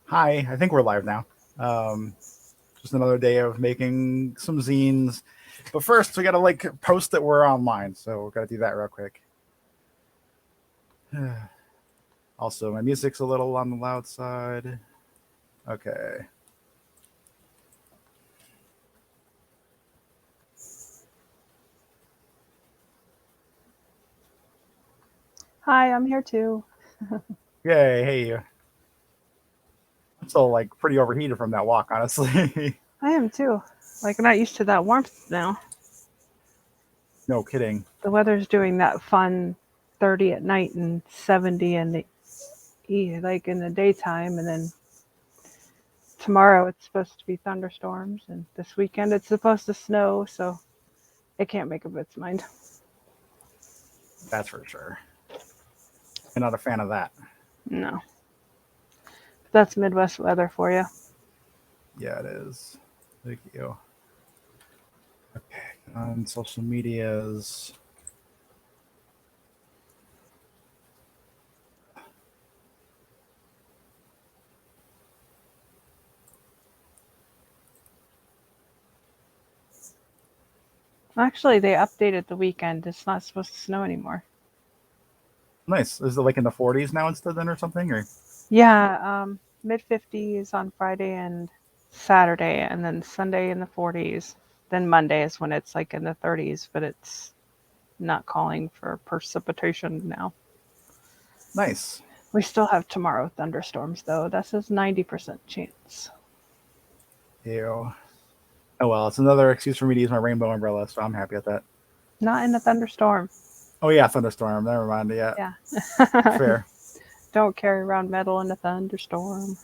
Hi, I think we're live now. Um, just another day of making some zines. But first, we gotta post that we're online, so we gotta do that real quick. Also, my music's a little on the loud side. Okay. Hi, I'm here too. Yay, hey. I'm still pretty overheated from that walk, honestly. I am too. Like, not used to that warmth now. No kidding. The weather's doing that fun 30 at night and 70 in like in the daytime, and then tomorrow it's supposed to be thunderstorms, and this weekend it's supposed to snow, so it can't make up its mind. That's for sure. I'm not a fan of that. No. But that's Midwest weather for you. Yeah, it is. Thank you. Okay. On social medias. Actually, they updated the weekend. It's not supposed to snow anymore. Nice. Is it like in the 40s now instead then or something? Or Yeah, mid 50s on Friday and Saturday, and then Sunday in the 40s. Then Monday is when it's like in the 30s, but it's not calling for precipitation now. nice. We still have tomorrow thunderstorms, though. That says 90% chance. Ew. Oh well, it's another excuse for me to use my rainbow umbrella, so I'm happy with that. Not in a thunderstorm. Oh yeah, thunderstorm. Never mind. Yeah, Yeah. fair. Don't carry around metal in a thunderstorm.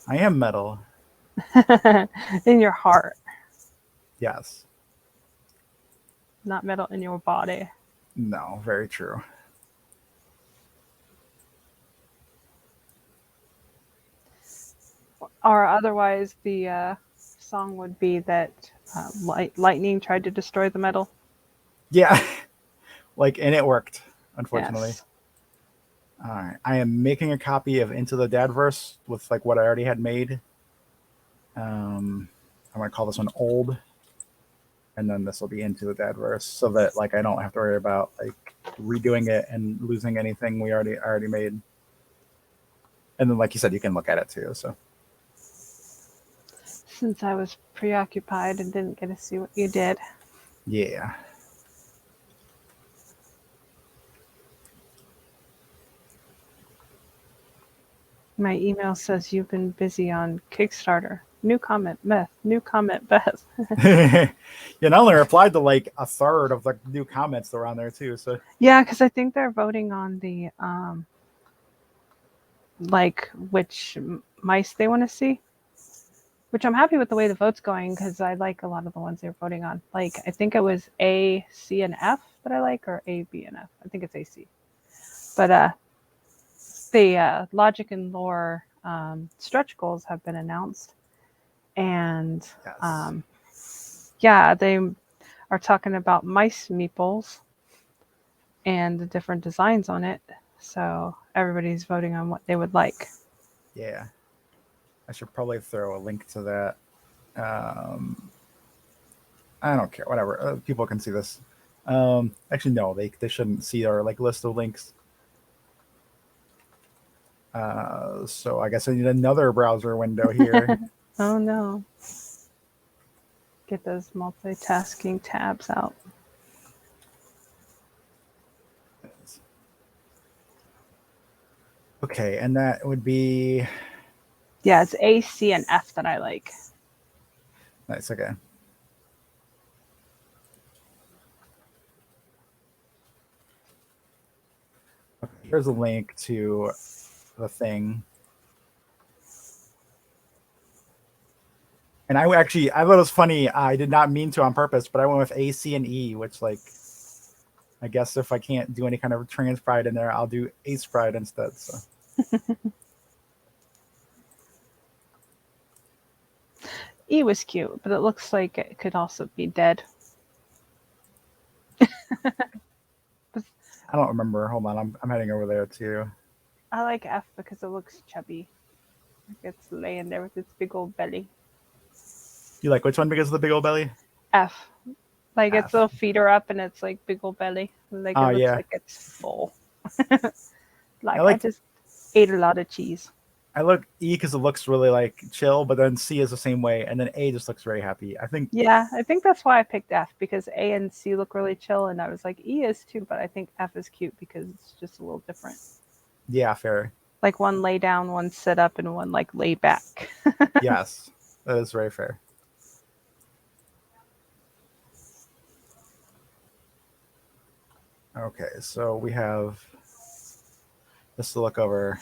I am metal. In your heart, Yes. not metal in your body. No, very true. Or otherwise, the song would be that lightning tried to destroy the metal. Yeah, and it worked. Unfortunately. Yes. All right. I am making a copy of Into the Dadverse with what I already had made. Um, I'm gonna call this one old, and then this will be Into the Dadverse, so that I don't have to worry about redoing it and losing anything we already made. And then, like you said, you can look at it too. So Since I was preoccupied and didn't get to see what you did. yeah. My email says you've been busy on Kickstarter. New comment, Beth. New comment, Beth. Yeah, not only replied to a third of the new comments that were on there too. So Yeah, because I think they're voting on the like which mice they want to see. Which I'm happy with the way the vote's going because I like a lot of the ones they're voting on. Like I think it was A, C, and F that I like, or A, B, and F. I think it's A, C. But the logic and lore stretch goals have been announced, and yes, um, yeah, they are talking about mice meeples and the different designs on it. So everybody's voting on what they would like. yeah, I should probably throw a link to that. Um, I don't care, whatever. People can see this. Actually, no, they shouldn't see our list of links. So I guess I need another browser window here. Oh no. Get those multitasking tabs out. Okay, and that would be Yeah, it's A, C, and F that I like. nice. Okay. Okay, here's a link to the thing. And I thought it was funny. I did not mean to on purpose, but I went with A, C, and E, which I guess if I can't do any kind of trans pride in there, I'll do ace pride instead. So E was cute, but it looks like it could also be dead. I don't remember. Hold on, I'm heading over there too. I like F because it looks chubby. It's laying there with its big old belly. You like which one because of the big old belly? F. Like its F. little feet are up and it's like big old belly. Like Oh it looks yeah. like it's full. I Like I like just ate a lot of cheese. I look E because it looks really like chill, but then C is the same way, and then A just looks very happy. I think Yeah, I think that's why I picked F because A and C look really chill, and I was like E is too, but I think F is cute because it's just a little different. yeah, fair. Like one lay down, one sit up, and one like lay back. Yes, that is very fair. Okay, so we have this to look over.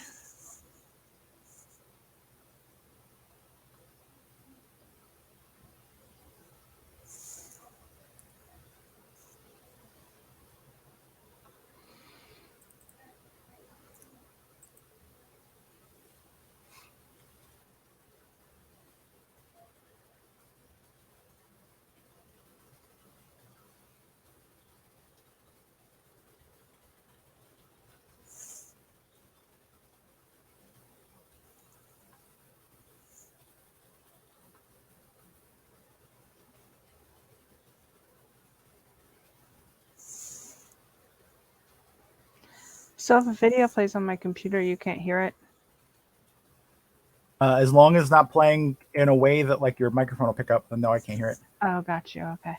So if a video plays on my computer, you can't hear it. As long as it's not playing in a way that like your microphone will pick up, then no, I can't hear it. Oh, got you. Okay.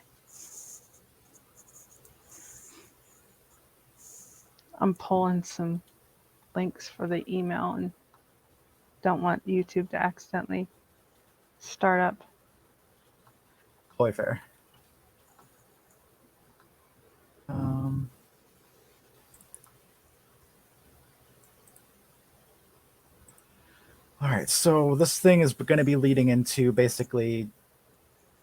I'm pulling some links for the email and don't want YouTube to accidentally start up. Totally fair. Um, all right, so this thing is going to be leading into basically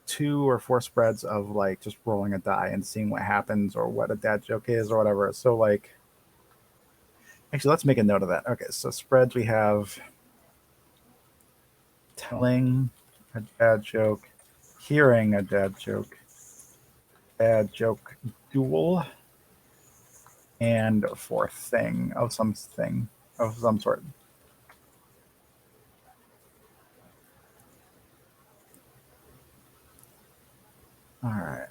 2 or 4 spreads of like just rolling a die and seeing what happens or what a dad joke is or whatever. So like, actually, let's make a note of that. Okay, so spreads we have telling a dad joke, hearing a dad joke duel, and a fourth thing of some sort. All right.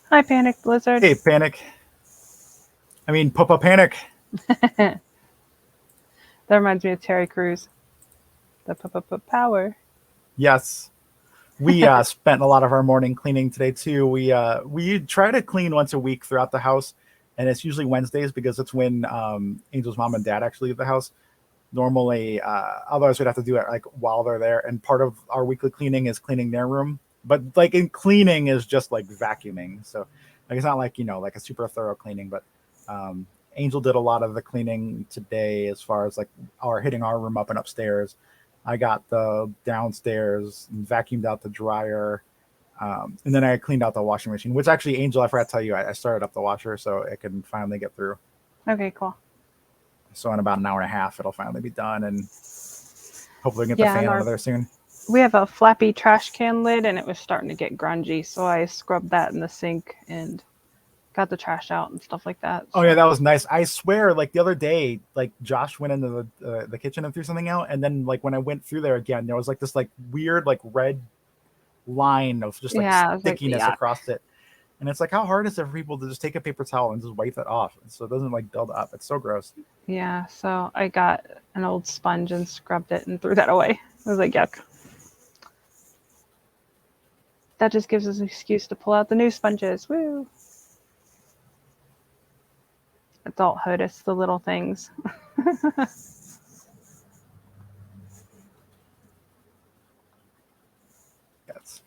Hi, Panic Blizzard. Hey, panic. I mean, Papa Panic. That reminds me of Terry Crews. The power. Yes. We spent a lot of our morning cleaning today too. We try to clean once a week throughout the house, and it's usually Wednesdays because it's when Angel's mom and dad actually leave the house. Normally, otherwise we'd have to do it like while they're there. And part of our weekly cleaning is cleaning their room, but like in cleaning is just like vacuuming. So like it's not like like a super thorough cleaning, but Angel did a lot of the cleaning today as far as like hitting our room up and upstairs. I got the downstairs and vacuumed out the dryer. And then I cleaned out the washing machine, which actually, Angel, I forgot to tell you, I started up the washer so it can finally get through. Okay, cool. So in about an hour and a half, it'll finally be done, and hopefully get the fan over there soon. We have a flappy trash can lid, and it was starting to get grungy, so I scrubbed that in the sink and got the trash out and stuff like that. Oh yeah, that was nice. I swear, like the other day, like Josh went into the kitchen and threw something out, and then like when I went through there again, there was like this like weird like red line of just like stickiness across it. And it's like, how hard is it for people to just take a paper towel and just wipe that off so it doesn't like build up? It's so gross. Yeah, so I got an old sponge and scrubbed it and threw that away. I was like, yuck. That just gives us an excuse to pull out the new sponges. Woo! Adulthood, it's the little things. Yes.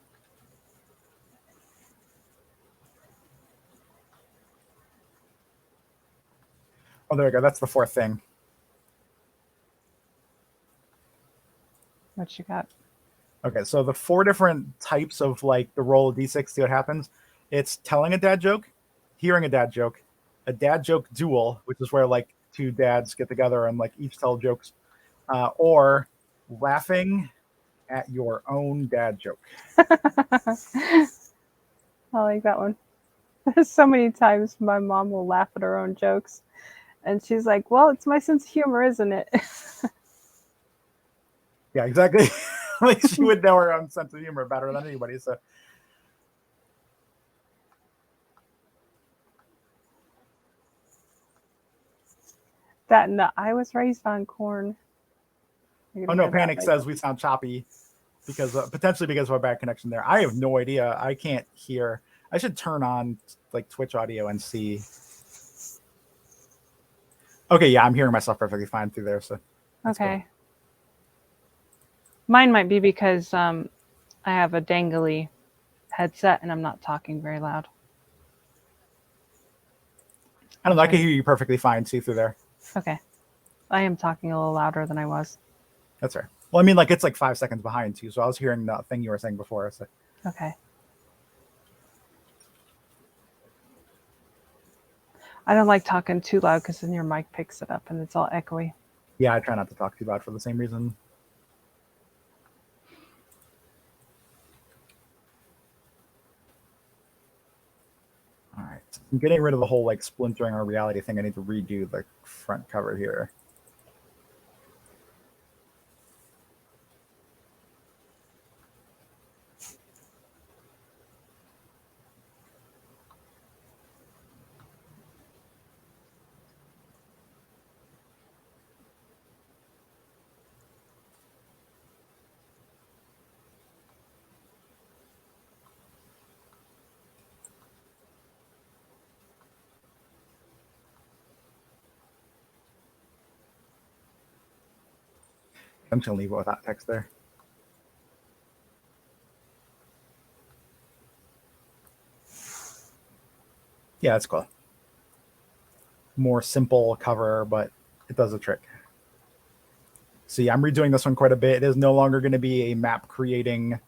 Oh, there we go. That's the fourth thing. What you got? Okay, so the 4 different types of like the roll of d6, see what happens. It's telling a dad joke, hearing a dad joke duel, which is where like 2 dads get together and like each tell jokes, or laughing at your own dad joke. I like that one. There's so many times my mom will laugh at her own jokes. And she's like, well, it's my sense of humor, isn't it? Yeah, exactly. Like she would know her own sense of humor better than anybody. So That no, I was raised on corn. oh no, Panic says we sound choppy because potentially because of a bad connection there. I have no idea. I can't hear. I should turn on like Twitch audio and see. Okay, yeah, I'm hearing myself perfectly fine through there. So okay. Cool. Mine might be because I have a dangly headset and I'm not talking very loud. I don't know. I can hear you perfectly fine. See through there. Okay. I am talking a little louder than I was. That's right. Well, I mean, like it's like 5 seconds behind too. So I was hearing the thing you were saying before. So. Okay. I don't like talking too loud because then your mic picks it up and it's all echoey. Yeah, I try not to talk too loud for the same reason. All right, I'm getting rid of the whole like splintering our reality thing. I need to redo the front cover here. I'm just gonna leave it without text there. Yeah, that's cool. More simple cover, but it does the trick. See, I'm redoing this one quite a bit. It is no longer going to be a map creating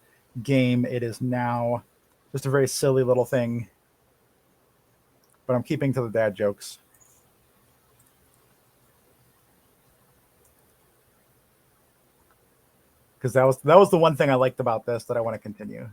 game. It is now just a very silly little thing. But I'm keeping to the dad jokes. Because that was the one thing I liked about this that I want to continue.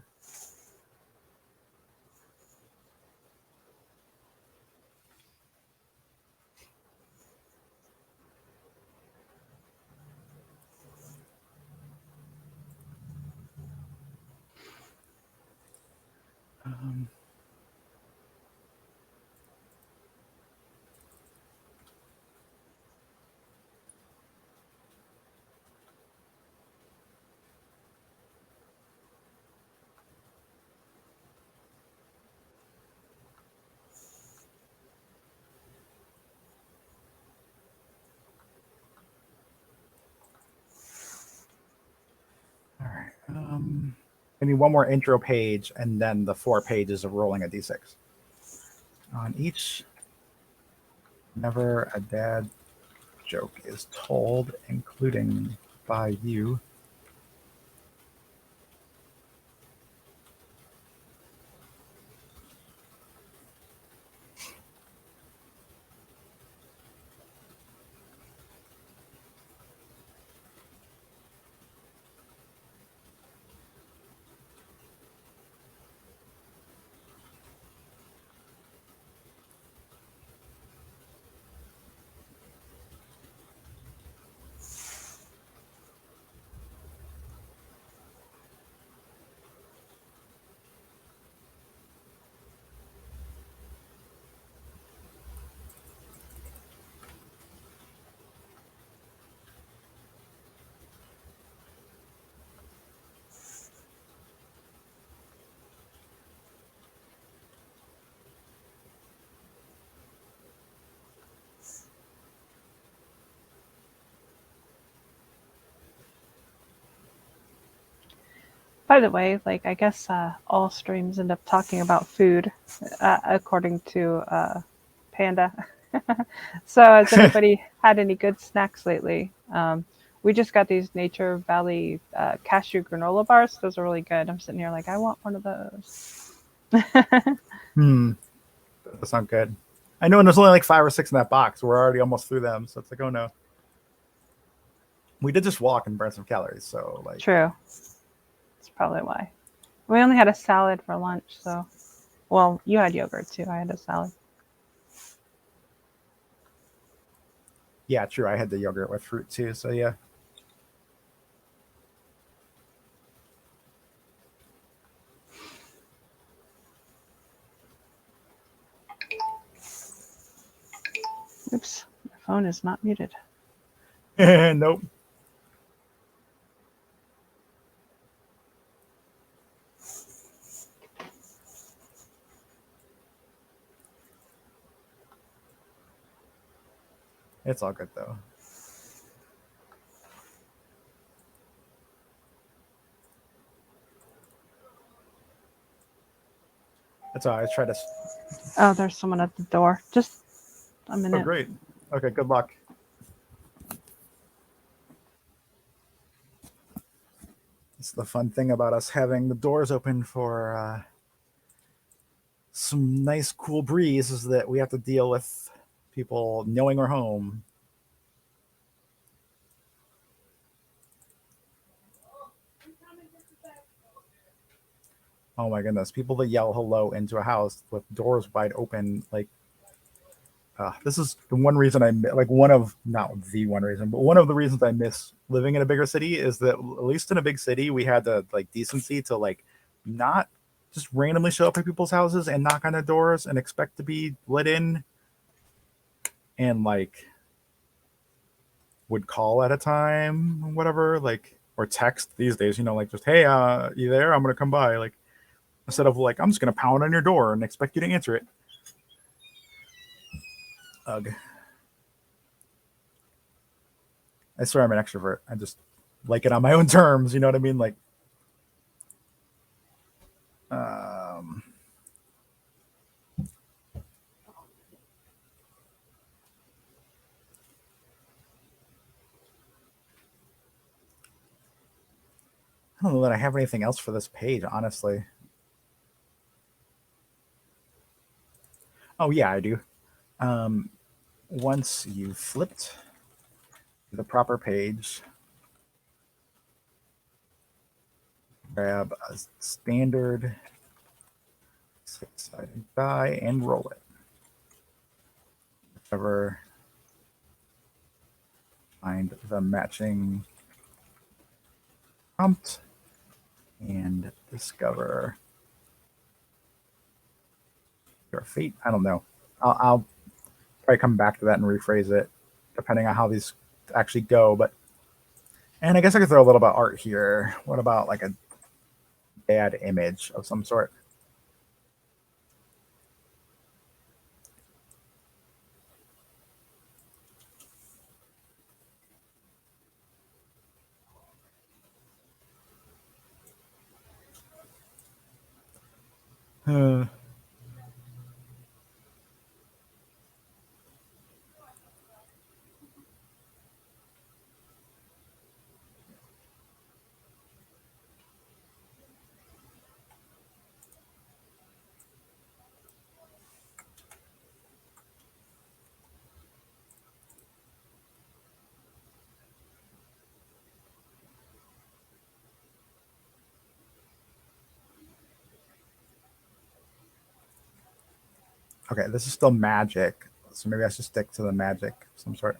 All right. I need one more intro page and then the 4 pages of rolling a d6. On each, never a dad joke is told, including by you. By the way, like I guess all streams end up talking about food, according to Panda. So, has anybody had any good snacks lately? We just got these Nature Valley cashew granola bars. Those are really good. I'm sitting here like, I want one of those. That sounds good. I know, and there's only like 5 or 6 in that box. We're already almost through them, so it's like, oh no. We did just walk and burn some calories, so like. True. That's probably why. We only had a salad for lunch, so. Well, you had yogurt too. I had a salad. Yeah, true. I had the yogurt with fruit too, so yeah. Oops, my phone is not muted. Nope. It's all good though. That's all. I try to. Oh, there's someone at the door. Just a minute. Oh, great. Okay, good luck. It's the fun thing about us having the doors open for some nice, cool breeze is that we have to deal with people knowing we're home. Oh my goodness, people that yell hello into a house with doors wide open, like this is the one reason like one of not the one reason, but one of the reasons I miss living in a bigger city is that at least in a big city we had the like decency to like not just randomly show up at people's houses and knock on their doors and expect to be let in, and like would call at a time, whatever, like or text these days, like just hey, you there? I'm gonna come by, like instead of like I'm just gonna pound on your door and expect you to answer it. Ugh. I swear I'm an extrovert. I just like it on my own terms. You know what I mean? Like, um, I don't know that I have anything else for this page, honestly. Oh yeah, I do. Once you've flipped the proper page, grab a standard six-sided die and roll it. Whichever, find the matching prompt and discover your fate. I don't know. I'll probably come back to that and rephrase it depending on how these actually go. But and I guess I could throw a little bit of art here. What about like a bad image of some sort? Uh, okay, this is still magic, so maybe I should stick to the magic of some sort.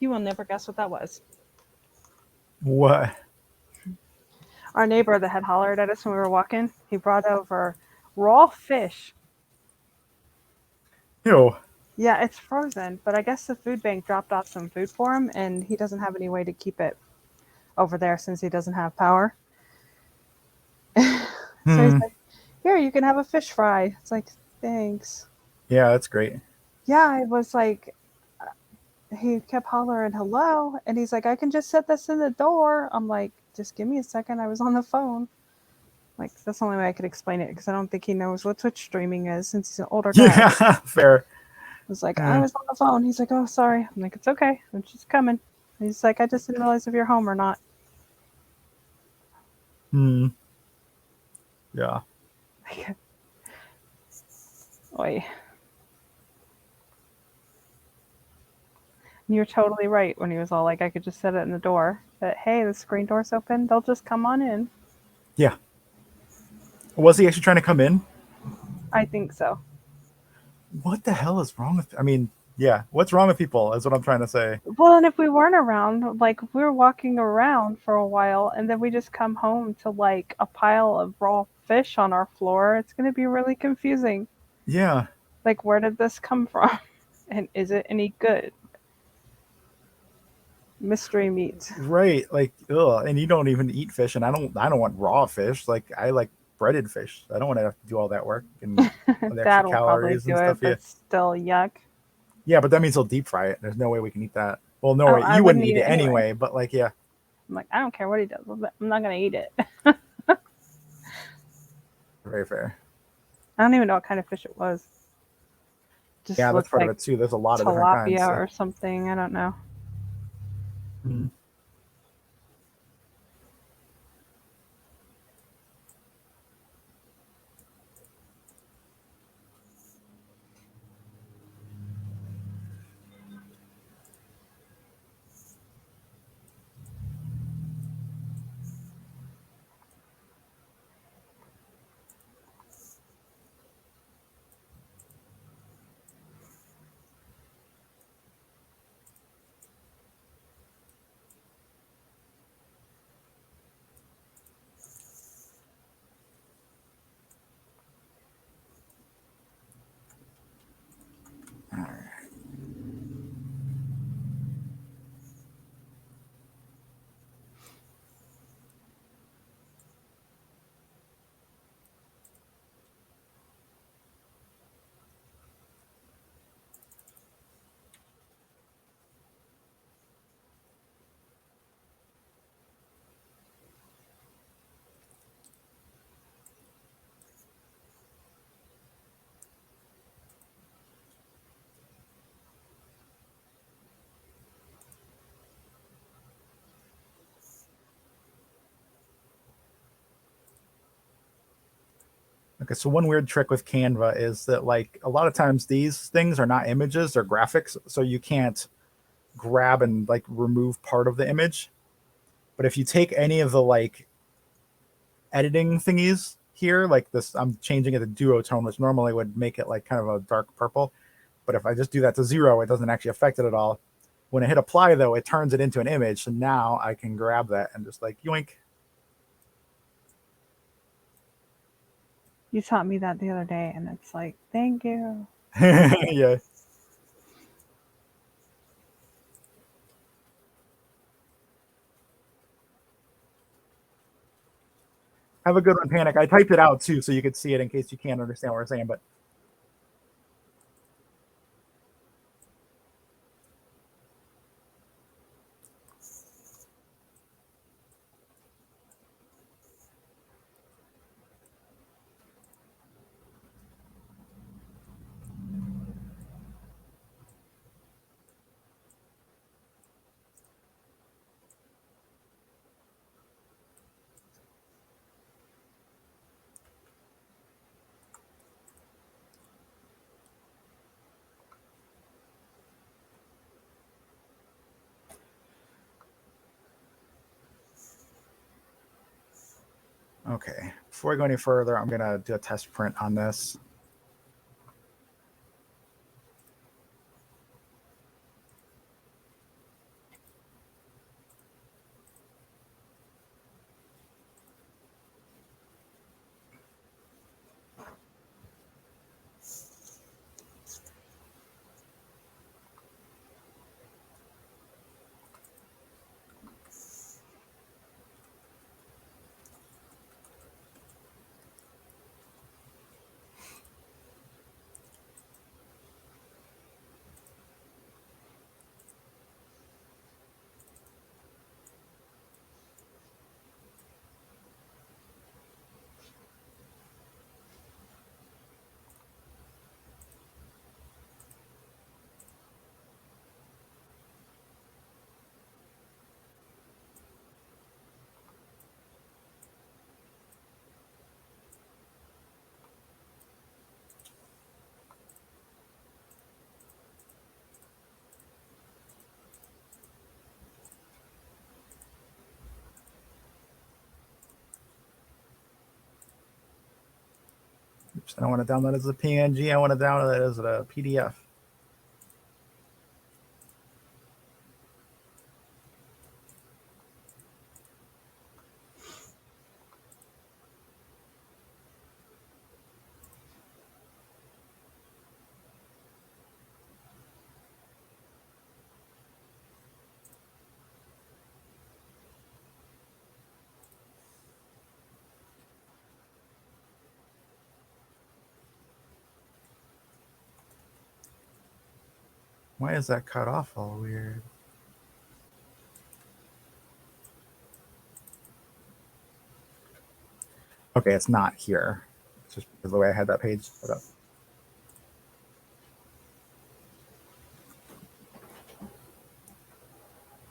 You will never guess what that was. What? Our neighbor that had hollered at us when we were walking, he brought over raw fish. Ew. Yeah, it's frozen, but I guess the food bank dropped off some food for him, and he doesn't have any way to keep it over there since he doesn't have power. So he's Hmm. like, "Here, you can have a fish fry." It's like, thanks. Yeah, that's great. Yeah, I was like, he kept hollering hello, and he's like, "I can just set this in the door." I'm like, "Just give me a second." I was on the phone. Like, that's the only way I could explain it because I don't think he knows what Twitch streaming is since he's an older guy. Yeah, fair. I was like, "I Eh. was on the phone." He's like, "Oh, sorry." I'm like, "It's okay. I'm just coming." He's like, "I just didn't realize if you're home or not." Hmm. Yeah. Oi. You're totally right when he was all like, I could just set it in the door. But hey, the screen door's open. They'll just come on in. Yeah. Was he actually trying to come in? I think so. What the hell is wrong with? I mean, yeah. What's wrong with people? Is what I'm trying to say. Well, and if we weren't around, like if we were walking around for a while and then we just come home to like a pile of raw fish on our floor, it's going to be really confusing. Yeah. Like, where did this come from? And is it any good? Mystery meat. Right. Like, ugh. And you don't even eat fish, and I don't. I don't want raw fish. Like, I like breaded fish. I don't want to have to do all that work and all the extra That'll probably calories do and it, stuff. Yeah. but still yuck. Yeah, but that means they'll deep fry it. There's no way we can eat that. Well, no Oh, way. I You wouldn't wouldn't eat eat it it anyway. anyway. But like, yeah. I'm like, I don't care what he does. I'm not going to eat it. Very fair. I don't even know what kind of fish it was. Just Yeah, that's looked part of like it too. There's a lot of different kinds. tilapia So. or something. I don't know. Mhm. All right. Okay, so one weird trick with Canva is that like a lot of times these things are not images, they're graphics, so you can't grab and like remove part of the image. But if you take any of the like editing thingies here, like this, I'm changing it to duotone, which normally would make it like kind of a dark purple. But if I just do that to 0, it doesn't actually affect it at all. When I hit apply though, it turns it into an image. So now I can grab that and just like yoink. You taught me that the other day, and it's like, thank you. Yeah. Have a good one, Panic. I typed it out too, so you could see it in case you can't understand what we're saying. But okay, before I go any further, I'm gonna do a test print on this. Oops, I don't want to download it as a PNG. I want to download it as a PDF. Why is that cut off all weird? Okay, it's not here. It's just because the way I had that page set up.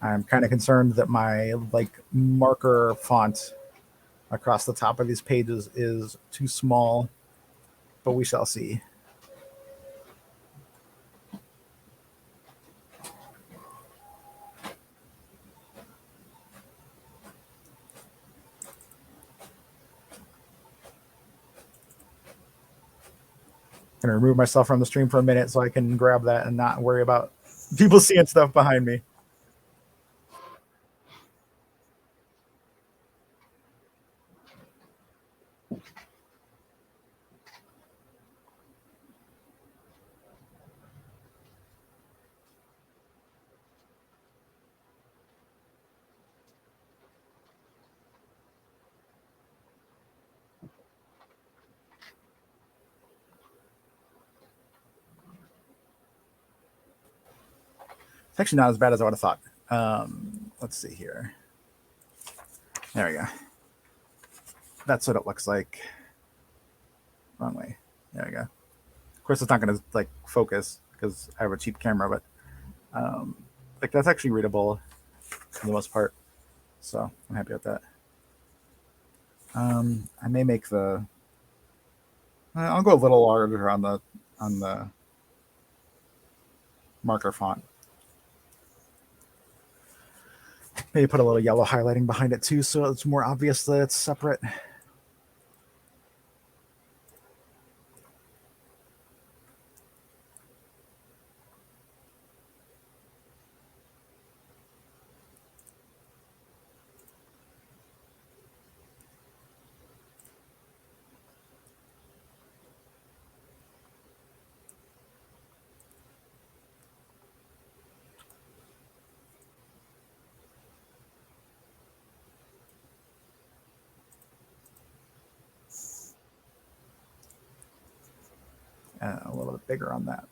I'm kind of concerned that my like marker font across the top of these pages is too small, but we shall see. I'm gonna remove myself from the stream for a minute so I can grab that and not worry about people seeing stuff behind me. It's actually not as bad as I would have thought. Let's see here. There we go. That's what it looks like. Wrong way. There we go. Of course, it's not going to like focus because I have a cheap camera, but like that's actually readable for the most part. So I'm happy with that. I may make the. I'll go a little larger on the marker font. Maybe put a little yellow highlighting behind it too, so it's more obvious that it's separate. A little bit bigger on that.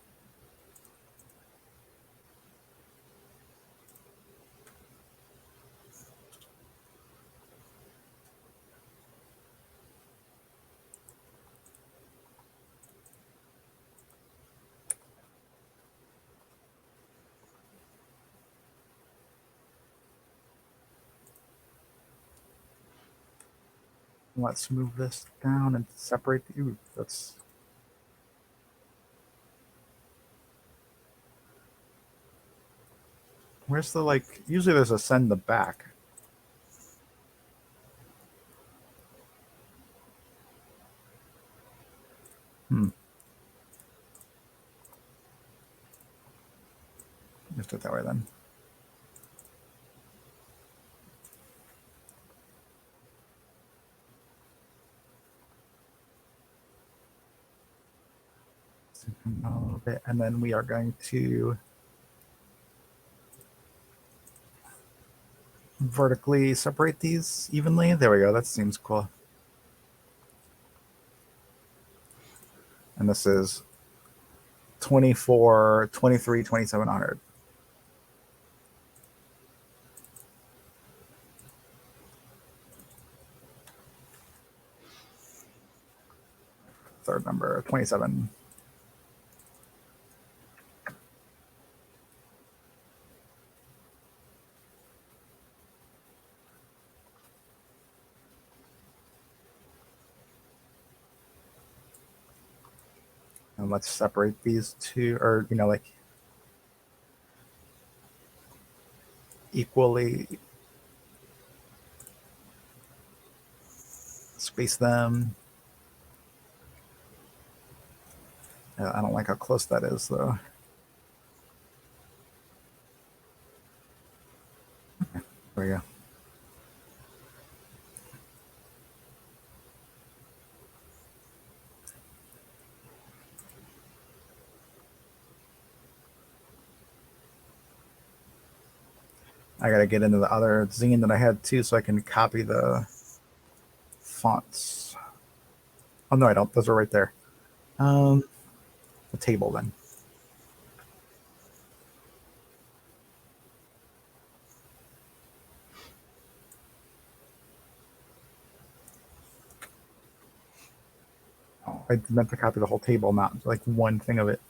Let's move this down and separate. Ooh, that's. Where's the like? Usually there's a send the back. Just do it that way then. A little bit, and then we are going to vertically separate these evenly. There we go. That seems cool. And this is 24, 23, 2700. Third number, 27. And let's separate these two, or, you know, like equally space them. I don't like how close that is, though. There we go. I gotta get into the other zine that I had too, so I can copy the fonts. Oh no, I don't. Those are right there. The table then. Oh, I meant to copy the whole table, not like one thing of it.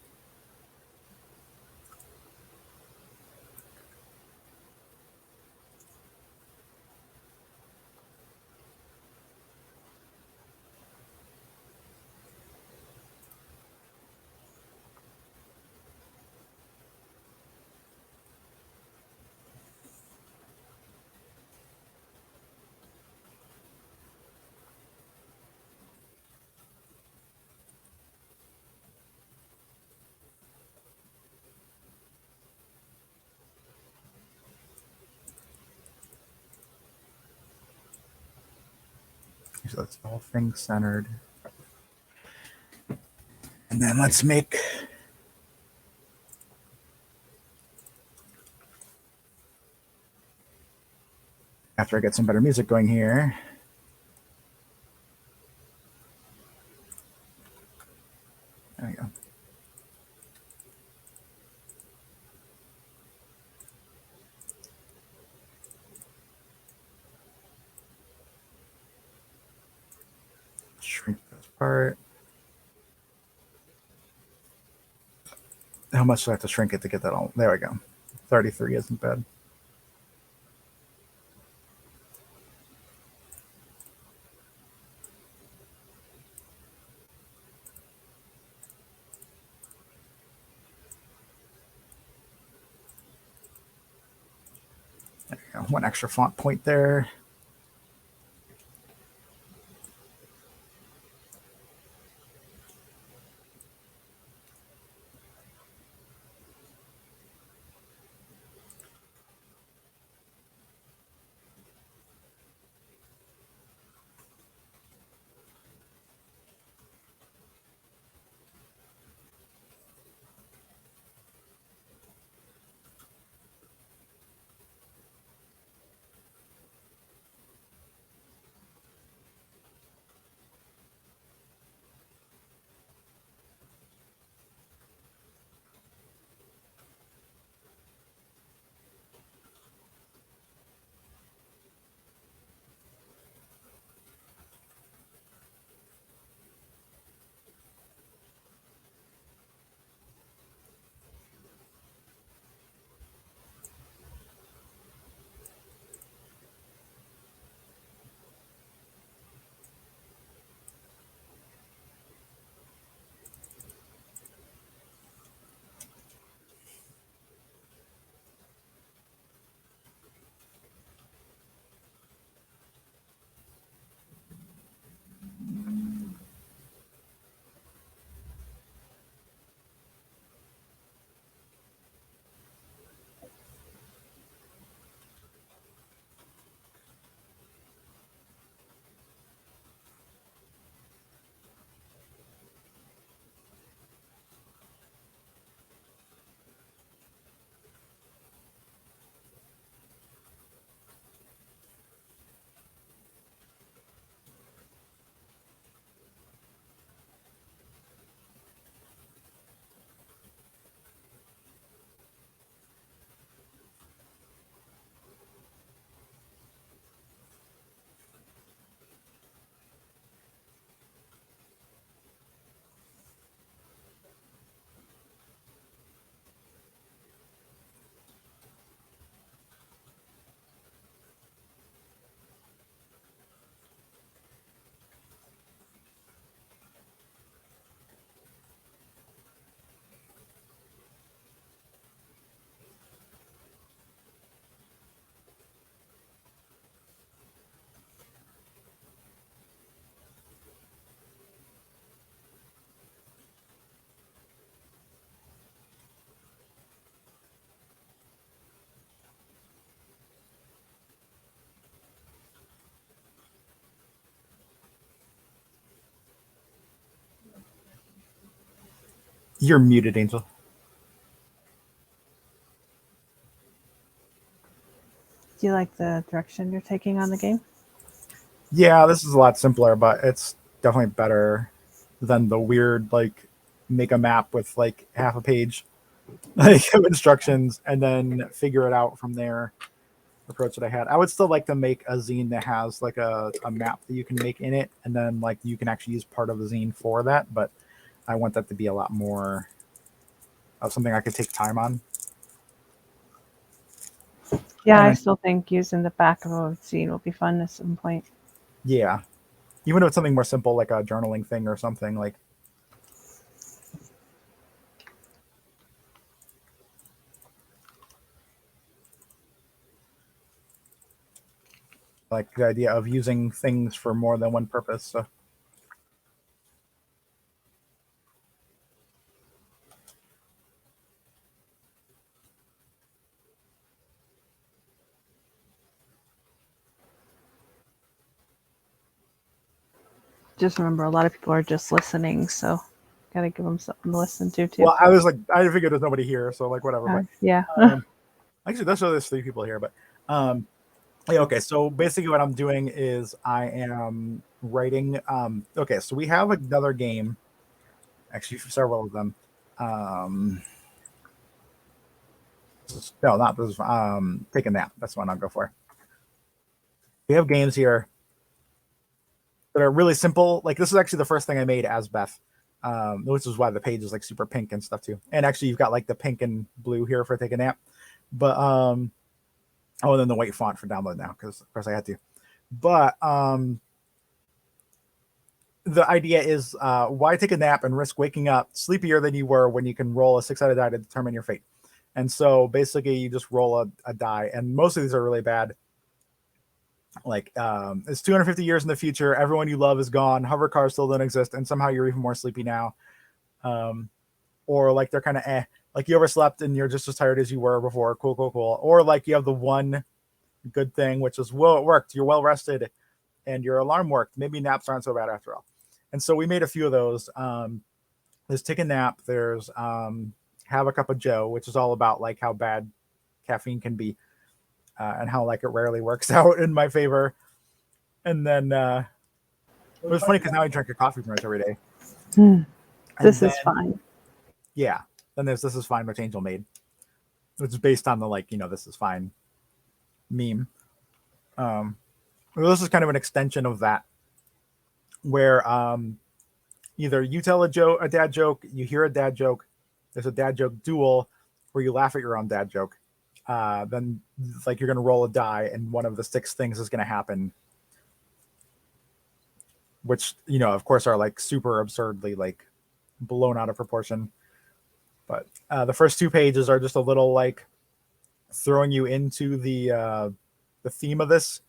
So that's the whole thing centered. And then let's make after I get some better music going here. There we go. Shrink this part. How much do I have to shrink it to get that all? There we go. 33 isn't bad. There we go. One extra font point there. You're muted, Angel. Do you like the direction you're taking on the game? Yeah, this is a lot simpler, but it's definitely better than the weird like make a map with like half a page like of instructions and then figure it out from there approach that I had. I would still like to make a zine that has like a map that you can make in it, and then like you can actually use part of the zine for that. But I want that to be a lot more of something I could take time on. Yeah, And I still think using the back of a zine will be fun at some point. yeah, even if it's something more simple like a journaling thing or something like the idea of using things for more than one purpose. So Just remember, a lot of people are just listening, so gotta give them something to listen to too. well, I was like, I figured there's nobody here, so like whatever. But Yeah. actually, that's there's 3 people here. But yeah, okay. So basically, what I'm doing is I am writing. Okay, so we have another game, actually, several of them. No, not this. Take a nap. That's the one I'll go for. We have games here that are really simple. Like this is actually the first thing I made as Beth, which is why the page is like super pink and stuff too. And actually, you've got like the pink and blue here for take a nap. But oh, and then the white font for download now because of course I had to. But the idea is why take a nap and risk waking up sleepier than you were when you can roll a 6-sided die to determine your fate. And so basically, you just roll a die, and most of these are really bad. Like it's 250 years in the future. Everyone you love is gone. Hover cars still don't exist, and somehow you're even more sleepy now. Or like they're kind of like you overslept and you're just as tired as you were before. Cool, cool, cool. Or like you have the one good thing, which is whoa, it worked. You're well rested, and your alarm worked. Maybe naps aren't so bad after all. And so we made a few of those. There's take a nap. There's have a cup of Joe, which is all about like how bad caffeine can be. And how like it rarely works out in my favor. And then it was funny because now I drink a coffee pretty much every day. This is fine. Yeah. Then there's This Is Fine, which Angel made, which is based on the like, This Is Fine meme. Well, this is kind of an extension of that, where either you tell a dad joke, you hear a dad joke, there's a dad joke duel where you laugh at your own dad joke. Then like you're gonna roll a die and one of the 6 things is gonna happen, which of course are like super absurdly like blown out of proportion. But the first 2 pages are just a little like throwing you into the theme of this,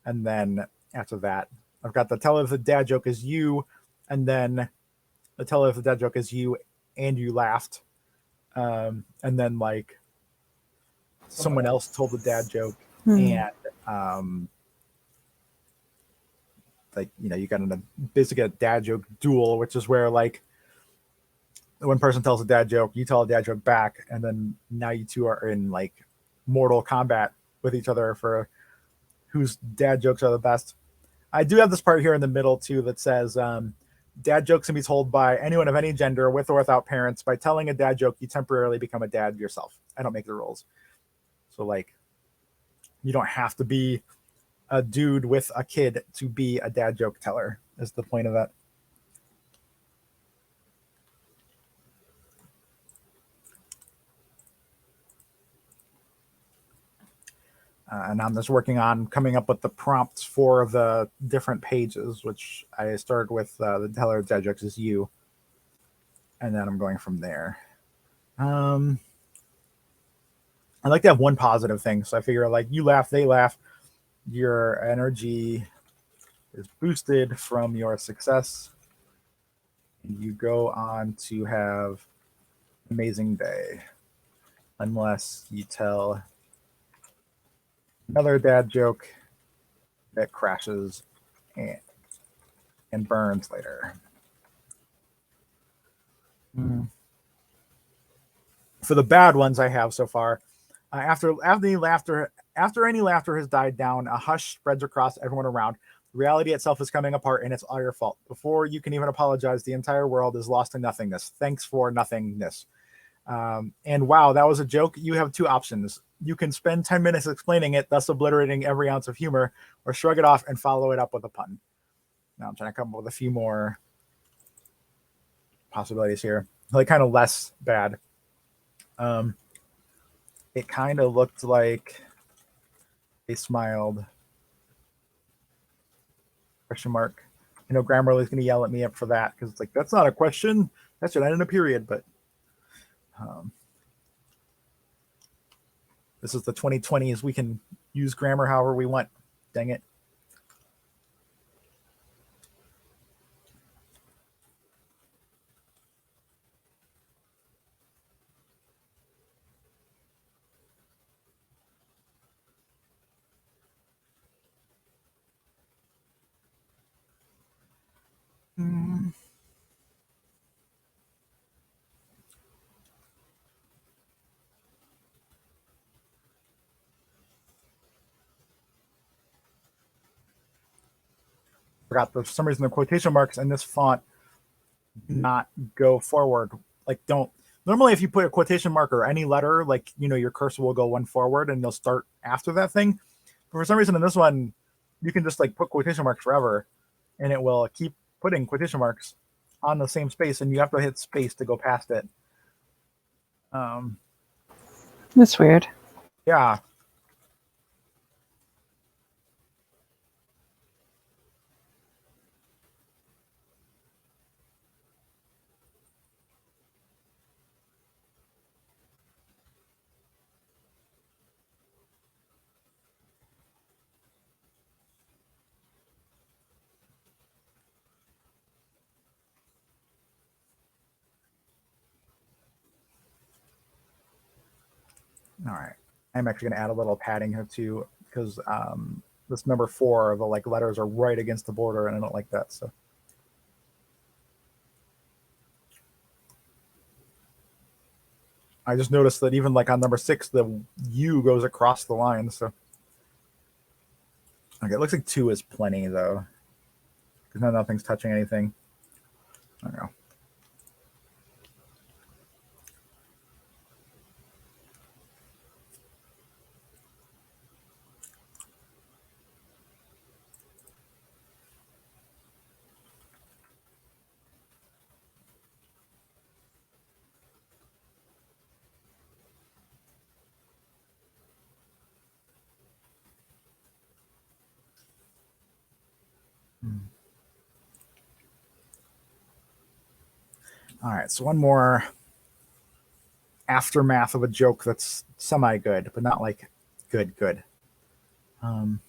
and then after that I've got the tell if the dad joke is you, and then the tell if the dad joke is you and you laughed, and then like someone else told the dad joke, and like you got basically a dad joke duel, which is where like one person tells a dad joke, you tell a dad joke back, and then now you two are in like mortal combat with each other for whose dad jokes are the best. I do have this part here in the middle too that says dad jokes can be told by anyone of any gender with or without parents. By telling a dad joke, you temporarily become a dad yourself. I don't make the rules. So like you don't have to be a dude with a kid to be a dad joke teller is the point of that. And I'm just working on coming up with the prompts for the different pages, which I started with the teller dad jokes is you, and then I'm going from there. I like to have one positive thing, so I figure like you laugh, they laugh, your energy is boosted from your success, and you go on to have an amazing day, unless you tell another dad joke that crashes and burns later. For the bad ones I have so far, after any laughter has died down, a hush spreads across everyone around. Reality itself is coming apart, and it's all your fault. Before you can even apologize, the entire world is lost in nothingness. Thanks for nothingness. And wow, that was a joke. You have two options. You can spend 10 minutes explaining it, thus obliterating every ounce of humor, or shrug it off and follow it up with a pun. Now I'm trying to come up with a few more possibilities here, like kind of less bad. It kind of looked like they smiled. Question mark. You know, Grammarly's going to yell at me up for that because it's like, that's not a question. That should end in a period. But this is the 2020s. We can use grammar however we want. Dang it. Forgot for some reason the quotation marks in this font not go forward. Like, don't normally if you put a quotation mark or any letter, like, you know, your cursor will go one forward and they'll start after that thing. But for some reason in this one, you can just like put quotation marks forever and it will keep putting quotation marks on the same space and you have to hit space to go past it. That's weird. Yeah. All right. I'm actually going to add a little padding here too, because this number 4, the like letters are right against the border, and I don't like that. So I just noticed that even like on number 6, the U goes across the line. So okay, it looks like 2 is plenty though, because nothing's touching anything. I don't know. All right, so one more aftermath of a joke that's semi good, but not like good. Um,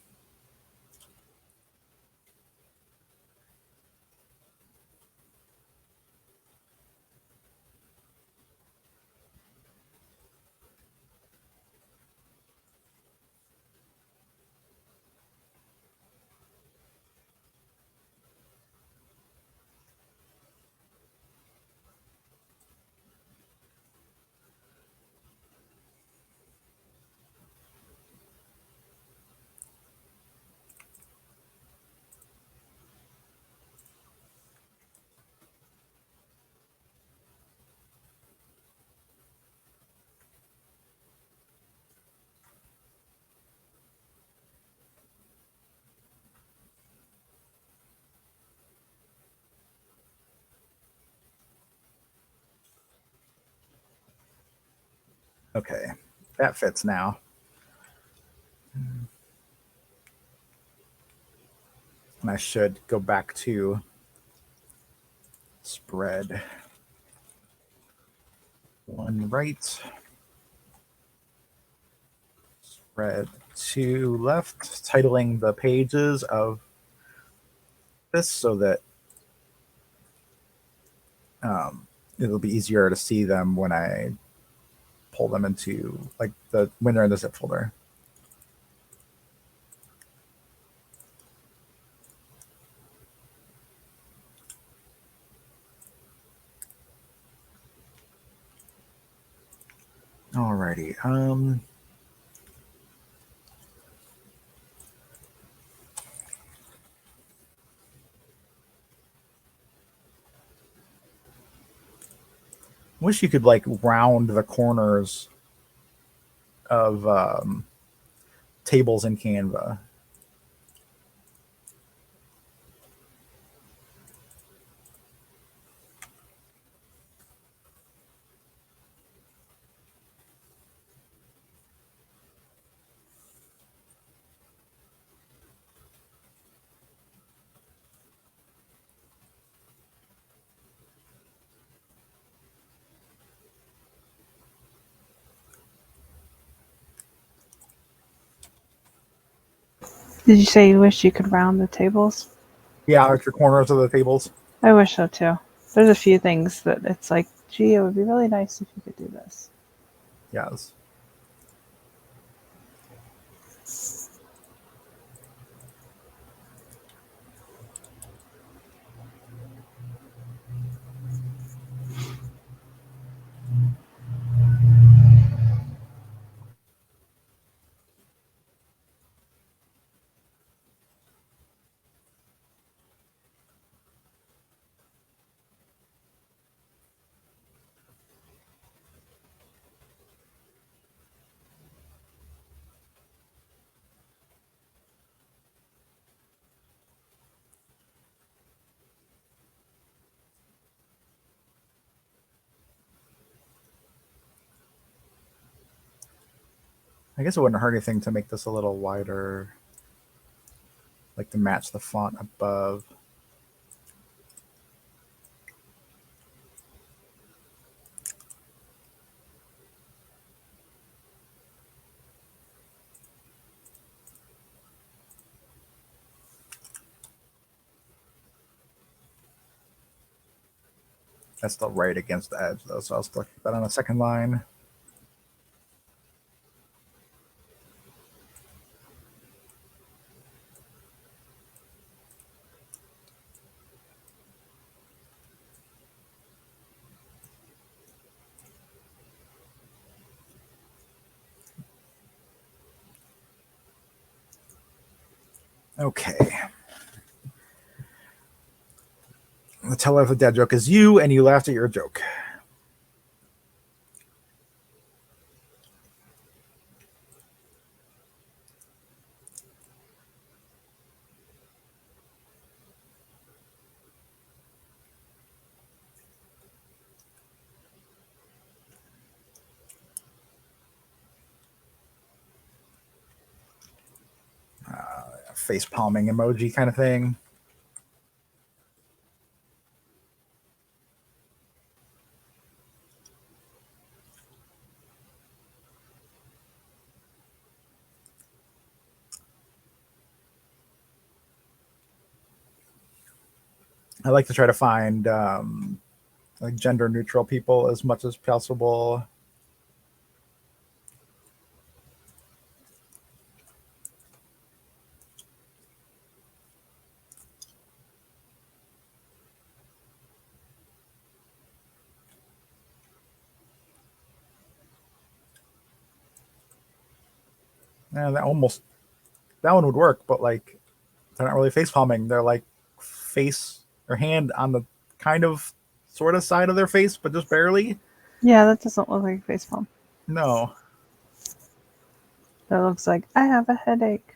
okay, that fits now. And I should go back to spread 1 right, spread 2 left, titling the pages of this so that it'll be easier to see them when I pull them into like when they're in the zip folder. Alrighty. Wish you could like round the corners of tables in Canva. Did you say you wish you could round the tables? Yeah, arch your corners of the tables. I wish so too. There's a few things that it's like, gee, it would be really nice if you could do this. Yes. I guess it wouldn't hurt anything to make this a little wider, like to match the font above. That's still right against the edge though, so I'll still keep that on the second line. Okay. The teller of the dad joke is you, and you laughed at your joke. Face palming emoji kind of thing. I like to try to find like gender neutral people as much as possible. And that one would work, but like they're not really face palming. They're like face or hand on the kind of sort of side of their face, but just barely. Yeah, that doesn't look like a facepalm. No. That looks like, I have a headache.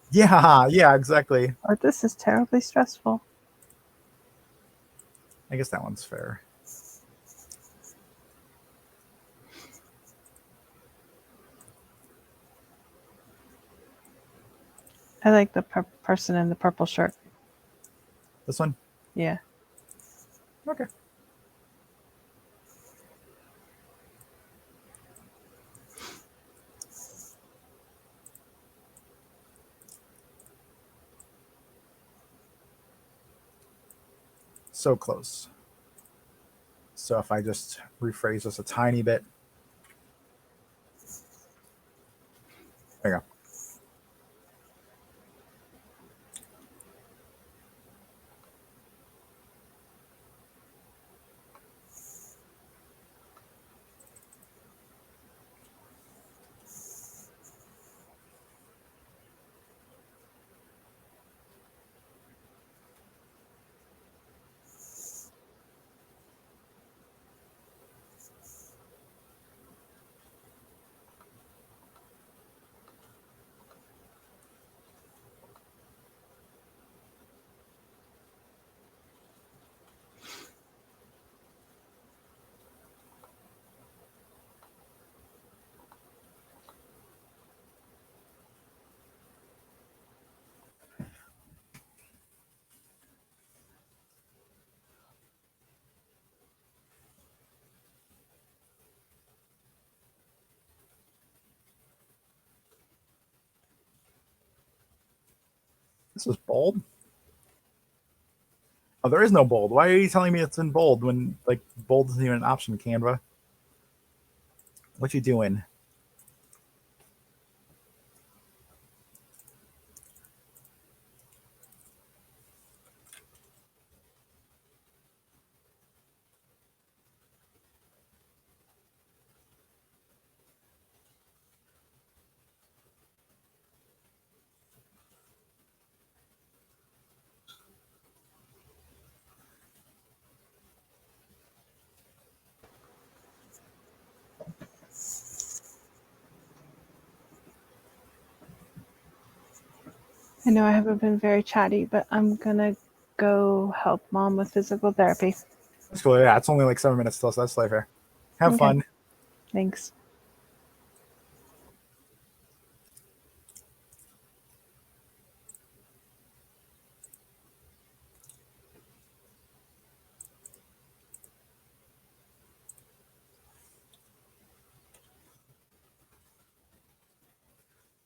Yeah, exactly. Or this is terribly stressful. I guess that one's fair. I like the person in the purple shirt. This one? Yeah. Okay. So close. So if I just rephrase this a tiny bit. There you go. This is bold. Oh, there is no bold. Why are you telling me it's in bold when like bold isn't even an option, Canva? What you doing? I know I haven't been very chatty, but I'm gonna go help mom with physical therapy. That's cool. Yeah, it's only like 7 minutes still, so that's like fair. Have Okay. fun. Thanks.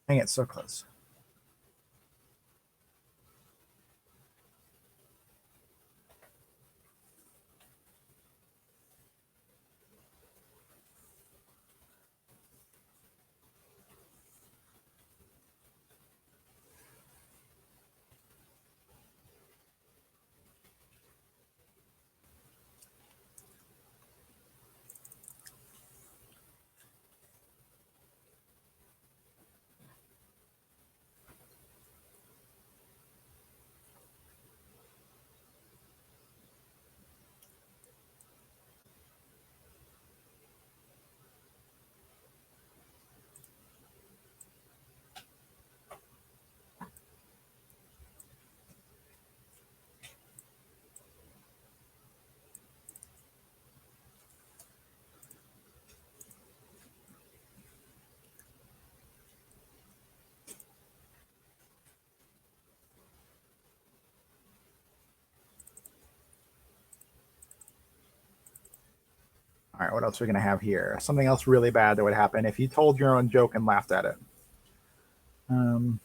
Dang it, so close. All right, what else are we gonna have here? Something else really bad that would happen if you told your own joke and laughed at it. Um,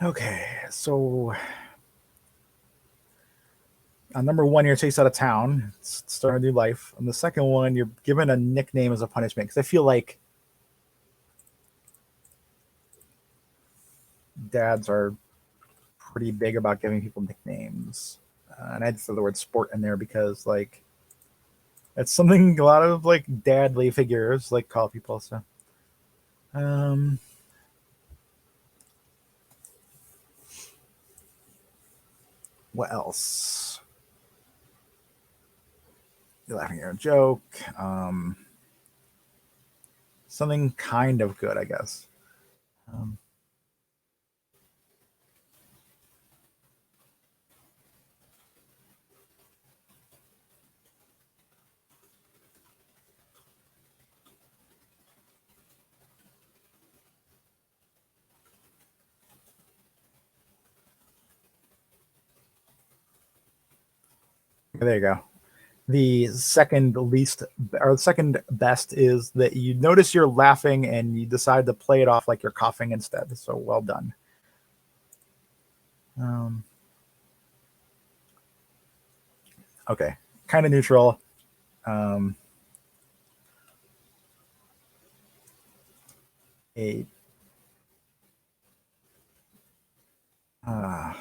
okay, so on number one, you're chased out of town, starting a new life. On the second one, you're given a nickname as a punishment because I feel like dads are pretty big about giving people nicknames. And I'd throw the word sport in there because like it's something a lot of like dadly figures like call people. So um what else? You're laughing at your joke. Something kind of good, I guess. Um, there you go. The second least or the second best is that you notice you're laughing and you decide to play it off like you're coughing instead. So well done. Um, okay, kind of neutral. Um, a uh,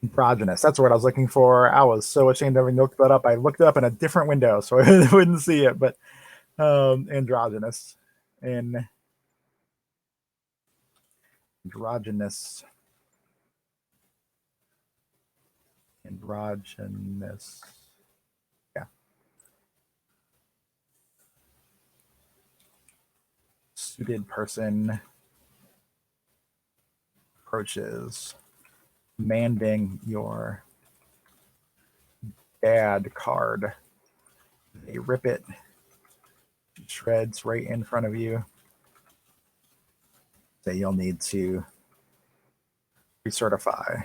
Androgynous. That's what I was looking for. I was so ashamed of having looked that up. I looked it up in a different window so I wouldn't see it, but androgynous. And androgynous. Androgynous. Yeah. Suited person approaches demanding your dad card. They rip it, shreds right in front of you. That you'll need to recertify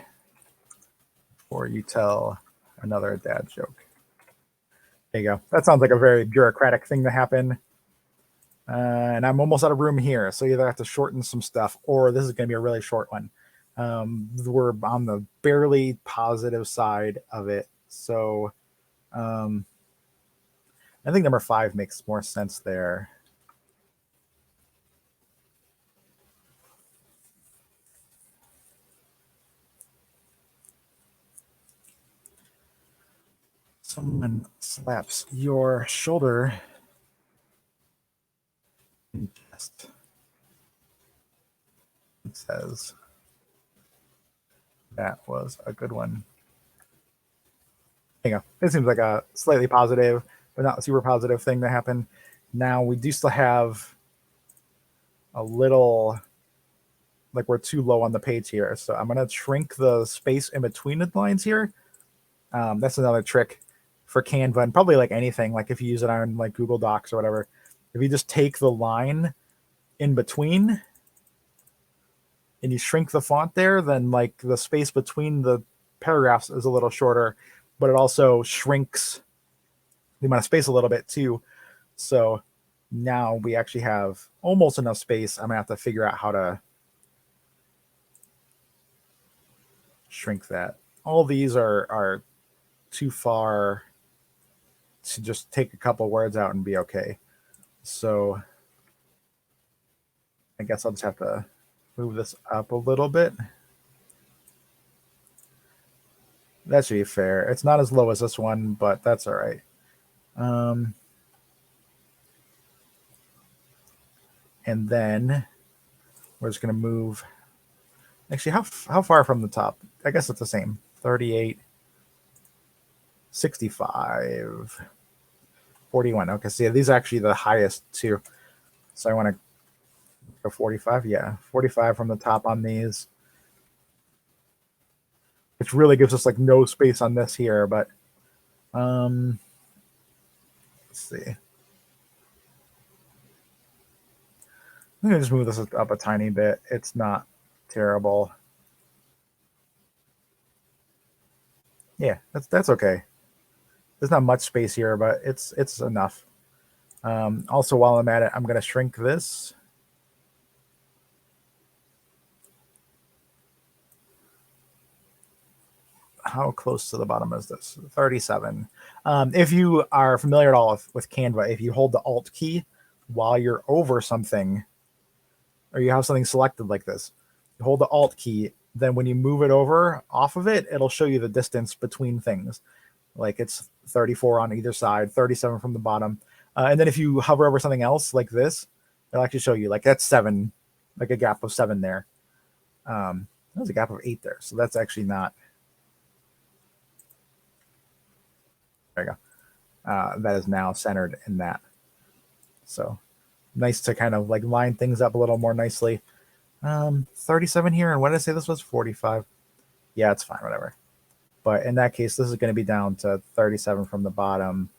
or you tell another dad joke. There you go. That sounds like a very bureaucratic thing to happen. And I'm almost out of room here, so either have to shorten some stuff or this is going to be a really short one. We're on the barely positive side of it, so I think number 5 makes more sense there. Someone slaps your shoulder and chest. It says, that was a good one. There you go. It seems like a slightly positive, but not super positive thing to happen. Now we do still have a little, like we're too low on the page here. So I'm going to shrink the space in between the lines here. That's another trick for Canva and probably like anything, like if you use it on like Google Docs or whatever, if you just take the line in between and you shrink the font there, then like the space between the paragraphs is a little shorter, but it also shrinks the amount of space a little bit too. So now we actually have almost enough space. I'm gonna have to figure out how to shrink that. All these are too far to just take a couple words out and be okay. So I guess I'll just have to move this up a little bit. That should be fair. It's not as low as this one, but that's all right. And then we're just going to move. Actually, how far from the top? I guess it's the same. 38, 65, 41. Okay, so yeah, these are actually the highest too. So I want to go 45. Yeah, 45 from the top on these. Which really gives us like no space on this here, but let's see. I'm gonna just move this up a tiny bit. It's not terrible. Yeah, that's okay. There's not much space here, but it's enough. Also, while I'm at it, I'm gonna shrink this. How close to the bottom is this? 37. If you are familiar at all with Canva, if you hold the Alt key while you're over something, or you have something selected like this, you hold the Alt key, then when you move it over off of it, it'll show you the distance between things. Like it's 34 on either side, 37 from the bottom. And then if you hover over something else like this, it'll actually show you like that's 7, like a gap of 7 there. There's a gap of 8 there. So that's actually not. There you go. That is now centered in that. So nice to kind of like line things up a little more nicely. 37 here. And what did I say this was? 45. Yeah, it's fine. Whatever. But in that case, this is going to be down to 37 from the bottom.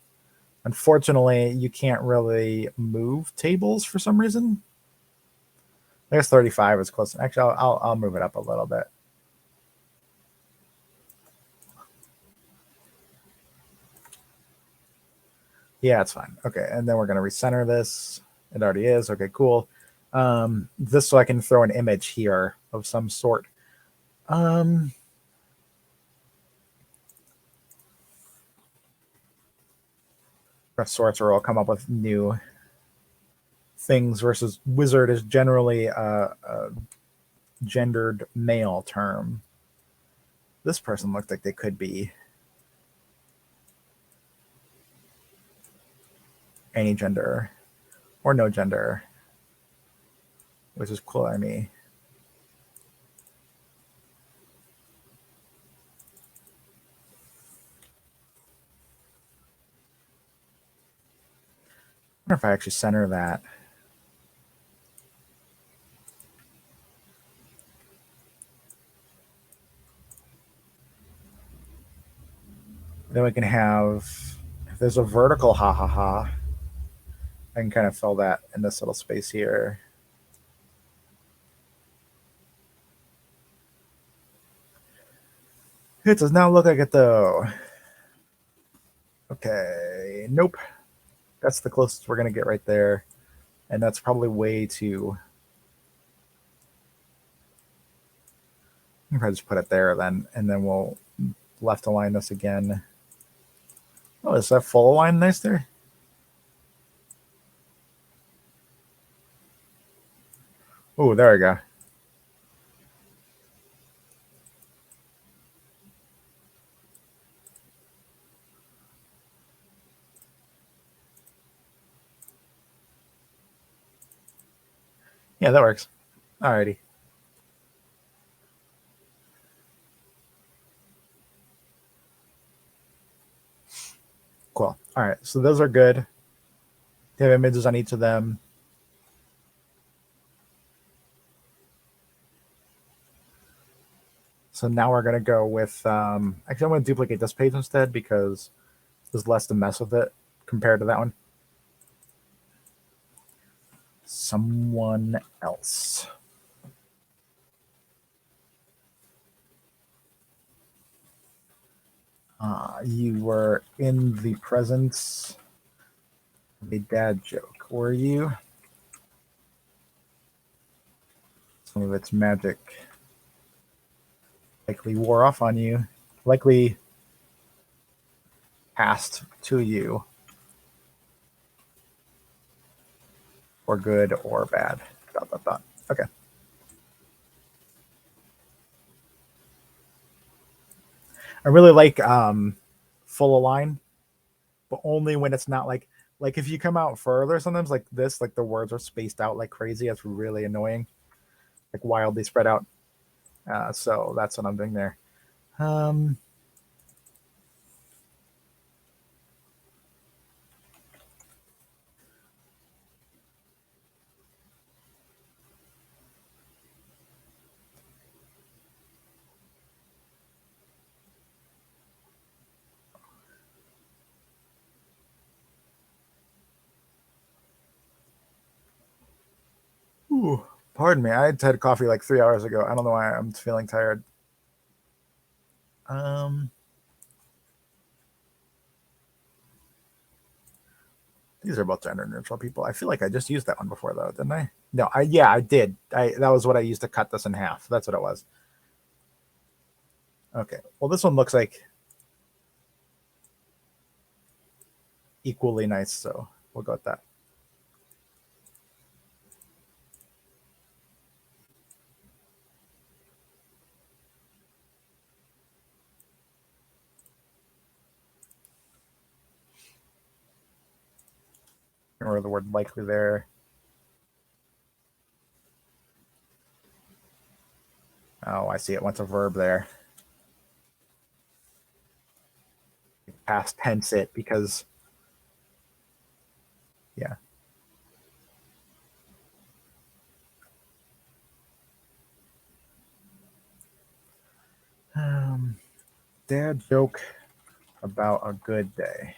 Unfortunately, you can't really move tables for some reason. I guess 35 is close. Actually, I'll move it up a little bit. Yeah, it's fine. Okay, and then we're going to recenter this. It already is. Okay, cool. This so I can throw an image here of some sort. Sorcerer will come up with new things versus wizard is generally a gendered male term. this person looked like they could be any gender or no gender, which is cool. I mean, I wonder if I actually center that. Then we can have, if there's a vertical ha ha ha, I can kind of fill that in this little space here. It does not look like it though. Okay, nope. That's the closest we're gonna get right there. And that's probably way too. I'll probably just put it there then, and then we'll left align this again. Oh, is that full align nice there? Oh, there we go. Yeah, that works. Alrighty. Cool. All right, so those are good. They have images on each of them. So now we're going to go with, actually, I'm going to duplicate this page instead because there's less to mess with it compared to that one. Someone else. You were in the presence of a dad joke, were you? Some of its magic likely wore off on you, likely passed to you for good or bad. ... Okay. I really like full align, but only when it's not like if you come out further, sometimes like this, like the words are spaced out like crazy. It's really annoying, like wildly spread out. So that's what I'm doing there. Ooh, pardon me. I had coffee like 3 hours ago. I don't know why I'm feeling tired. These are both gender neutral people. I feel like I just used that one before though, didn't I? No, I did. That was what I used to cut this in half. That's what it was. Okay. Well, this one looks like equally nice, so we'll go with that. Or the word likely there. Oh, I see it. What's a verb there? Past tense it because, yeah. Dad joke about a good day.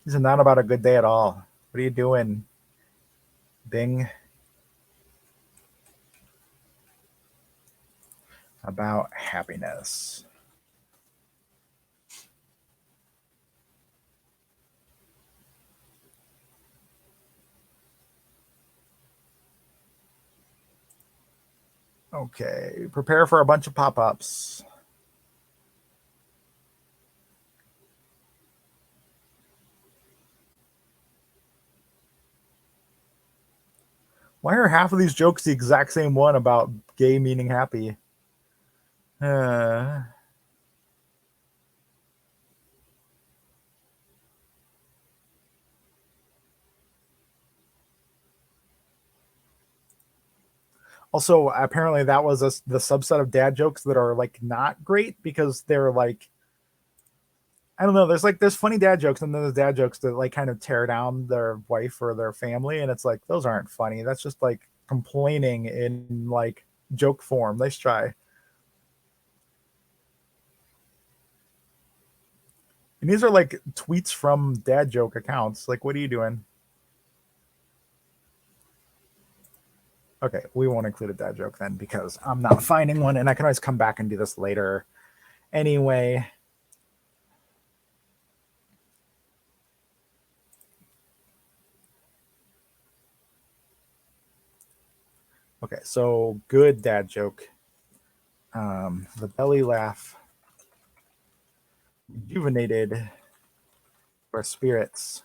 This is not about a good day at all. What are you doing, Bing? About happiness. Okay, prepare for a bunch of pop-ups. Why are half of these jokes the exact same one about gay meaning happy? Also, apparently that was the subset of dad jokes that are like not great because they're like, I don't know. There's funny dad jokes, and then there's dad jokes that like kind of tear down their wife or their family, and it's like those aren't funny. That's just like complaining in like joke form. Nice try. And these are like tweets from dad joke accounts. Like, what are you doing? Okay, we won't include a dad joke then because I'm not finding one, and I can always come back and do this later. Anyway. Okay, so good dad joke. The belly laugh rejuvenated your spirits,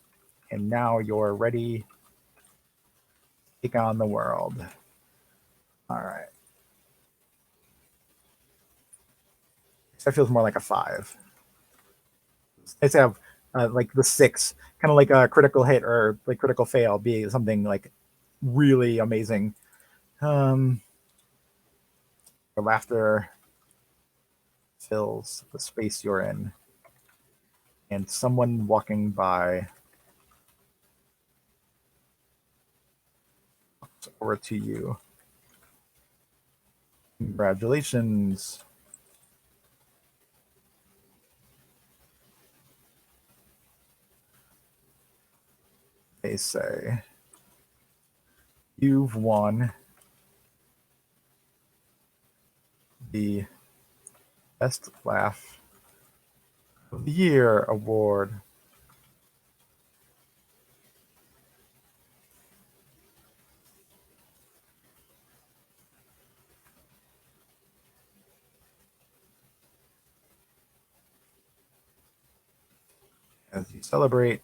and now you're ready to take on the world. All right. That feels more like a 5. It's have like the 6, kind of like a critical hit or like critical fail, be something like really amazing. The laughter fills the space you're in, and someone walking by walks over to you. Congratulations. They say, you've won the Best Laugh of the Year award. As you celebrate,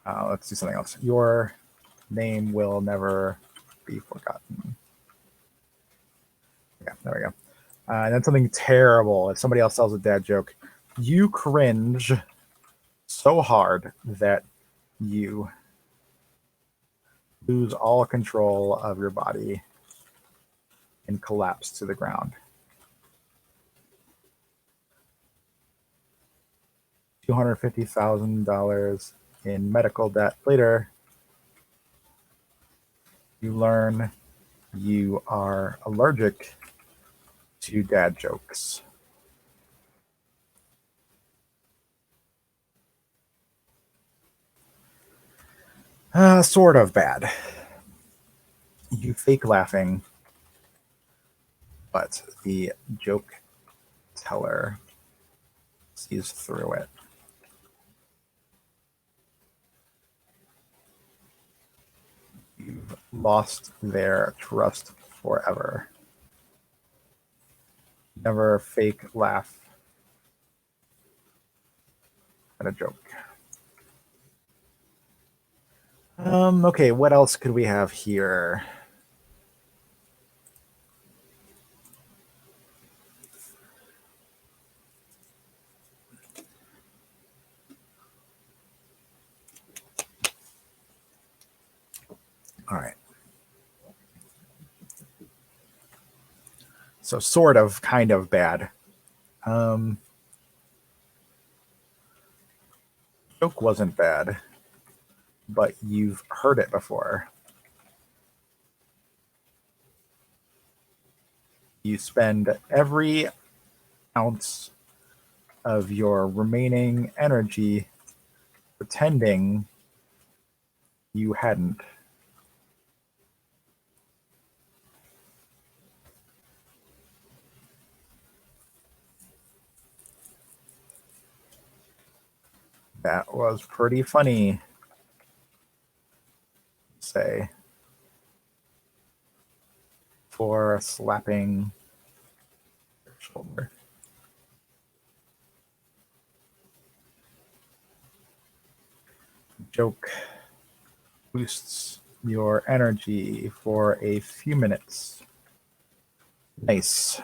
let's do something else. Your name will never be forgotten. Yeah, there we go. And then something terrible. If somebody else tells a dad joke, you cringe so hard that you lose all control of your body and collapse to the ground. $250,000 in medical debt later, you learn you are allergic to dad jokes. Sort of bad. You fake laughing, but the joke teller sees through it. You've lost their trust forever. Never fake laugh at a joke. Okay, what else could we have here? All right. So sort of, kind of bad. Joke wasn't bad, but you've heard it before. You spend every ounce of your remaining energy pretending you hadn't. That was pretty funny, say, for slapping your shoulder. joke boosts your energy for a few minutes. Nice.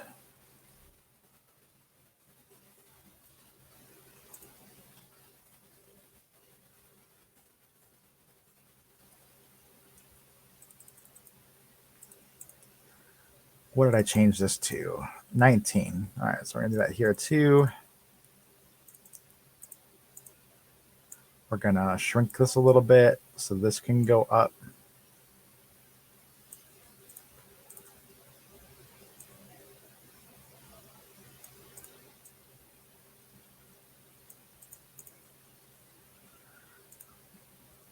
What did I change this to? 19. All right, so we're gonna do that here too. We're gonna shrink this a little bit so this can go up.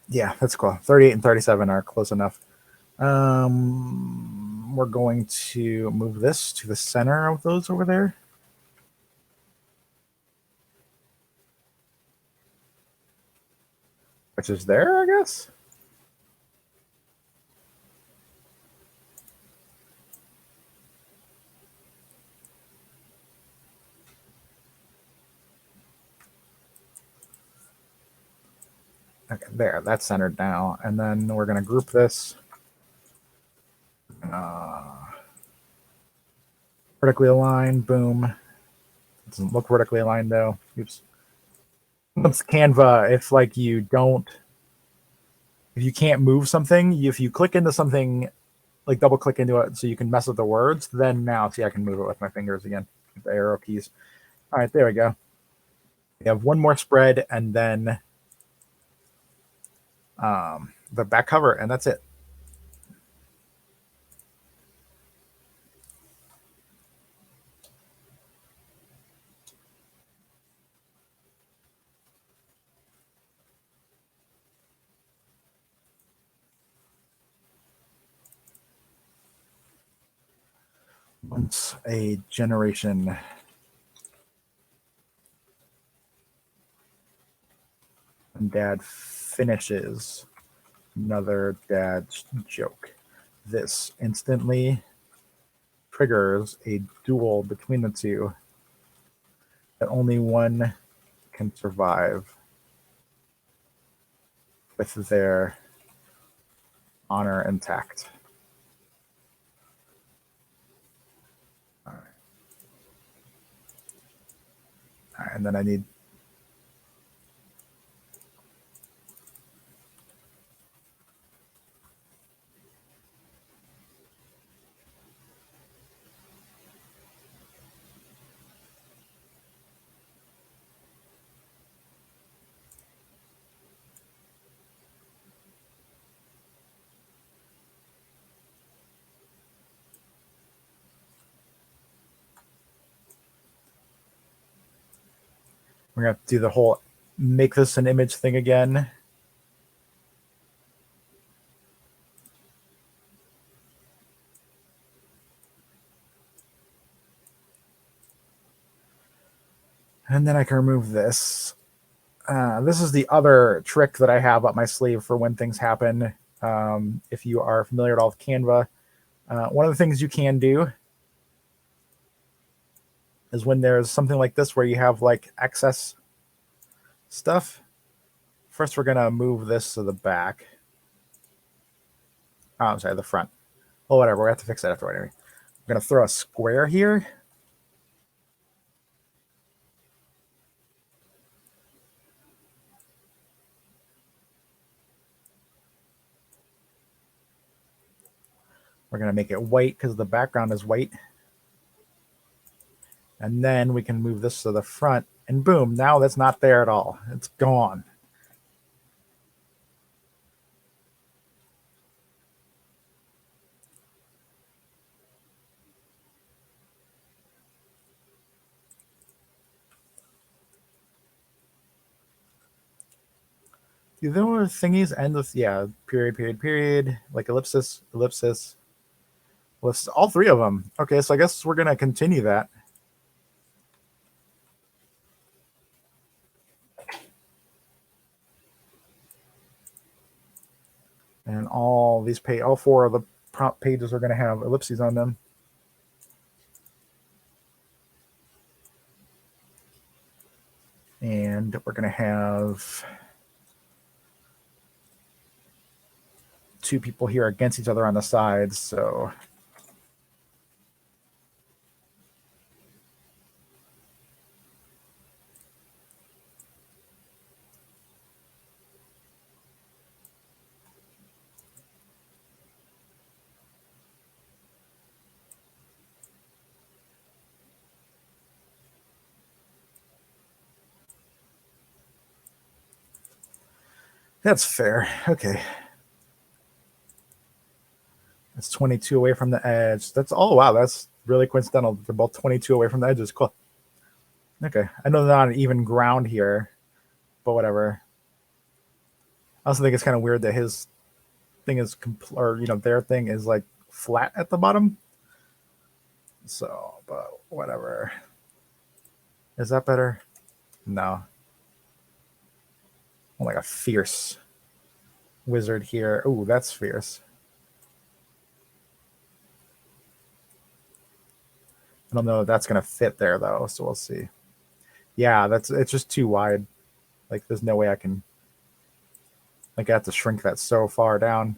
Yeah, that's cool. 38 and 37 are close enough. We're going to move this to the center of those over there. Which is there, I guess. Okay, there, that's centered now. And then we're going to group this. Vertically aligned, boom. It doesn't look vertically aligned though. Oops. Once Canva, if like you don't, if you can't move something, if you click into something, like double click into it so you can mess with the words, then now see I can move it with my fingers again, with the arrow keys. All right, there we go. We have one more spread and then the back cover, and that's it. Once a generation and dad finishes another dad's joke, this instantly triggers a duel between the two that only one can survive with their honor intact. All right. All right, and then I need we're gonna have to do the whole make this an image thing again. And then I can remove this. This is the other trick that I have up my sleeve for when things happen. If you are familiar at all with Canva, one of the things you can do is when there's something like this where you have like excess stuff. First, we're gonna move this to the back. Oh, I'm sorry, the front. Oh, whatever. We have to fix that after anyway. I'm gonna throw a square here. We're gonna make it white because the background is white. And then we can move this to the front, and boom, now that's not there at all. It's gone. Do the other thingies end with, yeah, period, period, period, like ellipsis, ellipsis, ellipsis, all three of them. Okay, so I guess we're going to continue that. And all these all four of the prompt pages are going to have ellipses on them. And we're going to have two people here against each other on the sides, so that's fair. Okay. That's 22 away from the edge. That's wow, that's really coincidental. They're both 22 away from the edges. Cool. Okay. I know they're not on even ground here, but whatever. I also think it's kind of weird that his thing is their thing is like flat at the bottom. So, but whatever. Is that better? No. I'm like a fierce wizard here. Ooh, that's fierce. I don't know if that's gonna fit there though, so we'll see. Yeah, it's just too wide. Like there's no way I can I have to shrink that so far down.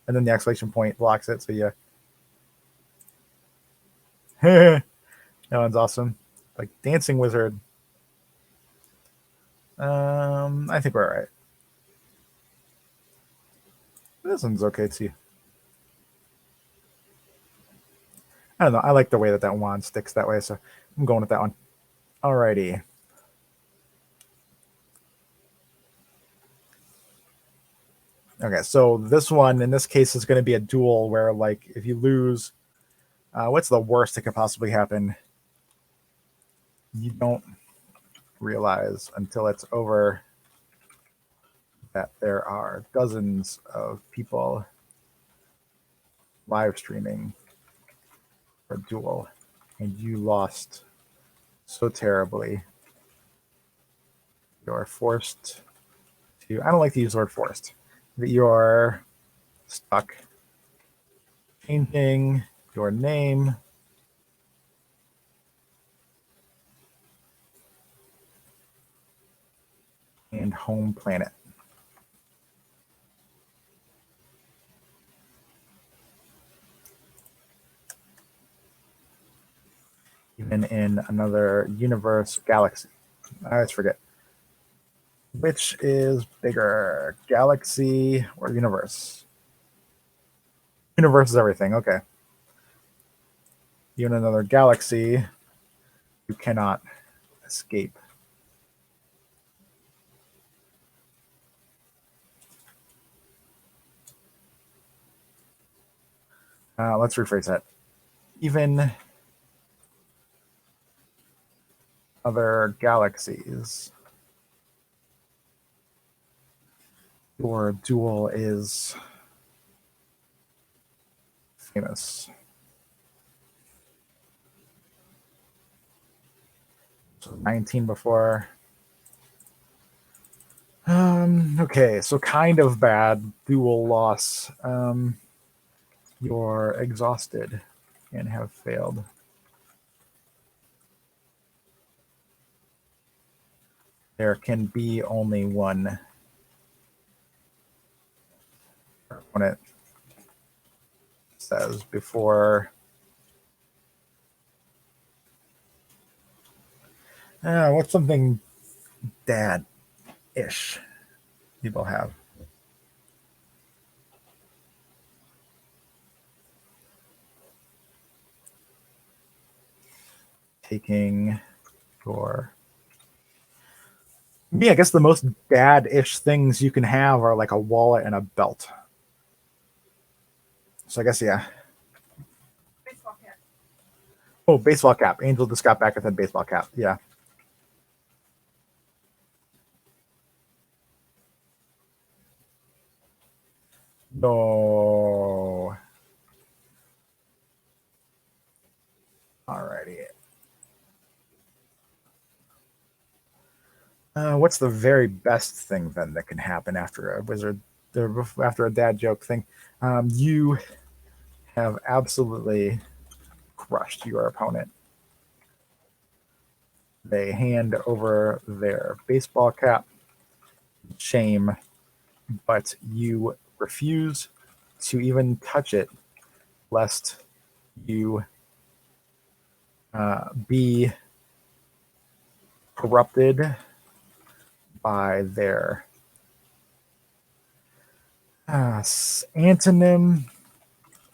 And then the exclamation point blocks it, so yeah. That one's awesome. Like dancing wizard. I think we're all right. This one's okay too. I don't know. I like the way that wand sticks that way, so I'm going with that one. Alrighty. Okay, so this one in this case is going to be a duel where, like, if you lose, what's the worst that could possibly happen? You don't realize until it's over that there are dozens of people live streaming for duel, and you lost so terribly. You're forced to, I don't like to use the word forced, that you're stuck changing your name and home planet. Even in another universe, galaxy. I always forget. Which is bigger, galaxy or universe? Universe is everything. Okay. Even another galaxy, you cannot escape. Let's rephrase that. Even other galaxies, your duel is famous. So 19 before. Okay, so kind of bad duel loss. You're exhausted and have failed. There can be only one opponent, says before. What's something dad-ish people have? Taking your... Me, I guess the most dad-ish things you can have are like a wallet and a belt. So I guess, yeah. Baseball cap. Oh, baseball cap. Angel just got back with a baseball cap. Yeah. No. Alrighty. What's the very best thing then that can happen after a wizard, after a dad joke thing? You have absolutely crushed your opponent. They hand over their baseball cap. Shame, but you refuse to even touch it, lest you be corrupted by their antonym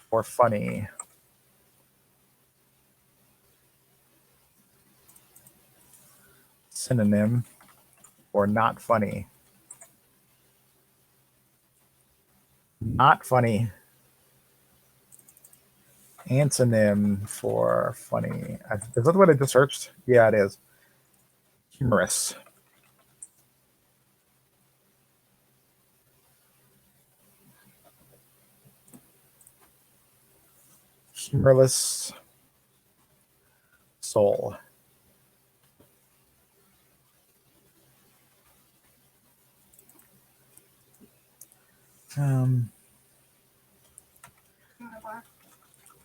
for funny. Synonym for not funny. Not funny. Antonym for funny. Is that what I just searched? Yeah, it is. Humorous. Humorless soul.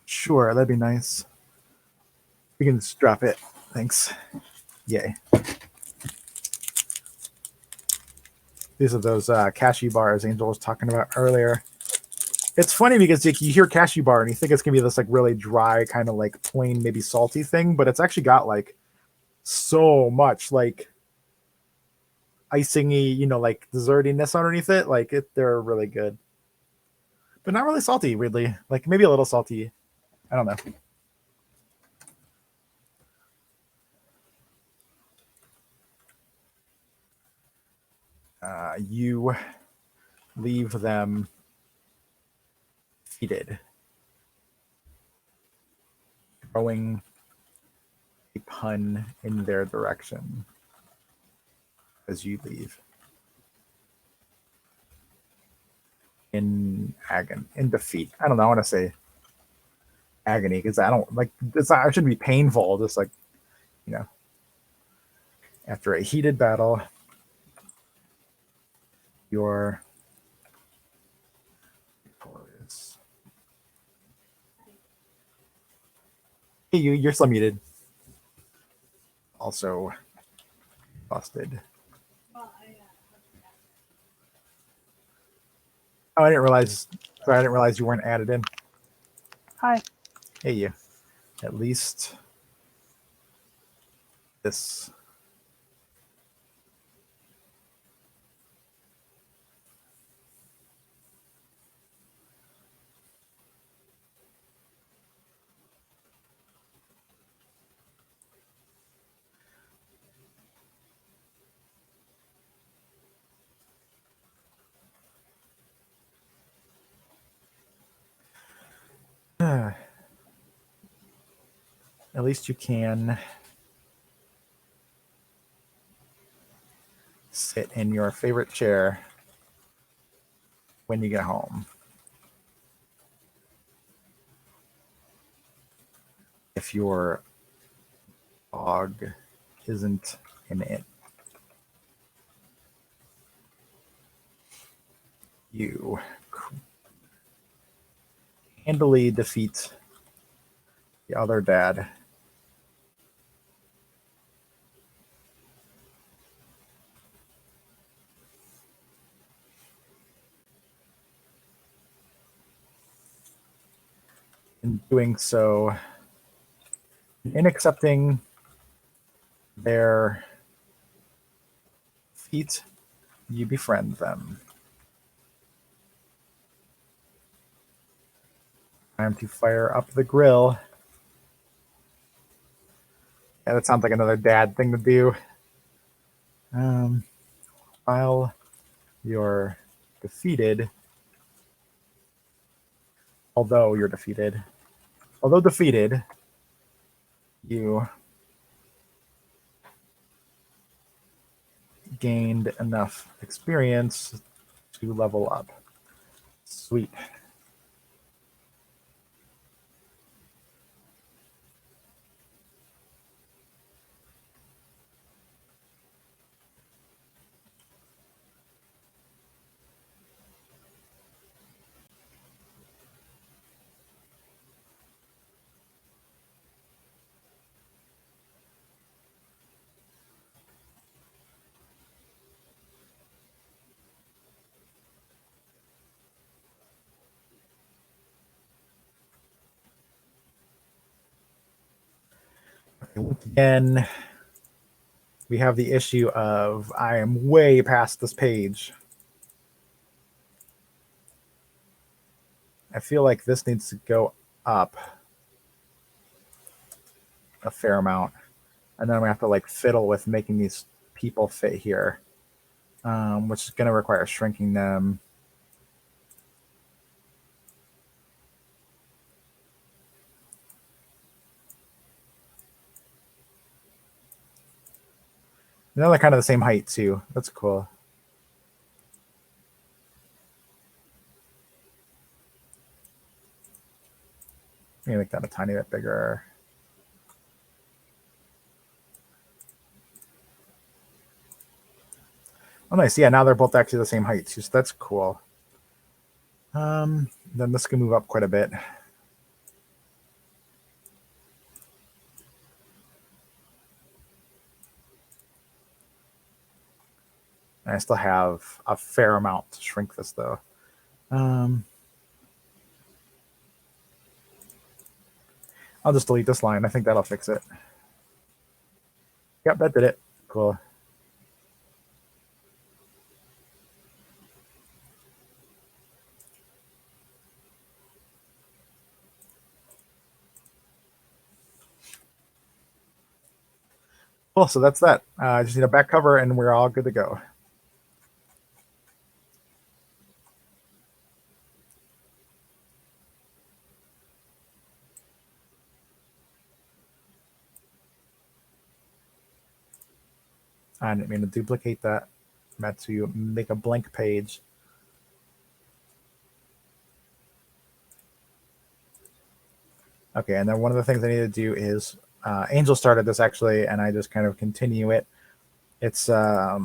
Sure, that'd be nice. We can just drop it. Thanks. Yay. These are those cashew bars Angel was talking about earlier. It's funny because like, you hear cashew bar and you think it's gonna be this like really dry kind of like plain maybe salty thing, but it's actually got like so much like icingy, you know, like dessertiness underneath it. Like they're really good, but not really salty. Weirdly, like maybe a little salty. I don't know. You leave them heated, throwing a pun in their direction as you leave. In agony, in defeat. I don't know. I want to say agony because I don't like it's not, it shouldn't be painful. Just like, you know, after a heated battle, you're victorious. Hey, you're still muted. Also busted. Oh, I didn't realize. Sorry, I didn't realize you weren't added in. Hi. Hey, you. At least this. At least you can sit in your favorite chair when you get home. If your dog isn't in it, you handily defeat the other dad. In doing so, in accepting their feet, you befriend them. Time to fire up the grill. Yeah, that sounds like another dad thing to do. While you're defeated, although defeated, you gained enough experience to level up. Sweet. Once again, we have the issue of I am way past this page. I feel like this needs to go up a fair amount. And then we have to like fiddle with making these people fit here, which is going to require shrinking them. Now they're kind of the same height too. That's cool. Maybe make that a tiny bit bigger. Oh, nice. Yeah, now they're both actually the same height too, so that's cool. Then this can move up quite a bit. I still have a fair amount to shrink this though. I'll just delete this line. I think that'll fix it. Yep, that did it. Cool. Cool, so that's that. I just need a back cover and we're all good to go. I didn't mean to duplicate that. I meant to make a blank page. Okay, and then one of the things I need to do is Angel started this actually, and I just kind of continue it. It's why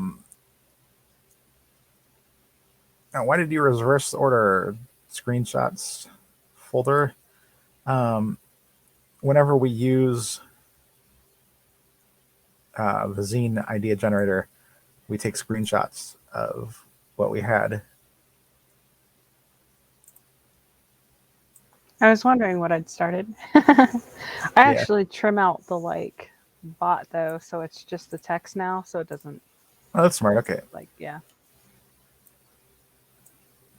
did you reverse order screenshots folder? Whenever we use the zine idea generator, we take screenshots of what we had. I was wondering what I'd started. I actually trim out the like bot though, so it's just the text now, so it doesn't. Oh, that's smart. Okay, Like yeah.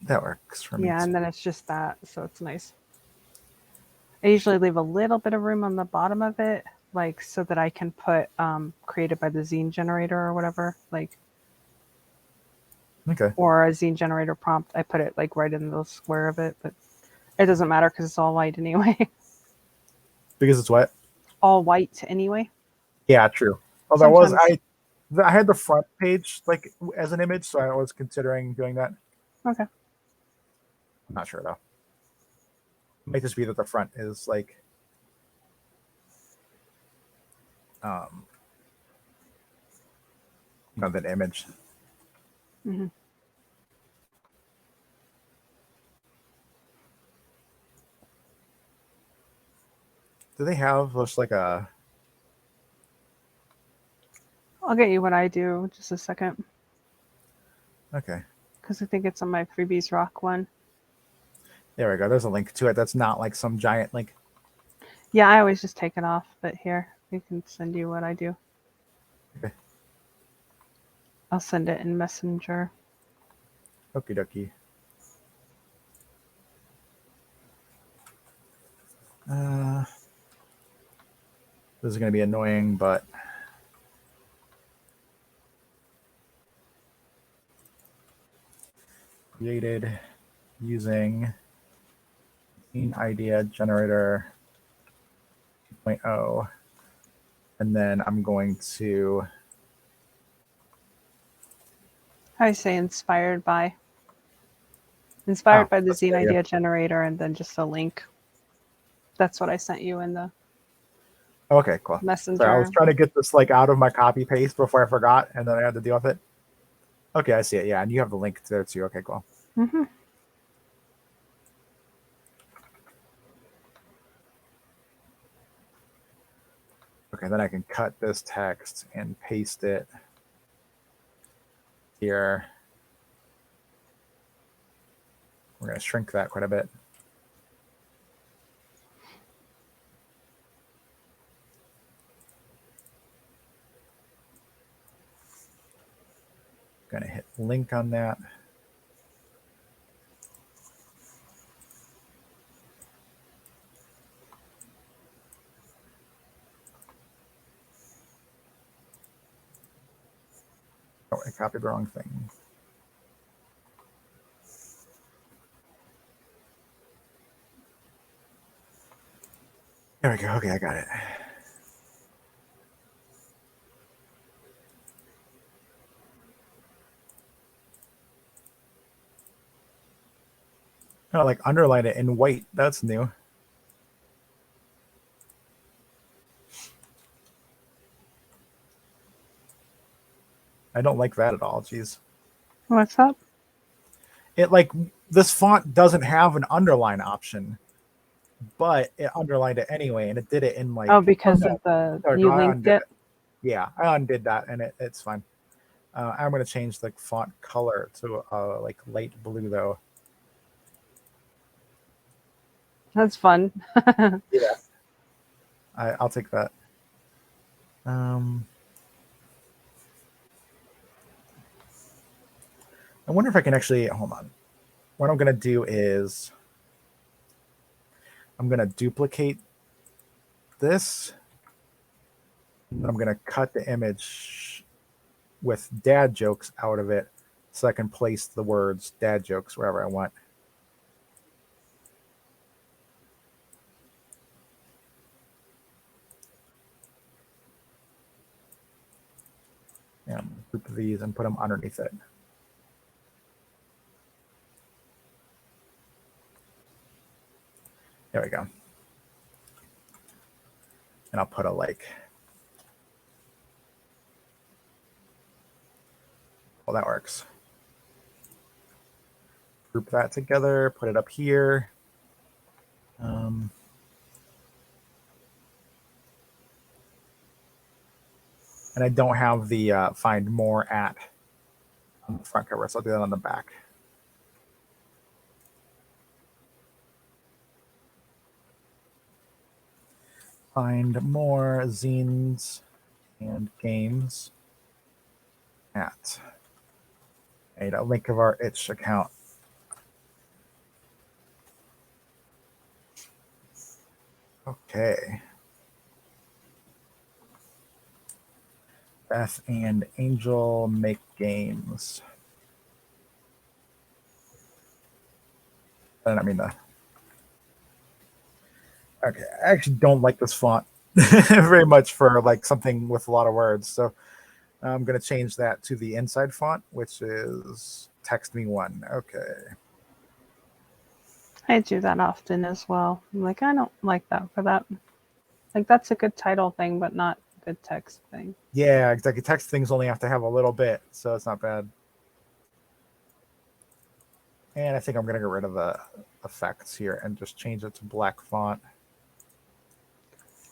That works for me. Yeah, too. and then it's just that, so it's nice. I usually leave a little bit of room on the bottom of it, like so that I can put created by the zine generator or whatever, like Okay. or a zine generator prompt. I put it like right in the square of it, but it doesn't matter because it's all white anyway. Because it's what? All white anyway. Yeah, true. Well, that was I had the front page like as an image, so I was considering doing that. Okay. I'm not sure though. It might just be that the front is like not that image. Mm-hmm. Do they have just like a? I'll get you what I do just a second. Okay. Because I think it's on my Freebies Rock one. There we go. There's a link to it. That's not like some giant link. Yeah, I always just take it off, but here, we can send you what I do. Okay. I'll send it in Messenger. Okie dokie. This is going to be annoying, but created using scene idea generator 2.0, and then I'm going to. I say inspired by. Inspired by the That's Zine there, yeah. idea generator, and then just a link. That's what I sent you in the Okay, cool. Messenger. Sorry, I was trying to get this like out of my copy paste before I forgot, and then I had to deal with it. Okay, I see it. Yeah, and you have the link there too. Okay, cool. Mm-hmm. Okay, then I can cut this text and paste it here. We're going to shrink that quite a bit. . Gonna hit link on that. Oh, I copied the wrong thing. There we go. Okay, I got it. Oh, like underline it in white. That's new. I don't like that at all. Jeez. What's up? It like this font doesn't have an underline option, but it underlined it anyway, and it did it in like. Oh, because no. of the Sorry, you no, I linked undid it. it. Yeah, I undid that, and it's fine. I'm gonna change the font color to like light blue though. That's fun. Yeah, I'll take that. I wonder if I can actually hold on. What I'm gonna do is I'm gonna duplicate this. And I'm gonna cut the image with dad jokes out of it, so I can place the words dad jokes wherever I want. And group these and put them underneath it. There we go. And I'll put a like. Well, that works. Group that together, put it up here. And I don't have the find more at on the front cover, so I'll do that on the back. Find more zines and games at a link of our itch account. Okay. Beth and Angel make games. I didn't mean that. Okay, I actually don't like this font very much for like something with a lot of words. So I'm going to change that to the inside font, which is text me one. Okay. I do that often as well. I'm like, I don't like that for that. Like, that's a good title thing, but not a good text thing. Yeah, exactly. Text things only have to have a little bit, so it's not bad. And I think I'm going to get rid of the effects here and just change it to black font.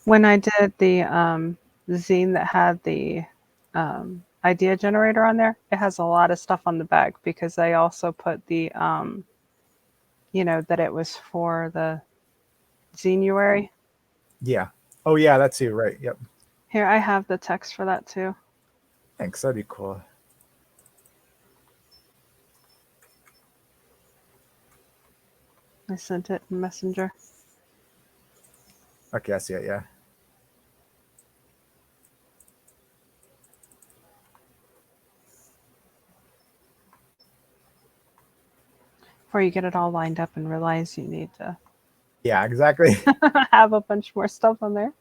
When I did the zine that had the idea generator on there, it has a lot of stuff on the back because I also put the, that it was for the Zinuary. Yeah. Oh, yeah, that's you, right? Yep. Here, I have the text for that too. Thanks. That'd be cool. I sent it in Messenger. Okay, I see it. Yeah. Before you get it all lined up and realize you need to Yeah, exactly. have a bunch more stuff on there.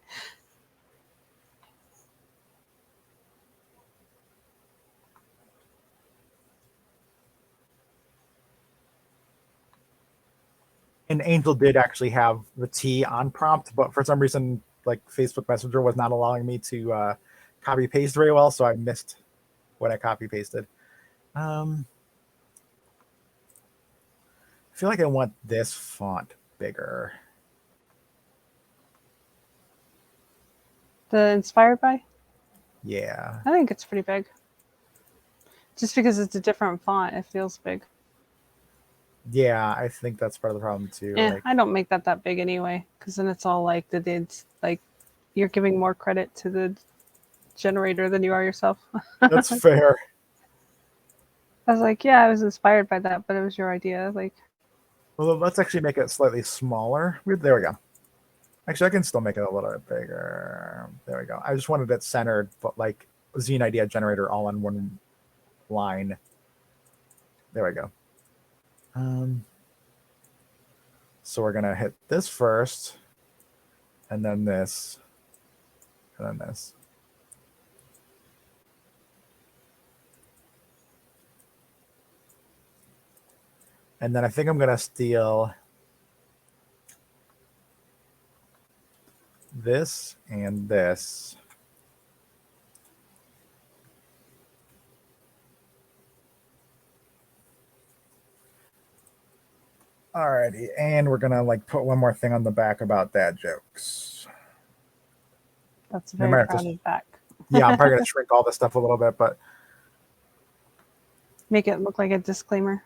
And Angel did actually have the T on prompt, but for some reason, like Facebook Messenger was not allowing me to copy paste very well, so I missed what I copy pasted. I feel like I want this font bigger. The Inspired by? Yeah. I think it's pretty big. Just because it's a different font, it feels big. Yeah, I think that's part of the problem too. Like, I don't make that big anyway, because then it's all like like you're giving more credit to the generator than you are yourself. That's fair. I was like, yeah, I was inspired by that, but it was your idea. Like, Well, let's actually make it slightly smaller. There we go. Actually, I can still make it a little bit bigger. There we go. I just wanted it centered, but like zine idea generator all on one line. There we go. So we're gonna hit this first, and then this, and then this. And then I think I'm gonna steal this and this. Alrighty, and we're gonna like put one more thing on the back about dad jokes. that's a I might very have to- crowded back. Yeah, I'm probably gonna shrink all this stuff a little bit, but Make it look like a disclaimer.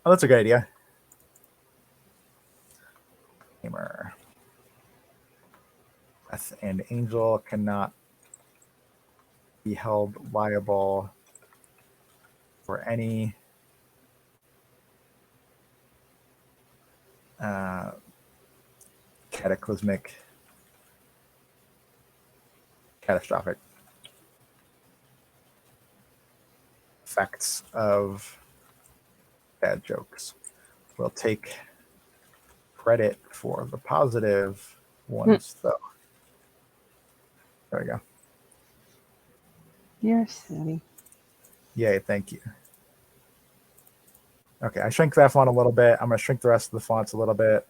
oh, that's a good idea. Disclaimer. Beth and Angel cannot be held liable for any catastrophic effects of bad jokes. We'll take credit for the positive ones, though. There we go. You're silly. Yay, thank you. Okay, I shrink that font a little bit. I'm going to shrink the rest of the fonts a little bit.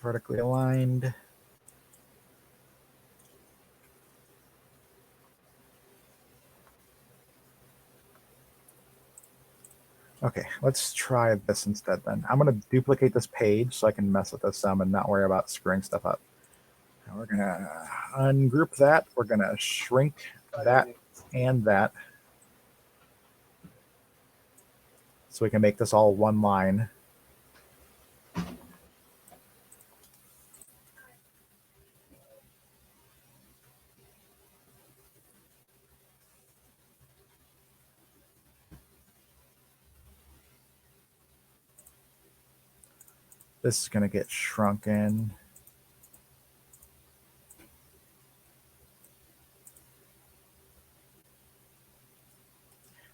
Vertically aligned. Okay, let's try this instead then. I'm going to duplicate this page so I can mess with this some and not worry about screwing stuff up. Now we're going to ungroup that. We're going to shrink that and that so we can make this all one line. This is going to get shrunken.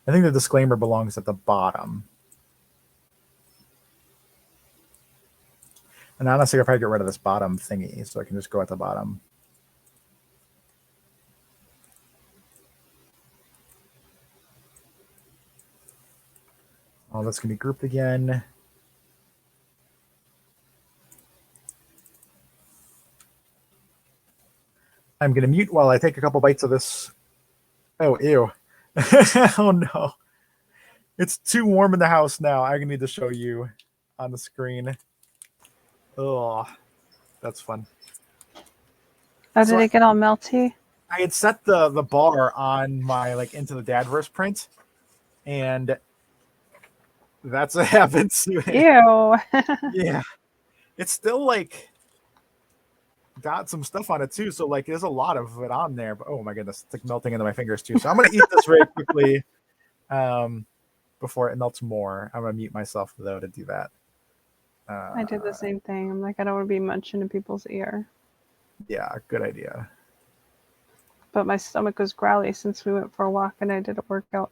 I think the disclaimer belongs at the bottom. And honestly, I'll probably get rid of this bottom thingy so I can just go at the bottom. All that's going to be grouped again. I'm going to mute while I take a couple bites of this. Oh, ew. Oh, no. It's too warm in the house now. I need to show you on the screen. Oh, that's fun. Oh, So did it get all melty? I had set the bar on my like Into the Dadverse print, and that's what happens. Ew. Yeah. It's still like got some stuff on it too. So like there's a lot of it on there. But oh my goodness, it's like melting into my fingers too. So I'm gonna eat this very quickly before it melts more. I'm gonna mute myself though to do that. I did the same thing. I'm like, I don't want to be munching in people's ear. Yeah, good idea. But my stomach was growly since we went for a walk and I did a workout.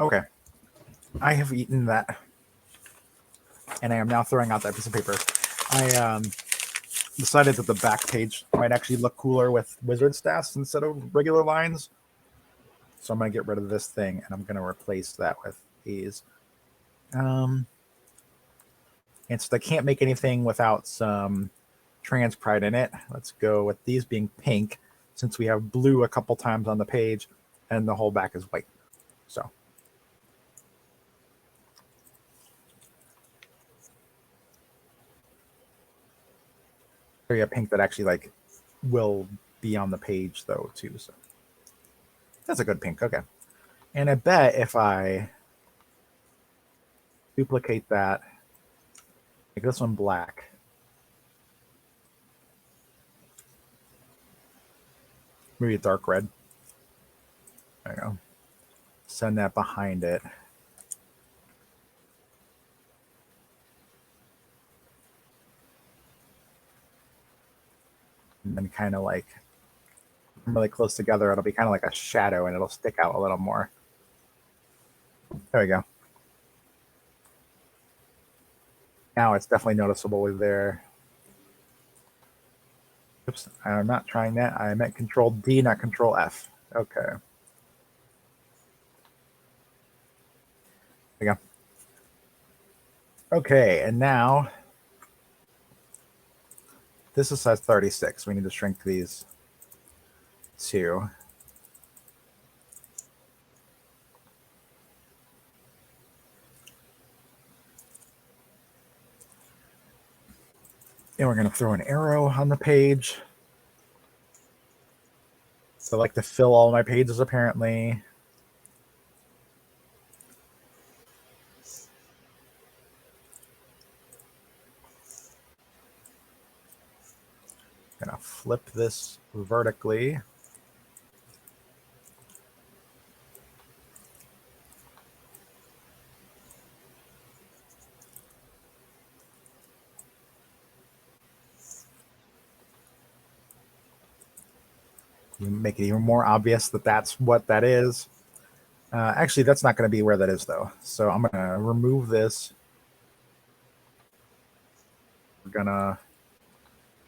Okay. I have eaten that. And I am now throwing out that piece of paper. I decided that the back page might actually look cooler with wizard staffs instead of regular lines. So I'm going to get rid of this thing, and I'm going to replace that with these. And so I can't make anything without some trans pride in it. Let's go with these being pink, since we have blue a couple times on the page, and the whole back is white. So we have pink that actually like will be on the page though too. So that's a good pink. Okay. And I bet if I duplicate that, make this one black, maybe a dark red. There you go. Send that behind it. And then kind of like really close together, it'll be kind of like a shadow and it'll stick out a little more. There we go. Now it's definitely noticeable there. Oops, I'm not trying that. I meant Control D, not Control F. Okay. There we go. Okay, and now this is size 36. We need to shrink these two. And we're going to throw an arrow on the page. So I like to fill all my pages apparently. Gonna flip this vertically. Make it even more obvious that that's what that is. Actually, that's not going to be where that is, though. So I'm going to remove this. We're going to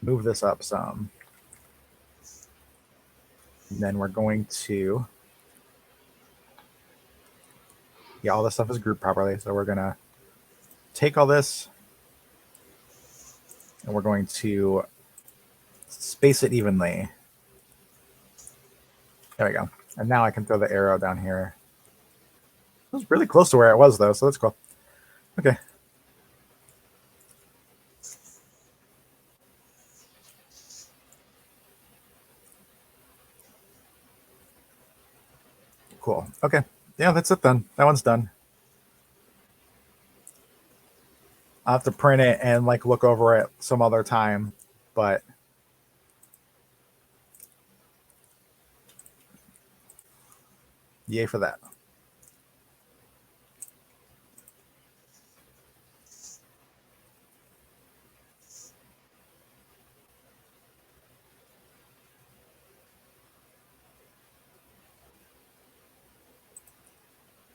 move this up some. And then we're going to... Yeah, all this stuff is grouped properly. So we're going to take all this, and we're going to space it evenly. There we go. And now I can throw the arrow down here. It was really close to where it was, though, so that's cool. Okay. Cool. Okay. Yeah, that's it then. That one's done. I'll have to print it and like look over it some other time, but yay for that.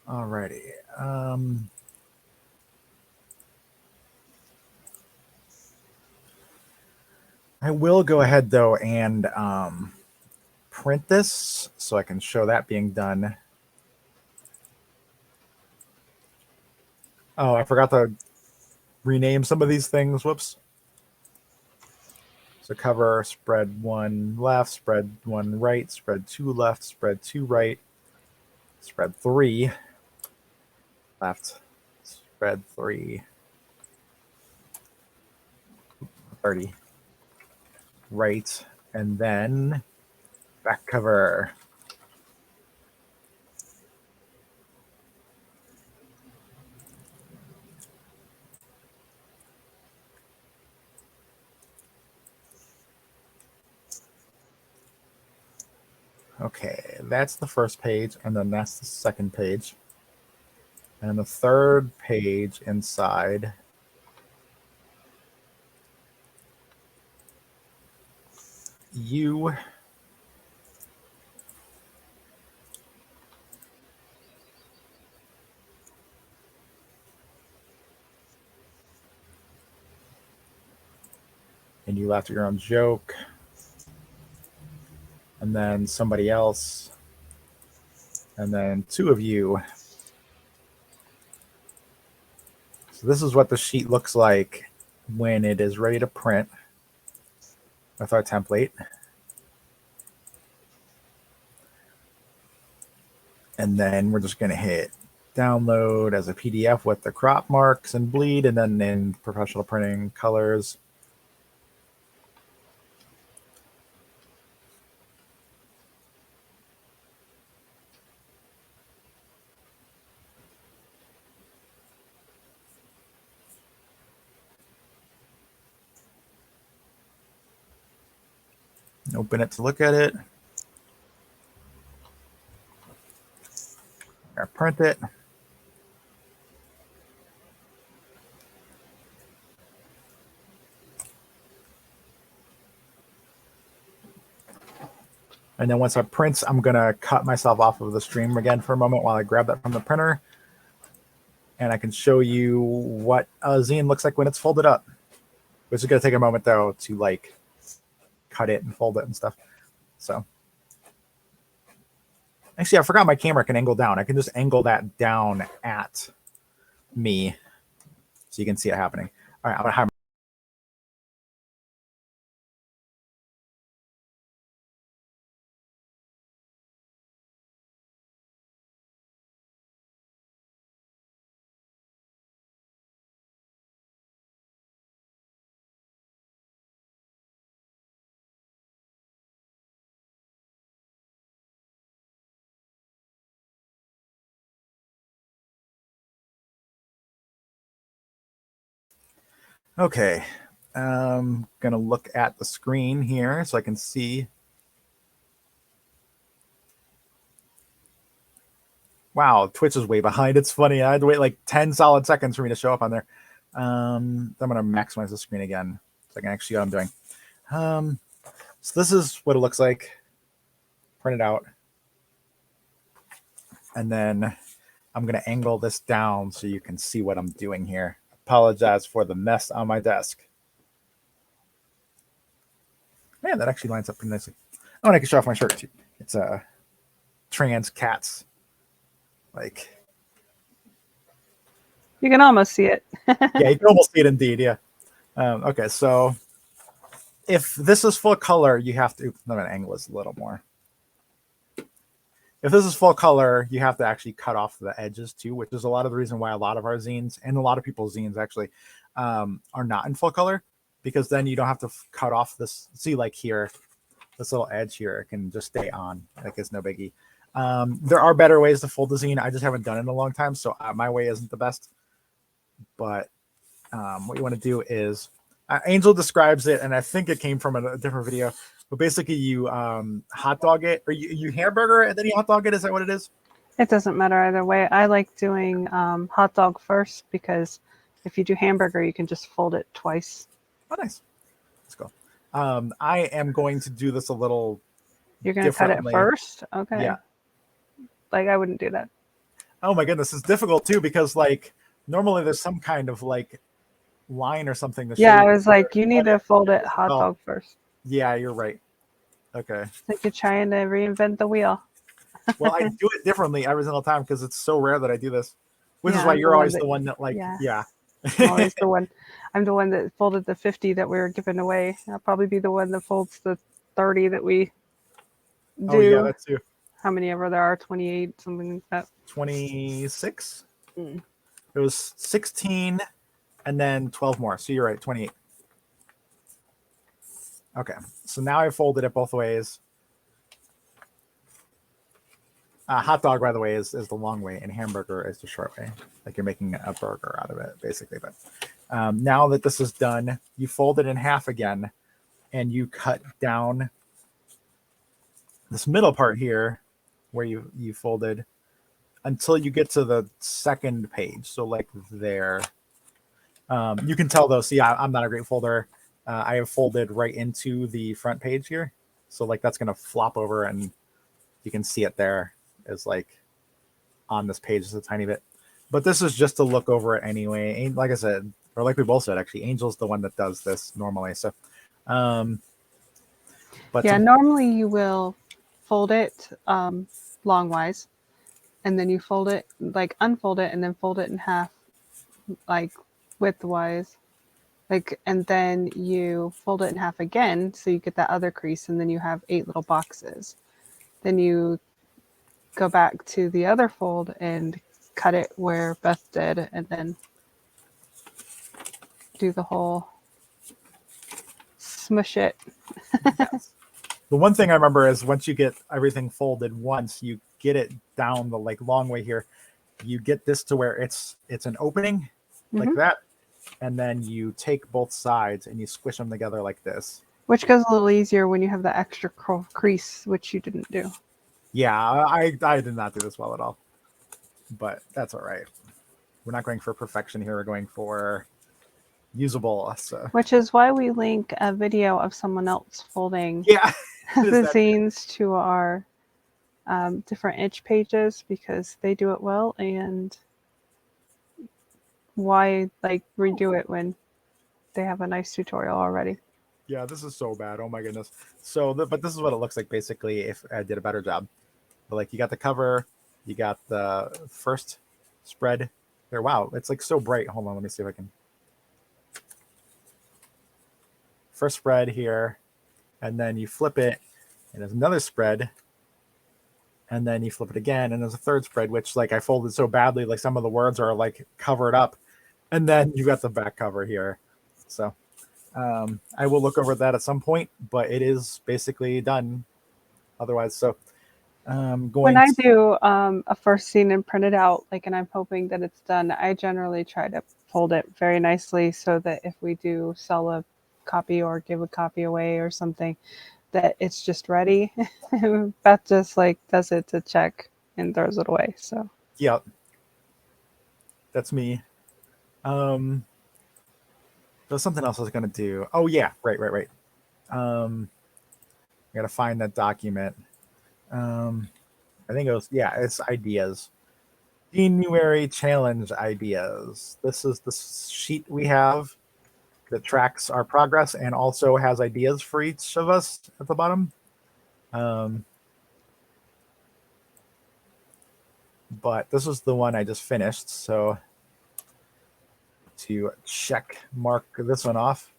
Alrighty. I will go ahead though and print this so I can show that being done. Oh, I forgot to rename some of these things. Whoops. So cover, spread 1 left, spread 1 right, spread 2 left, spread 2 right, spread 3 left, spread 3, 30 right, and then back cover. Okay, that's the first page, and then that's the second page. And the third page inside you and you laughed at your own joke. And then somebody else. And then two of you. So this is what the sheet looks like when it is ready to print with our template. And then we're just going to hit download as a PDF with the crop marks and bleed, and then in professional printing colors. Open it to look at it. Or print it. And then once it prints, I'm going to cut myself off of the stream again for a moment while I grab that from the printer. And I can show you what a zine looks like when it's folded up. Which is going to take a moment, though, to like cut it and fold it and stuff. So actually, I forgot my camera can angle down. I can just angle that down at me so you can see it happening. All right, I'm going to have okay. I'm going to look at the screen here so I can see. Wow, Twitch is way behind. It's funny. I had to wait like 10 solid seconds for me to show up on there. I'm going to maximize the screen again so I can actually see what I'm doing. So this is what it looks like. Print it out. And then I'm going to angle this down so you can see what I'm doing here. Apologize for the mess on my desk. Man, that actually lines up pretty nicely. Oh, and I can show off my shirt too. It's a trans cats. Like, You can almost see it. yeah, you can almost see it indeed. Yeah. Okay, so if this is full color, you have to. I'm going to angle this a little more. If this is full color, you have to actually cut off the edges too, which is a lot of the reason why a lot of our zines and a lot of people's zines actually are not in full color, because then you don't have to cut off this. See, like here, this little edge here can just stay on. Like it's no biggie. There are better ways to fold the zine. I just haven't done it in a long time, so my way isn't the best. But what you want to do is, Angel describes it, and I think it came from a different video. But basically, you hot dog it, or you hamburger it, and then you hot dog it. Is that what it is? It doesn't matter either way. I like doing hot dog first, because if you do hamburger, you can just fold it twice. Oh, nice. Let's go. I am going to do this a little. You're going to cut it first? Okay. Yeah. Like, I wouldn't do that. Oh my goodness, it's difficult too, because like normally there's some kind of like line or something. Yeah, I was like, you need to fold it hot dog first. Yeah, you're right. Okay. It's like you're trying to reinvent the wheel. Well, I do it differently every single time because it's so rare that I do this. Which is why you're always the one that like, yeah. I'm always the one. I'm the one that folded the 50 that we were giving away. I'll probably be the one that folds the 30 that we do. Oh yeah, that's you. How many ever there are? 28, something like that. 26. It was 16 and then 12 more. So you're right, 28. Okay, so now I folded it both ways. Hot dog, by the way, is the long way, and hamburger is the short way. Like you're making a burger out of it, basically. But now that this is done, you fold it in half again, and you cut down this middle part here where you folded until you get to the second page. So like there. You can tell though, see, I'm not a great folder. I have folded right into the front page here. So like that's going to flop over, and you can see it there is like on this page just a tiny bit. But this is just to look over it anyway. Like I said, or like we both said, actually, Angel's the one that does this normally. So But Yeah, normally you will fold it longwise, and then you fold it, like unfold it, and then fold it in half, like widthwise. Like, and then you fold it in half again, so you get that other crease, and then you have 8 little boxes. Then you go back to the other fold and cut it where Beth did, and then do the whole smush it. yes. The one thing I remember is once you get everything folded once, you get it down the like long way here. You get this to where it's an opening like that, and then you take both sides and you squish them together like this. Which goes a little easier when you have the extra crease, which you didn't do. Yeah, I did not do this well at all, but that's all right. We're not going for perfection here. We're going for usable. So. Which is why we link a video of someone else folding Yeah, the zines to our different itch pages, because they do it well, and why like redo it when they have a nice tutorial already. Yeah, this is so bad. Oh my goodness. So, but this is what it looks like basically if I did a better job. But like you got the cover, you got the first spread there. Wow, it's like so bright. Hold on, let me see if I can. First spread here, and then you flip it, and there's another spread, and then you flip it again, and there's a third spread, which like I folded so badly, like some of the words are like covered up, and then you got the back cover here. So I will look over that at some point, but it is basically done otherwise. So When I do a first scene and print it out, like, and I'm hoping that it's done, I generally try to fold it very nicely so that if we do sell a copy or give a copy away or something, that it's just ready. Beth just like does it to check and throws it away. So yeah, that's me. There's something else I was gonna do. Oh yeah, right. I gotta find that document. I think it was, yeah, it's ideas. January challenge ideas. This is the sheet we have that tracks our progress and also has ideas for each of us at the bottom. But this is the one I just finished. So to check mark this one off.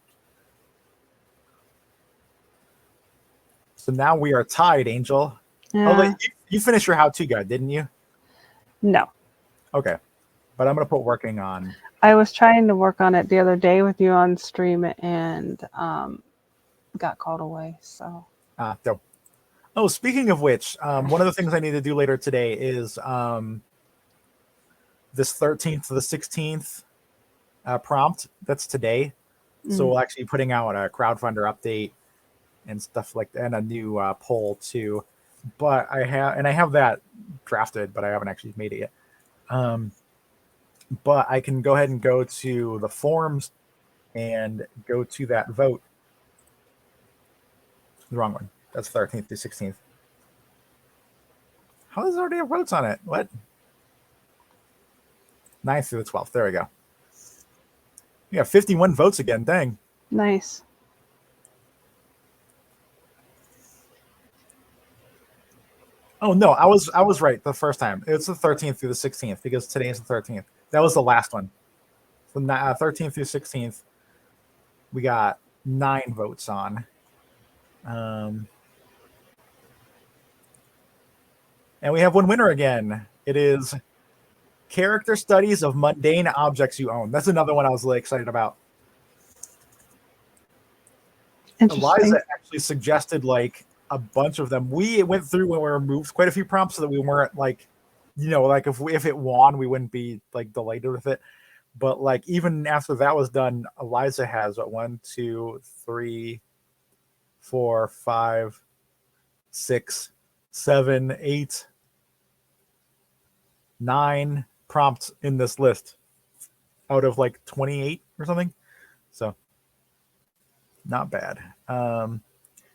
So now we are tied, Angel. Oh, you finished your how-to guide, didn't you? No. Okay. But I'm going to put working on. I was trying to work on it the other day with you on stream and got called away. So. Dope. Oh, speaking of which, one of the things I need to do later today is this 13th to the 16th prompt. That's today. So we'll actually be putting out a crowdfunder update and stuff like that, and a new poll too. But I have that drafted, but I haven't actually made it yet. But I can go ahead and go to the forums and go to that vote. The wrong one. That's 13th to 16th. How does it already have votes on it? What? 9th through the 12th. There we go. You got 51 votes again. Dang. Nice. Oh no, I was right the first time. It's the 13th through the 16th because today is the 13th. That was the last one. From 13th through 16th, we got 9 votes on. And we have one winner again. It is character studies of mundane objects you own. That's another one I was really excited about. Eliza actually suggested like a bunch of them. We went through when we removed quite a few prompts so that we weren't like, like if it won, we wouldn't be like delighted with it. But like even after that was done, Eliza has 1, 2, 3, 4, 5, 6, 7, 8, 9 prompts in this list out of like 28 or something. So not bad.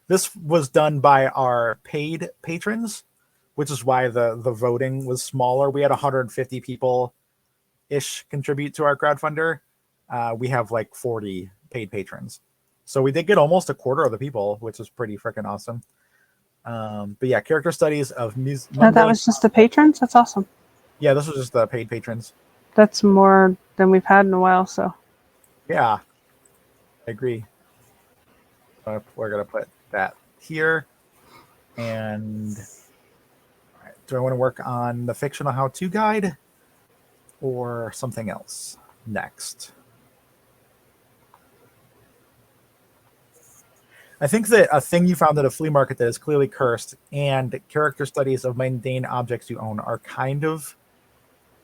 This was done by our paid patrons, which is why the voting was smaller. We had 150 people ish contribute to our crowdfunder. We have like 40 paid patrons. So we did get almost a quarter of the people, which is pretty freaking awesome. But yeah, character studies of No, that was just the patrons. That's awesome. Yeah, this was just the paid patrons. That's more than we've had in a while. So Yeah, I agree. We're gonna put that here. And all right, do I want to work on the fictional how-to guide or something else next? I think that a thing you found at a flea market that is clearly cursed and character studies of mundane objects you own are kind of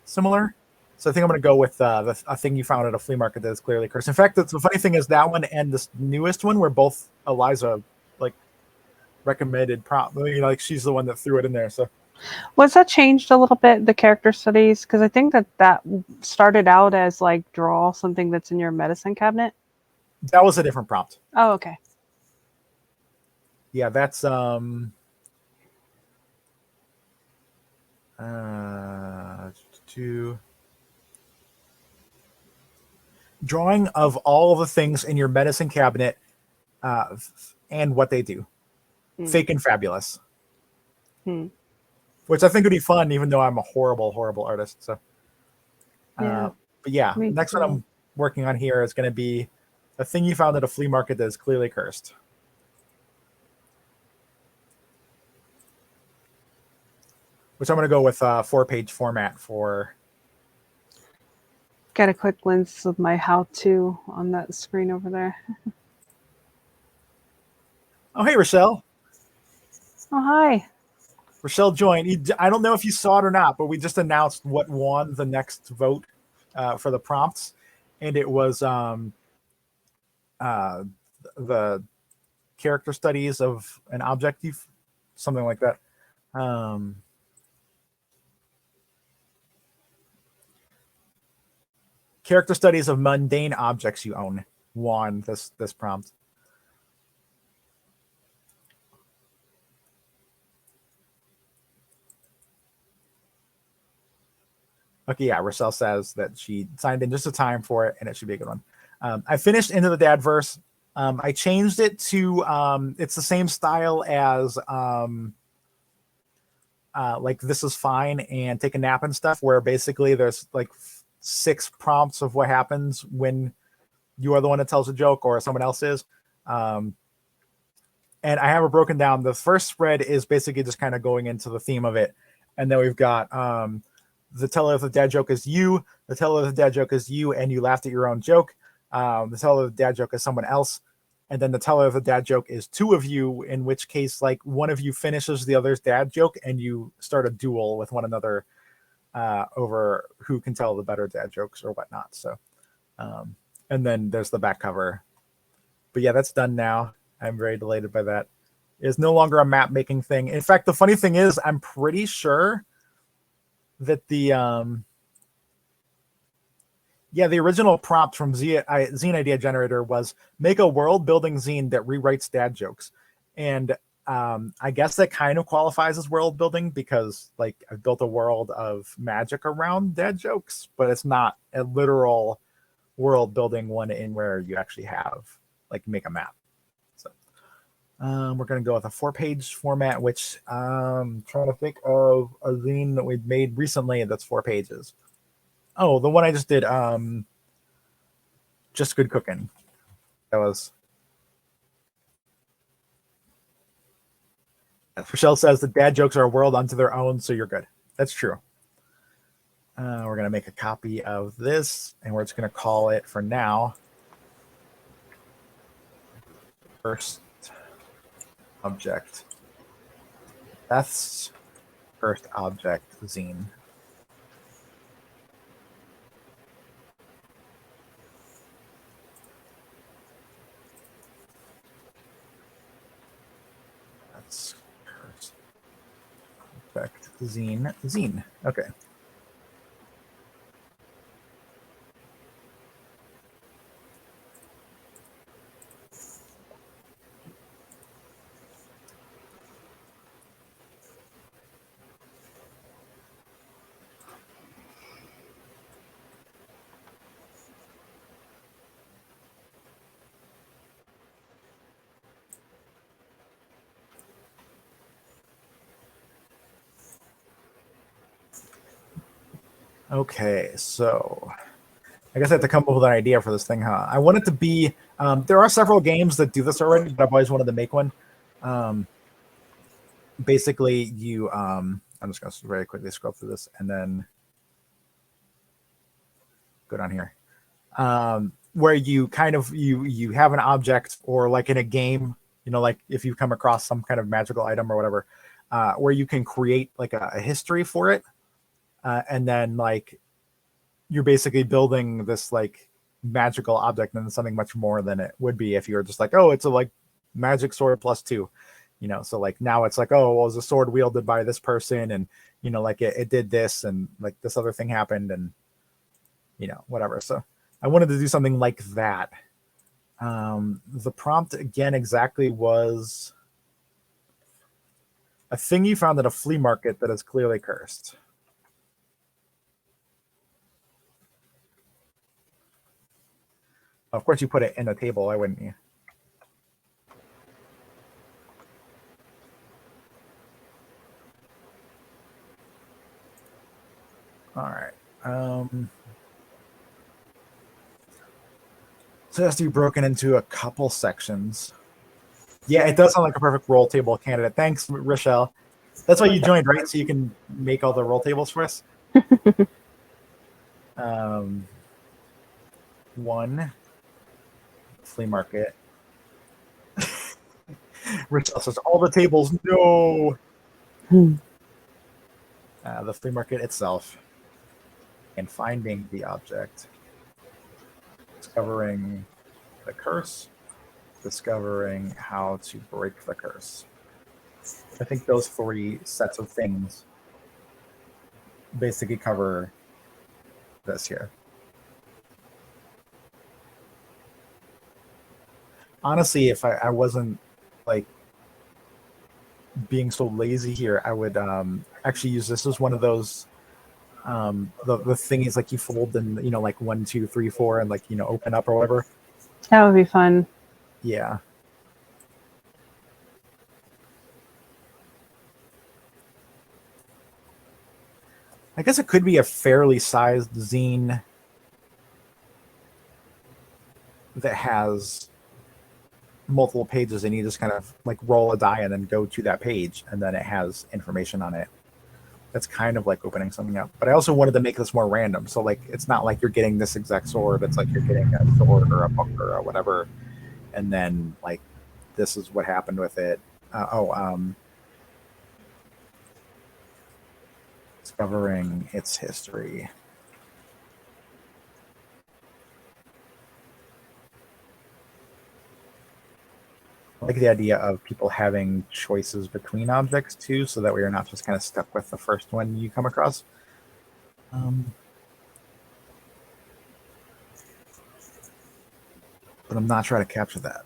similar. So I think I'm going to go with a thing you found at a flea market that is clearly cursed. In fact, the funny thing is that one and this newest one were both Eliza like recommended prompt. You know, like she's the one that threw it in there. So was that changed a little bit, the character studies? Because I think that started out as like draw something that's in your medicine cabinet. that was a different prompt. Oh, okay. Yeah, that's to drawing of all the things in your medicine cabinet and what they do. Fake and fabulous. Which I think would be fun, even though I'm a horrible, horrible artist. So, Yeah. but yeah, Me next too. one I'm working on here is going to be a thing you found at a flea market that is clearly cursed. Which I'm going to go with 4-page format for. Got a quick glimpse of my how-to on that screen over there. Oh, hey, Rochelle. Oh, hi. Rochelle joined. I don't know if you saw it or not, but we just announced what won the next vote for the prompts, and it was the character studies of an object, something like that. Character studies of mundane objects you own won this prompt. Okay, yeah, Rochelle says that she signed in just in time for it, and it should be a good one. I finished Into the Dadverse. I changed it to it's the same style as like This Is Fine and Take a Nap and stuff, where basically there's like 6 prompts of what happens when you are the one that tells a joke or someone else is. And I have it broken down. The first spread is basically just kind of going into the theme of it. And then we've got the teller of the dad joke is you. The teller of the dad joke is you, and you laughed at your own joke. The teller of the dad joke is someone else. And then the teller of the dad joke is 2 of you, in which case, like, one of you finishes the other's dad joke, and you start a duel with one another over who can tell the better dad jokes or whatnot. So, and then there's the back cover. But yeah, that's done now. I'm very delighted by that. It's no longer a map making thing. In fact, the funny thing is, I'm pretty sure that the original prompt from Zine Idea Generator was make a world building zine that rewrites dad jokes. And I guess that kind of qualifies as world building because like I've built a world of magic around dad jokes, but it's not a literal world building one in where you actually have like make a map. So we're going to go with a 4-page format, which I'm trying to think of a zine that we've made recently that's 4 pages. Oh, the one I just did, Just Good Cooking. That was. Rochelle says the dad jokes are a world unto their own, so you're good. That's true. We're going to make a copy of this, and we're just going to call it for now First Object. That's First Object Zine. That's First Object Zine. Okay. Okay, so I guess I have to come up with an idea for this thing, huh? I want it to be. There are several games that do this already, but I've always wanted to make one. Um, basically, you. I'm just going to very quickly scroll through this and then go down here. Where you kind of you have an object, or like in a game, like if you come across some kind of magical item or whatever, where you can create like a history for it, and then like you're basically building this like magical object and something much more than it would be if you were just like, oh, it's a like magic sword +2, so like now it's like, oh, well, it was a sword wielded by this person, and like it did this, and like this other thing happened, and whatever. So I wanted to do something like that. The prompt again exactly was a thing you found at a flea market that is clearly cursed. Of course, you put it in a table. Why wouldn't you? All right. So it has to be broken into a couple sections. Yeah, it does sound like a perfect roll table candidate. Thanks, Rochelle. That's why you joined, right? So you can make all the roll tables for us. One flea market. Rochelle says all the tables. No. The flea market itself, and finding the object, discovering the curse, discovering how to break the curse. I think those 3 sets of things basically cover this here. Honestly, if I wasn't like being so lazy here, I would actually use this as one of those the thing is like you fold and like 1, 2, 3, 4 and like open up or whatever. That would be fun. Yeah. I guess it could be a fairly sized zine that has multiple pages, and you just kind of like roll a die and then go to that page, and then it has information on it. That's kind of like opening something up. But I also wanted to make this more random. So like it's not like you're getting this exact sword. It's like you're getting a sword or a book or whatever. And then like this is what happened with it. Discovering its history. I like the idea of people having choices between objects too, so that way you're not just kind of stuck with the first one you come across. But I'm not trying to capture that.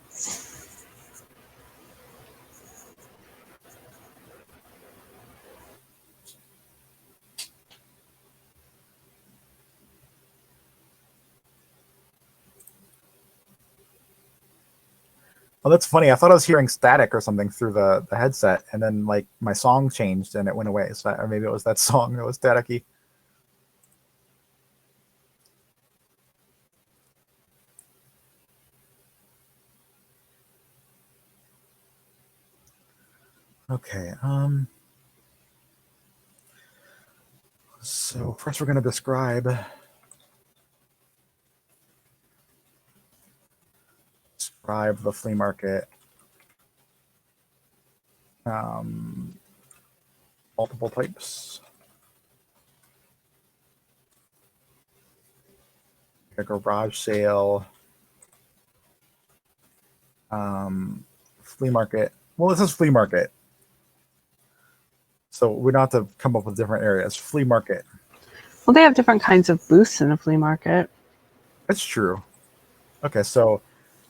Well, that's funny. I thought I was hearing static or something through the headset, and then like my song changed and it went away. So or maybe it was that song that was staticky. Okay. So first we're going to describe the flea market. Multiple types. A garage sale. Flea market. Well, this is flea market. So we don't have to come up with different areas. Flea market. Well, they have different kinds of booths in a flea market. That's true. Okay, so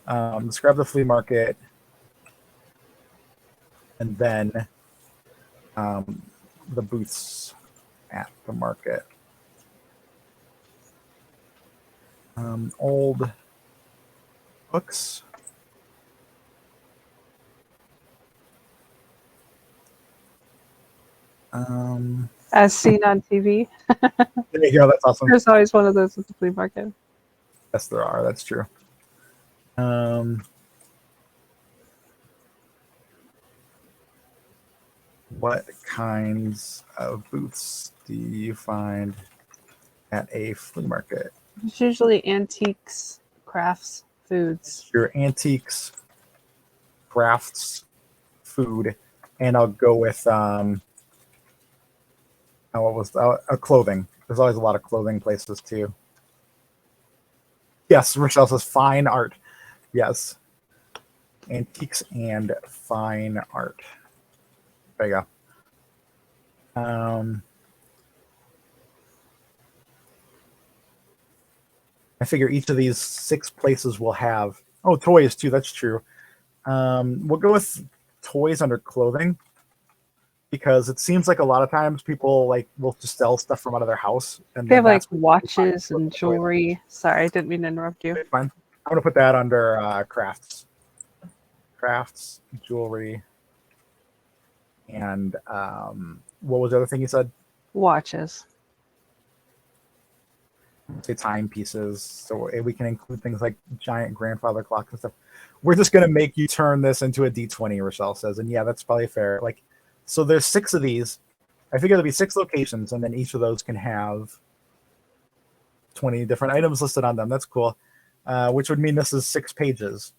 describe the flea market, and then the booths at the market. Old books. As seen on TV. There you go. That's awesome. There's always one of those at the flea market. Yes, there are. That's true. What kinds of booths do you find at a flea market? It's usually antiques, crafts, foods. Your antiques, crafts, food, and I'll go with what was clothing. There's always a lot of clothing places too. Yes, Rochelle says fine art. Yes, antiques and fine art. There you go. I figure each of these 6 places will have toys too. That's true. We'll go with toys under clothing because it seems like a lot of times people will just sell stuff from out of their house and They have like that's watches and jewelry. Sorry, I didn't mean to interrupt you. it's fine. I'm gonna put that under crafts, jewelry, and what was the other thing you said? Watches. Say timepieces, so we can include things like giant grandfather clocks and stuff. We're just gonna make you turn this into a D20, Rochelle says, and yeah, that's probably fair. So there's 6 of these. I figure there'll be 6 locations, and then each of those can have 20 different items listed on them. That's cool. Which would mean this is 6 pages.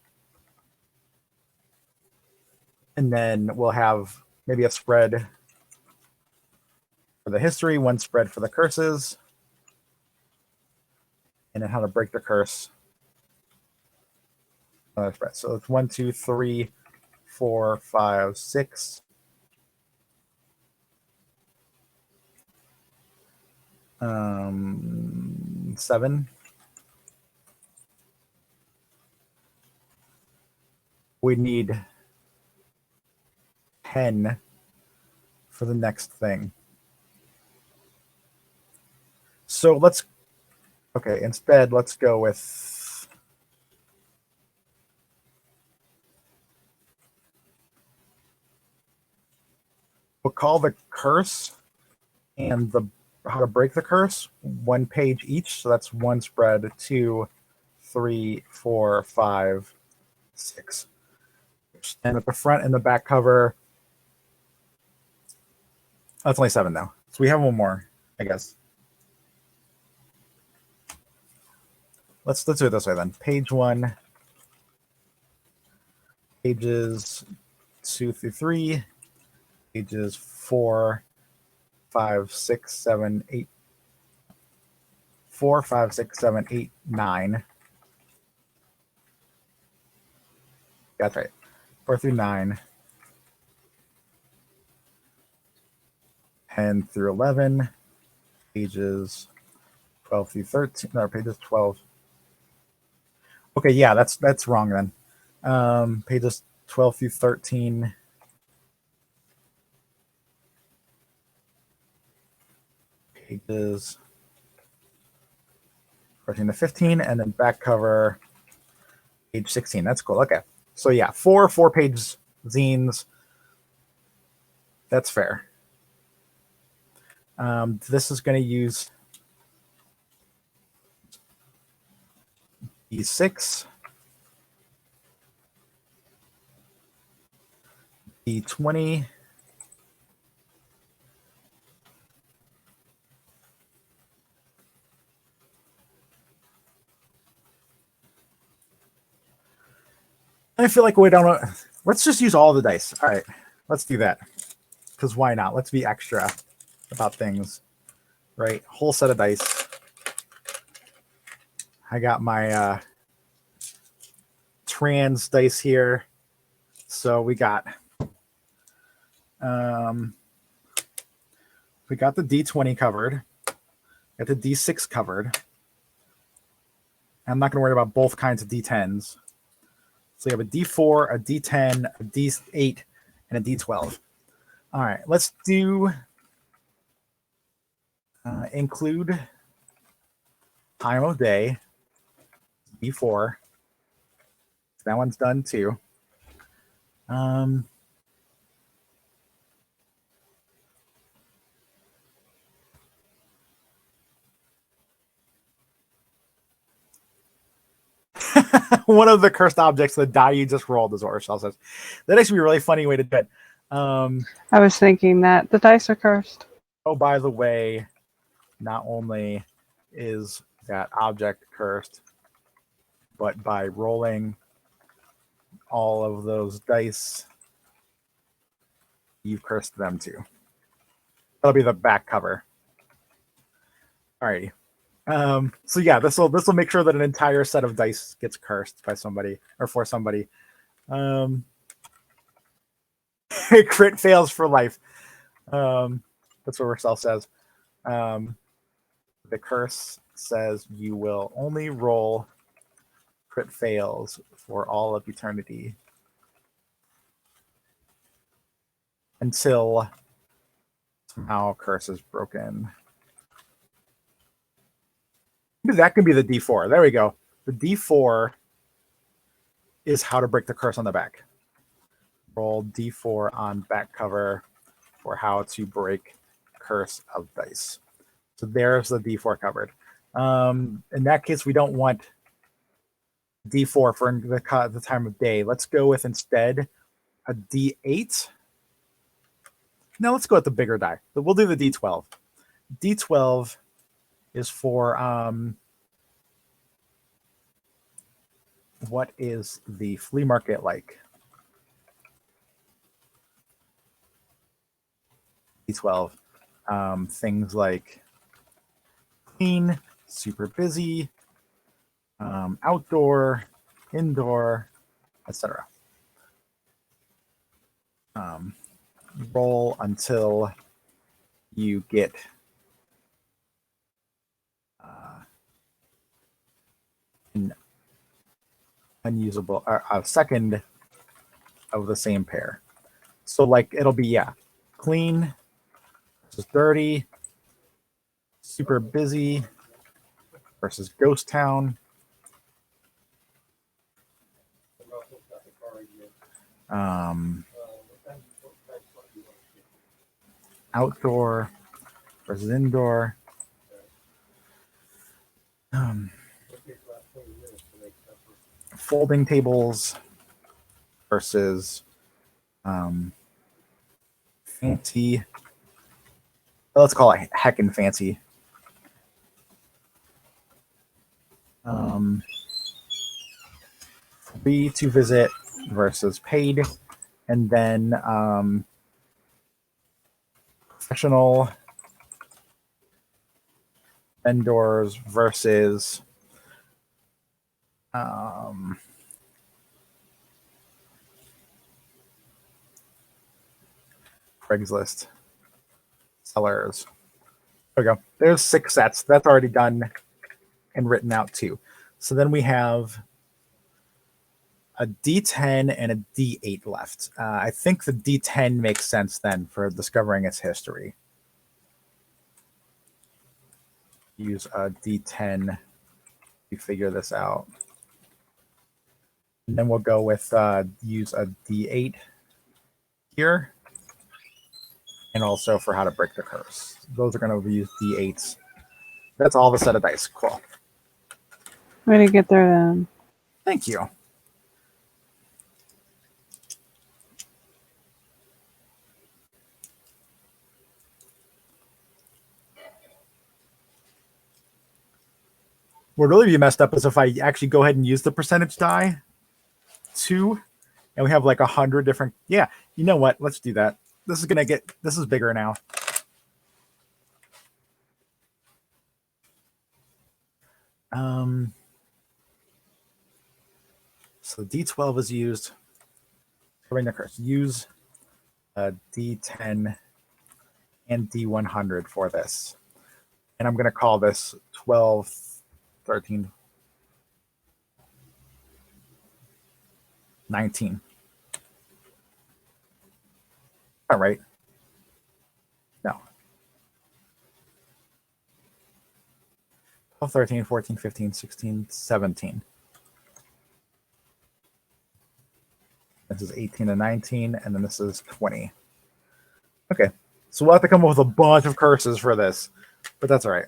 And then we'll have maybe a spread for the history, 1 spread for the curses, and then how to break the curse. Another spread. So it's 1, 2, 3, 4, 5, 6. Seven. We need 10 for the next thing. So instead let's go with we'll call the curse and the how to break the curse 1 page each. So that's 1 spread, 2, 3, 4, 5, 6. And at the front and the back cover, that's only 7 though. So we have 1 more, I guess. Let's do it this way then. Page 1, pages 2 through 3, pages 4, 5, 6, 7, 8. 4, 5, 6, 7, 8, 9. That's right. 4 through 9. 10 through 11. Pages 12 through 13. No, pages 12. Okay, yeah, that's wrong then. Pages 12 through 13. Pages 14 to 15, and then back cover page 16. That's cool. Okay. So yeah, 4 4-page zines. That's fair. This is going to use D6, D20, I feel like we don't know. Let's just use all the dice. All right, let's do that. Because why not? Let's be extra about things, right? Whole set of dice. I got my trans dice here. So we got the D20 covered. Got the D6 covered. I'm not going to worry about both kinds of D10s. So you have a D4, a D10, a D8, and a D12. All right, let's do include time of day, D4. That one's done too. one of the cursed objects, the die you just rolled, is what Rochelle says. That actually be a really funny way to do it. I was thinking that the dice are cursed. Oh, by the way, not only is that object cursed, but by rolling all of those dice, you've cursed them too. That'll be the back cover. Alrighty. So yeah, this will make sure that an entire set of dice gets cursed by somebody or for somebody. Crit fails for life. That's what Rochelle says. The curse says you will only roll crit fails for all of eternity until somehow curse is broken. Maybe that could be the D4. There we go. The D4 is how to break the curse on the back. Roll D4 on back cover for how to break curse of dice. So there's the D4 covered. In that case, we don't want D4 for the time of day. Let's go with instead a D8. No, let's go with the bigger die. But we'll do the D12. D12 is for what is the flea market like? D12. Things like clean, super busy, outdoor, indoor, etc. Roll until you get an unusable a second of the same pair. So like it'll be clean versus dirty, super busy versus ghost town. Outdoor versus indoor. Folding tables versus fancy. Let's call it heckin' fancy. Free to visit versus paid, and then professional vendors versus Craigslist sellers. There we go. There's 6 sets. That's already done and written out too. So then we have a D10 and a D8 left. I think the D10 makes sense then for discovering its history. Use a D10 to figure this out. And then we'll go with use a D8 here. And also for how to break the curse. Those are going to use D8s. That's all the set of dice. Cool. Way to get there then. Thank you. What really be messed up is if I actually go ahead and use the percentage die too, and we have like 100 different. Yeah, you know what? Let's do that. This is bigger now. So D12 is used. Covering the curse. Use a D10 and D100 for this. And I'm going to call this 12, 13, 19. All right. No. 12, 13, 14, 15, 16, 17. This is 18 and 19, and then this is 20. Okay. So we'll have to come up with a bunch of curses for this, but that's all right.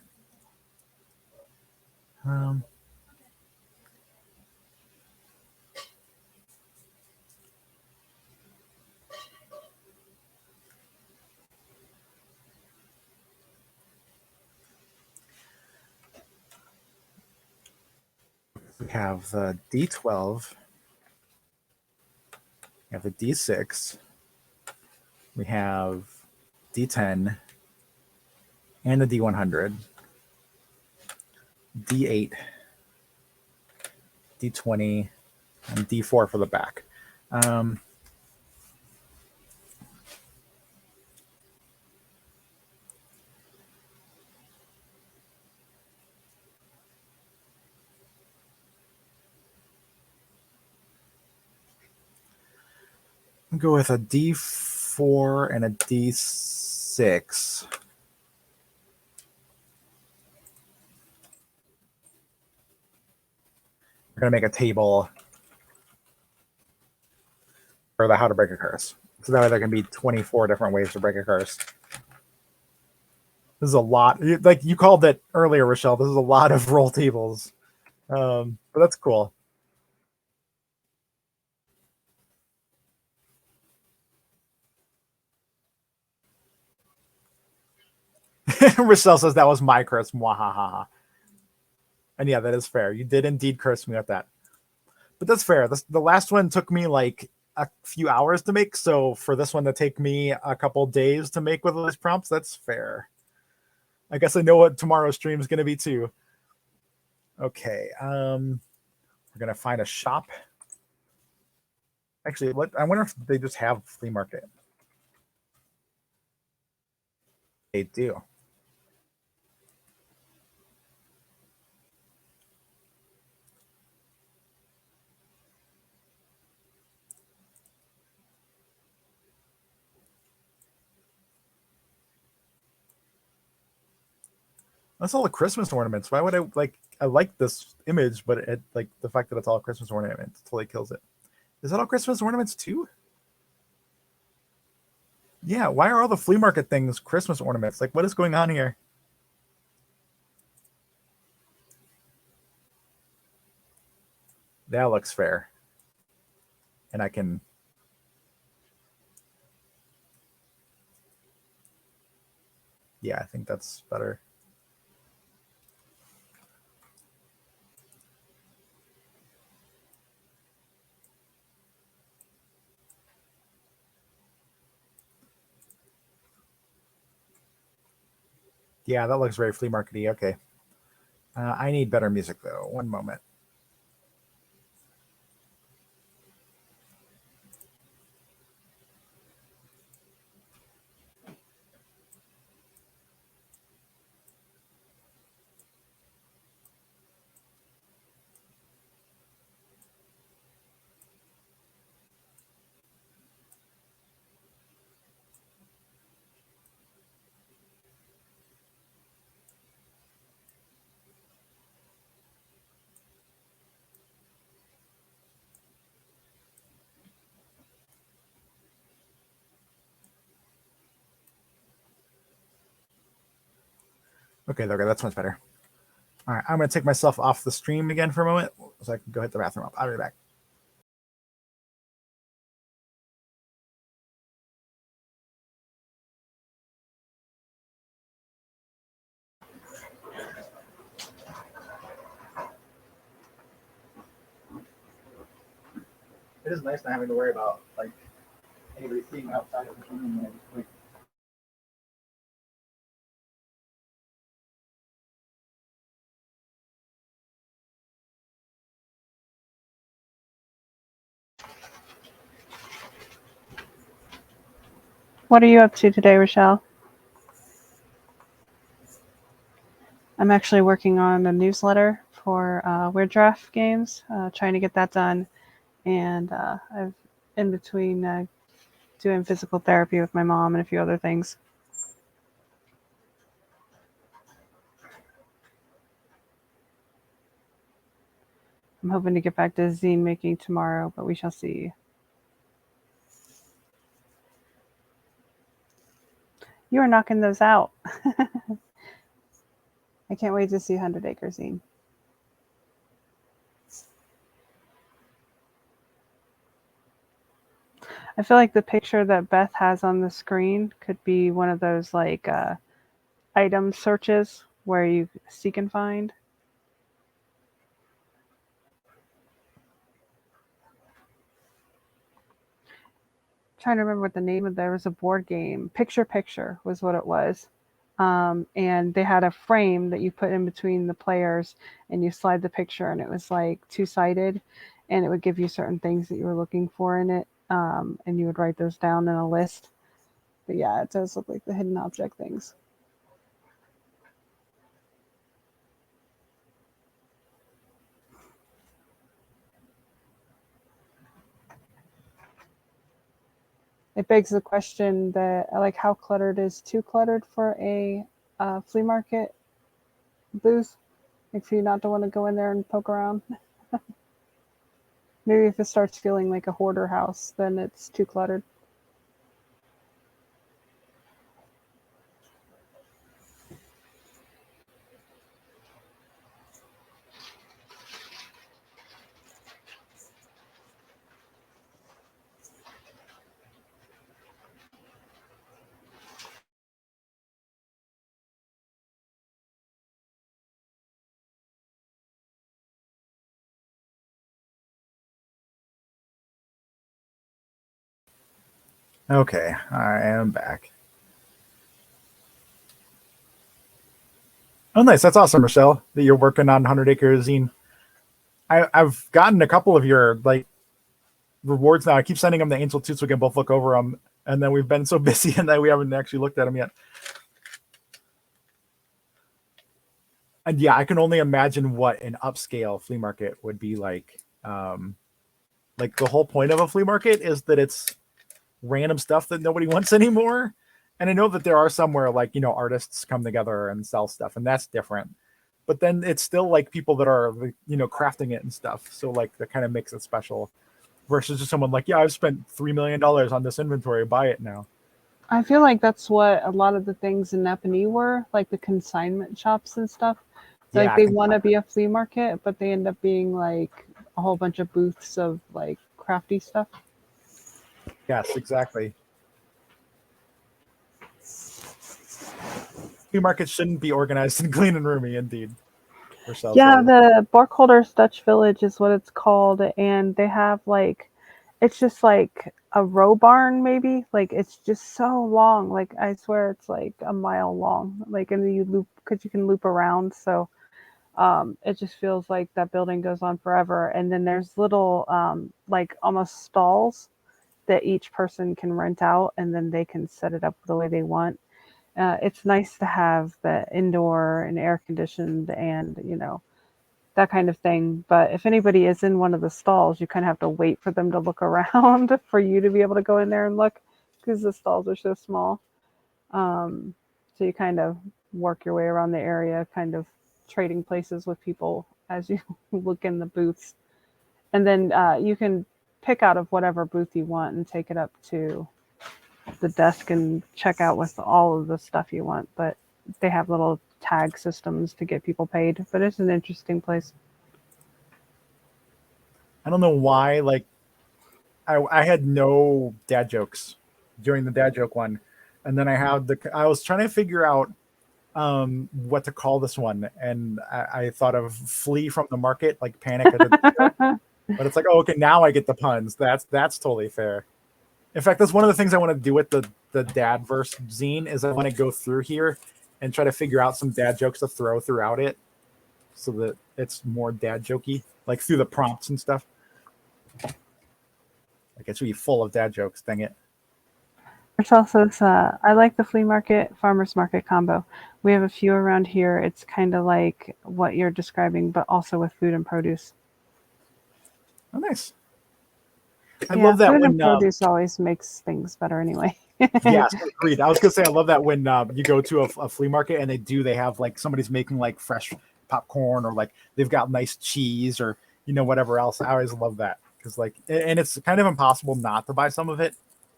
We have the D12. We have the D6. We have D10 and the D100. D8, D20, and D4 for the back. I'll go with a D4 and a D6. We're going to make a table for the how to break a curse. So that way there can be 24 different ways to break a curse. This is a lot. Like you called it earlier, Rochelle, this is a lot of roll tables. But that's cool. Rochelle says that was my curse. Mwahaha. And yeah, that is fair. You did indeed curse me with that. But that's fair. The last one took me like a few hours to make. So for this one to take me a couple days to make with all these prompts, that's fair. I guess I know what tomorrow's stream is going to be too. Okay. We're going to find a shop. Actually, I wonder if they just have flea market. They do. That's all the Christmas ornaments. Why would I I like this image, but it like the fact that it's all Christmas ornaments totally kills it. Is that all Christmas ornaments too? Yeah, why are all the flea market things Christmas ornaments? Like, what is going on here? That looks fair. And I can... Yeah, I think that's better. Yeah, that looks very flea markety. Okay. I need better music, though. One moment. Okay, that's much better. All right, I'm going to take myself off the stream again for a moment so I can go hit the bathroom. I'll be right back. It is nice not having to worry about like anybody seeing outside of the room when I just click. What are you up to today, Rochelle? I'm actually working on a newsletter for Weird Draft Games, trying to get that done. And I've in between doing physical therapy with my mom and a few other things. I'm hoping to get back to zine making tomorrow, but we shall see. You are knocking those out. I can't wait to see 100 Acre Zine. I feel like the picture that Beth has on the screen could be one of those like item searches where you seek and find. trying to remember what the name of there was a board game. Picture was what it was. And they had a frame that you put in between the players and you slide the picture and it was like two-sided and it would give you certain things that you were looking for in it. And you would write those down in a list. But yeah, it does look like the hidden object things. It begs the question that like how cluttered is too cluttered for a flea market booth? Like for you not to want to go in there and poke around. Maybe if it starts feeling like a hoarder house, then it's too cluttered. Okay, I am back. Oh, nice. That's awesome, Michelle, that you're working on 100 Acre Zine. I've gotten a couple of your like rewards now. I keep sending them to Angel too, so we can both look over them. And then we've been so busy and that we haven't actually looked at them yet. And yeah, I can only imagine what an upscale flea market would be like. Like the whole point of a flea market is that it's random stuff that nobody wants anymore. And I know that there are somewhere like, you know, artists come together and sell stuff, and that's different. But then it's still like people that are, you know, crafting it and stuff. So like that kind of makes it special versus just someone like, yeah, I've spent $3 million on this inventory, buy it now. I feel like that's what a lot of the things in Napanee were, like the consignment shops and stuff. So like Yeah, they want to be a flea market, but they end up being like a whole bunch of booths of like crafty stuff. yes, exactly. Flea markets shouldn't be organized and clean and roomy, indeed. Yeah, the Barkholders Dutch Village is what it's called, and they have like, it's just like a row barn maybe. Like it's just so long. Like I swear it's like a mile long. Like and you loop because you can loop around. So it just feels like that building goes on forever. And then there's little like almost stalls that each person can rent out, and then they can set it up the way they want. It's nice to have the indoor and air conditioned and, you know, that kind of thing. But if anybody is in one of the stalls, you kind of have to wait for them to look around for you to be able to go in there and look because the stalls are so small. So you kind of work your way around the area, kind of trading places with people as you look in the booths. And then you can pick out of whatever booth you want and take it up to the desk and check out with all of the stuff you want. But they have little tag systems to get people paid. But it's an interesting place. I don't know why. Like, I had no dad jokes during the dad joke one, and then I was trying to figure out what to call this one, and I thought of flee from the market, like panic at the but it's like, oh, okay, now I get the puns. That's totally fair. In fact, that's one of the things I want to do with the Dadverse zine is I want to go through here and try to figure out some dad jokes to throw throughout it so that it's more dad jokey, like through the prompts and stuff. Like it's really full of dad jokes, dang it. There's also this, I like the flea market, farmer's market combo. We have a few around here. It's kind of like what you're describing, but also with food and produce. Oh, nice. I Yeah, love that food when and produce always makes things better anyway. yes, agreed. I was gonna say I love that when you go to a flea market and they have like somebody's making like fresh popcorn or like they've got nice cheese or you know whatever else. I always love that because like and it's kind of impossible not to buy some of it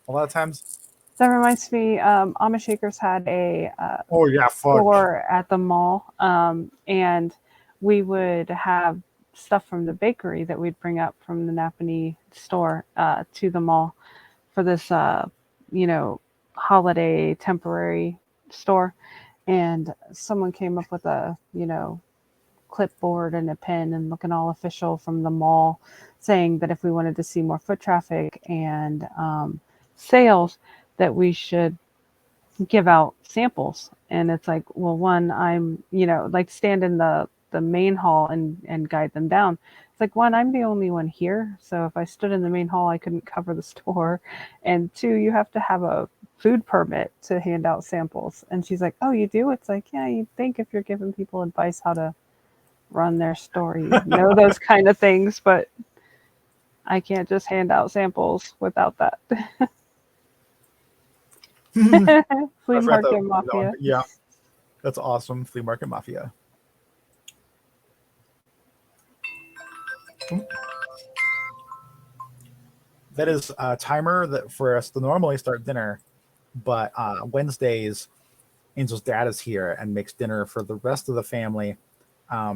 a lot of times. That reminds me, Amish Acres had a Oh yeah, fudge. store at the mall, and we would have stuff from the bakery that we'd bring up from the Napanee store to the mall for this, you know, holiday temporary store. And someone came up with a, you know, clipboard and a pen and looking all official from the mall saying that if we wanted to see more foot traffic and sales that we should give out samples. And it's like, well, one, I'm, like stand in the main hall and guide them down. It's like, one, I'm the only one here. So if I stood in the main hall, I couldn't cover the store. And two, you have to have a food permit to hand out samples. And she's like, oh, you do? It's like, yeah, you'd think if you're giving people advice how to run their store, you know those kind of things, but I can't just hand out samples without that. Flea market mafia. Yeah, that's awesome. Flea market mafia. That is a timer that for us to normally start dinner, but Wednesdays, Angel's dad is here and makes dinner for the rest of the family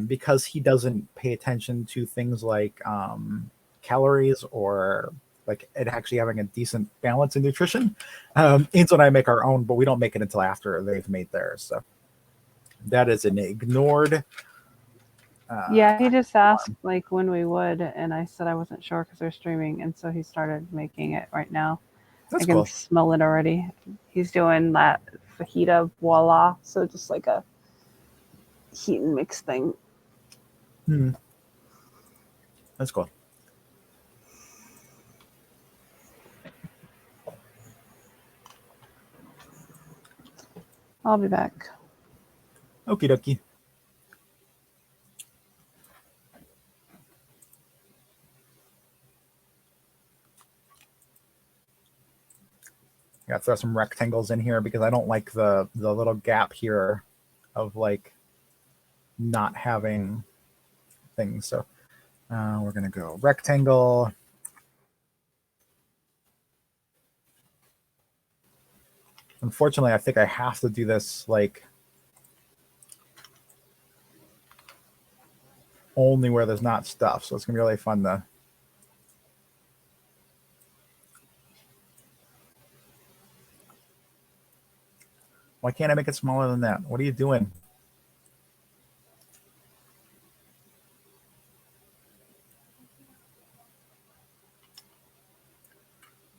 because he doesn't pay attention to things like calories or like it actually having a decent balance in nutrition. Angel and I make our own, but we don't make it until after they've made theirs. So that is an ignored. Yeah, he just asked like when we would, and I said I wasn't sure because they're streaming, and so he started making it right now. That's I can cool. smell it already. He's doing that fajita voila, so just like a heat and mix thing. That's cool. I'll be back. Okie dokie. Got to throw some rectangles in here because I don't like the little gap here of like not having things. So we're going to go rectangle. Unfortunately, I think I have to do this like only where there's not stuff. So it's going to be really fun to. Why can't I make it smaller than that? What are you doing?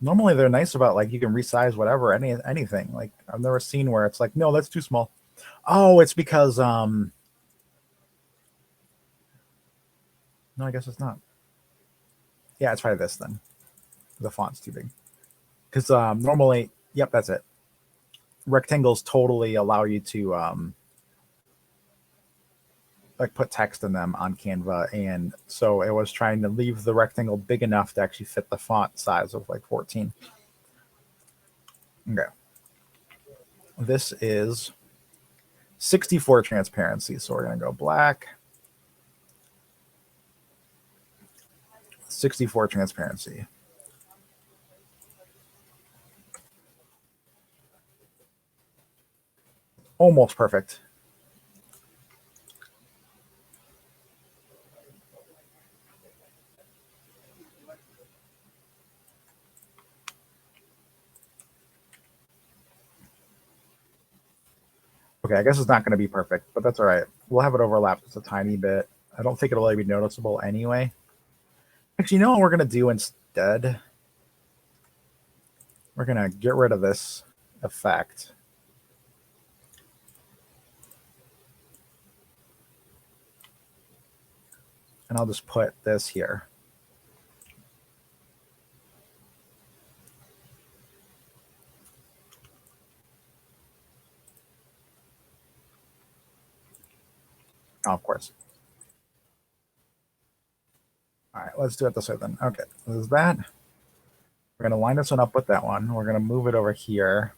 Normally they're nice about like you can resize whatever, anything. Like I've never seen where it's like, no, that's too small. Oh, it's because no, I guess it's not. Yeah, it's probably this then. The font's too big. Because normally, yep, that's it. Rectangles totally allow you to like put text in them on Canva, and so it was trying to leave the rectangle big enough to actually fit the font size of like 14. Okay. This is 64 transparency, so we're going to go black. 64 transparency. Almost perfect. Okay, I guess it's not going to be perfect, but that's all right. We'll have it overlap just a tiny bit. I don't think it'll really be noticeable anyway. Actually, you know what we're going to do instead? We're going to get rid of this effect. And I'll just put this here. Oh, of course. All right, let's do it this way then. Okay, this is that. We're going to line this one up with that one. We're going to move it over here.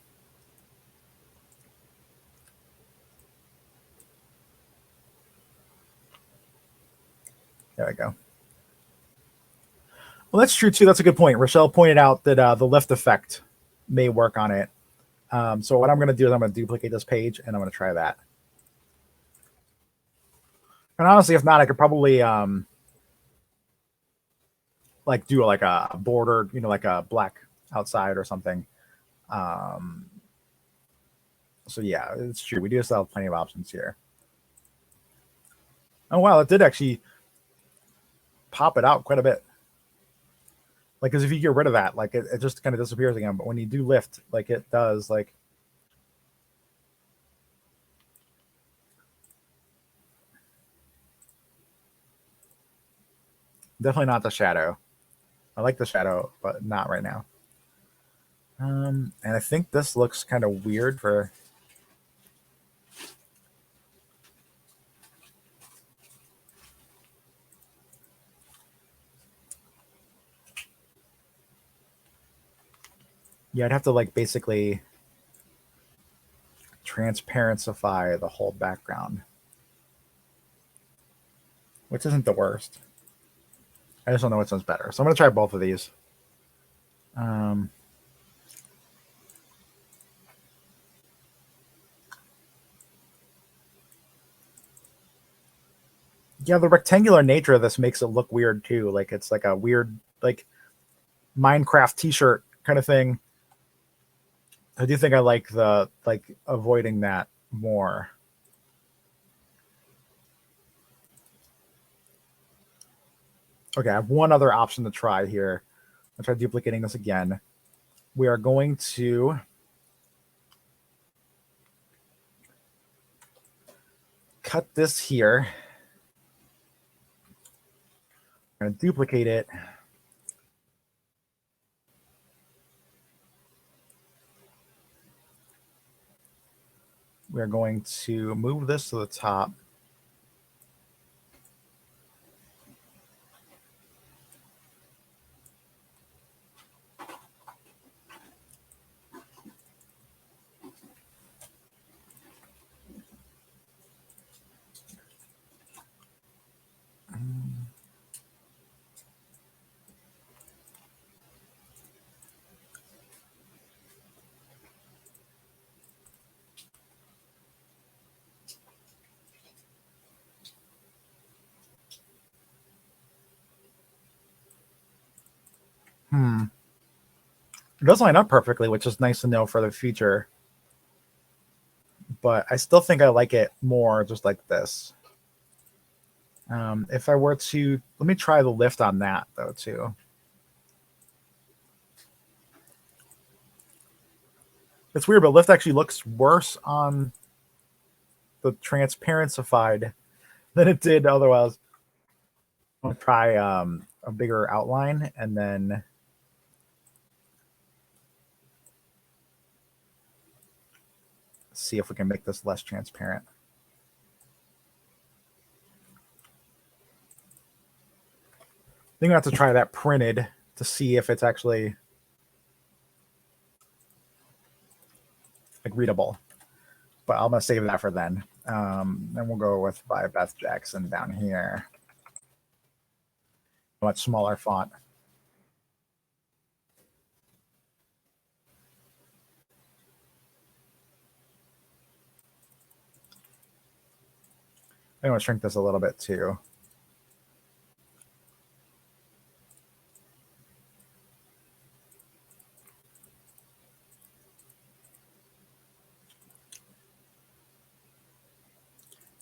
There we go. Well, that's true too. That's a good point. Rochelle pointed out that the lift effect may work on it. So what I'm going to do is I'm going to duplicate this page and I'm going to try that. And honestly, if not, I could probably like do like a border, like a black outside or something. So yeah, it's true. We do still have plenty of options here. Oh wow, it did actually pop it out quite a bit. Like, because if you get rid of that, like it just kind of disappears again. But when you do lift, like it does, like definitely not the shadow. I like the shadow, but not right now. And I think this looks kind of weird for. Yeah, I'd have to like basically transparencify the whole background, which isn't the worst. I just don't know which one's better. So I'm going to try both of these. Yeah, the rectangular nature of this makes it look weird too. Like it's like a weird, like Minecraft T-shirt kind of thing. I do think I like the avoiding that more. Okay, I have one other option to try here. I'll try duplicating this again. We are going to cut this here. I'm going to duplicate it. We're going to move this to the top. It does line up perfectly, which is nice to know for the future. But I still think I like it more just like this. If I were to, let me try the lift on that though too. It's weird, but lift actually looks worse on the transparencified than it did otherwise. I'm gonna try a bigger outline and then see if we can make this less transparent. I think I have to try that printed to see if it's actually like readable. But I'm gonna save that for then. Then we'll go with by Beth Jackson down here. Much smaller font. I'm gonna shrink this a little bit too.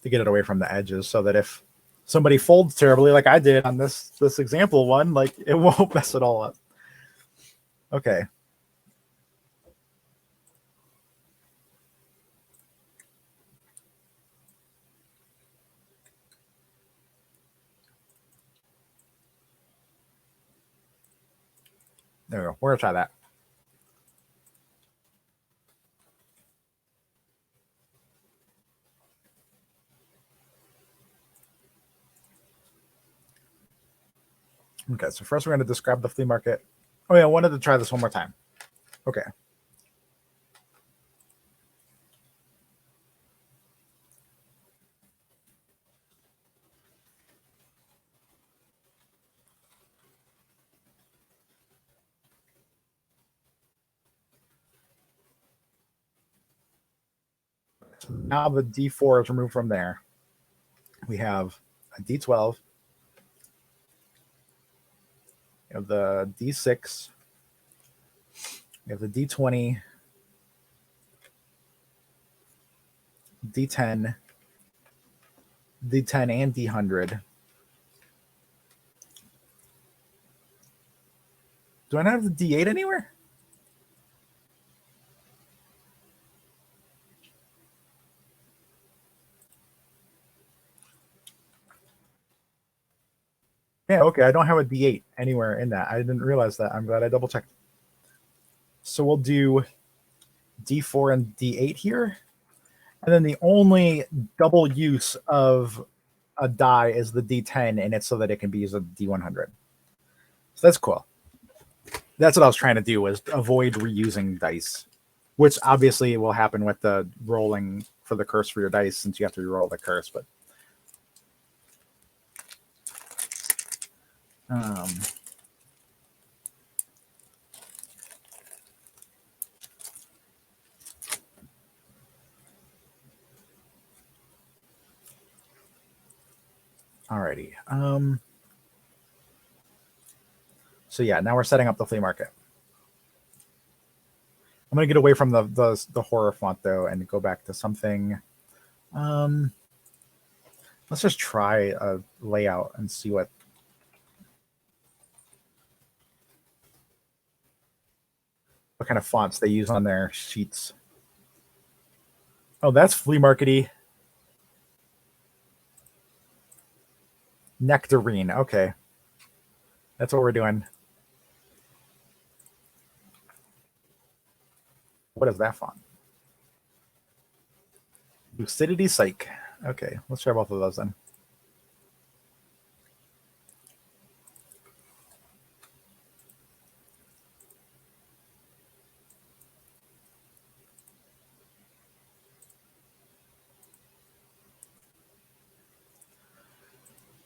To get it away from the edges so that if somebody folds terribly like I did on this example one, like it won't mess it all up. Okay. There we go. We're gonna try that. Okay, so first we're going to describe the flea market. Oh yeah, I wanted to try this one more time. Okay. So now the D4 is removed from there. We have a D12. We have the D6. We have the D20. D10. D10 and D100. Do I not have the D8 anywhere? Yeah, okay. I don't have a D8 anywhere in that. I didn't realize that. I'm glad I double checked. So we'll do D4 and D8 here. And then the only double use of a die is the D10 in it so that it can be used as a D100. So that's cool. That's what I was trying to do, was avoid reusing dice, which obviously will happen with the rolling for the curse for your dice, since you have to reroll the curse. But alrighty. So yeah, now we're setting up the flea market. I'm gonna get away from the horror font though and go back to something. Let's just try a layout and see what kind of fonts they use on their sheets. Oh, that's flea markety. Nectarine. Okay, that's what we're doing. What is that font? Lucidity Psych. Okay, let's try both of those then.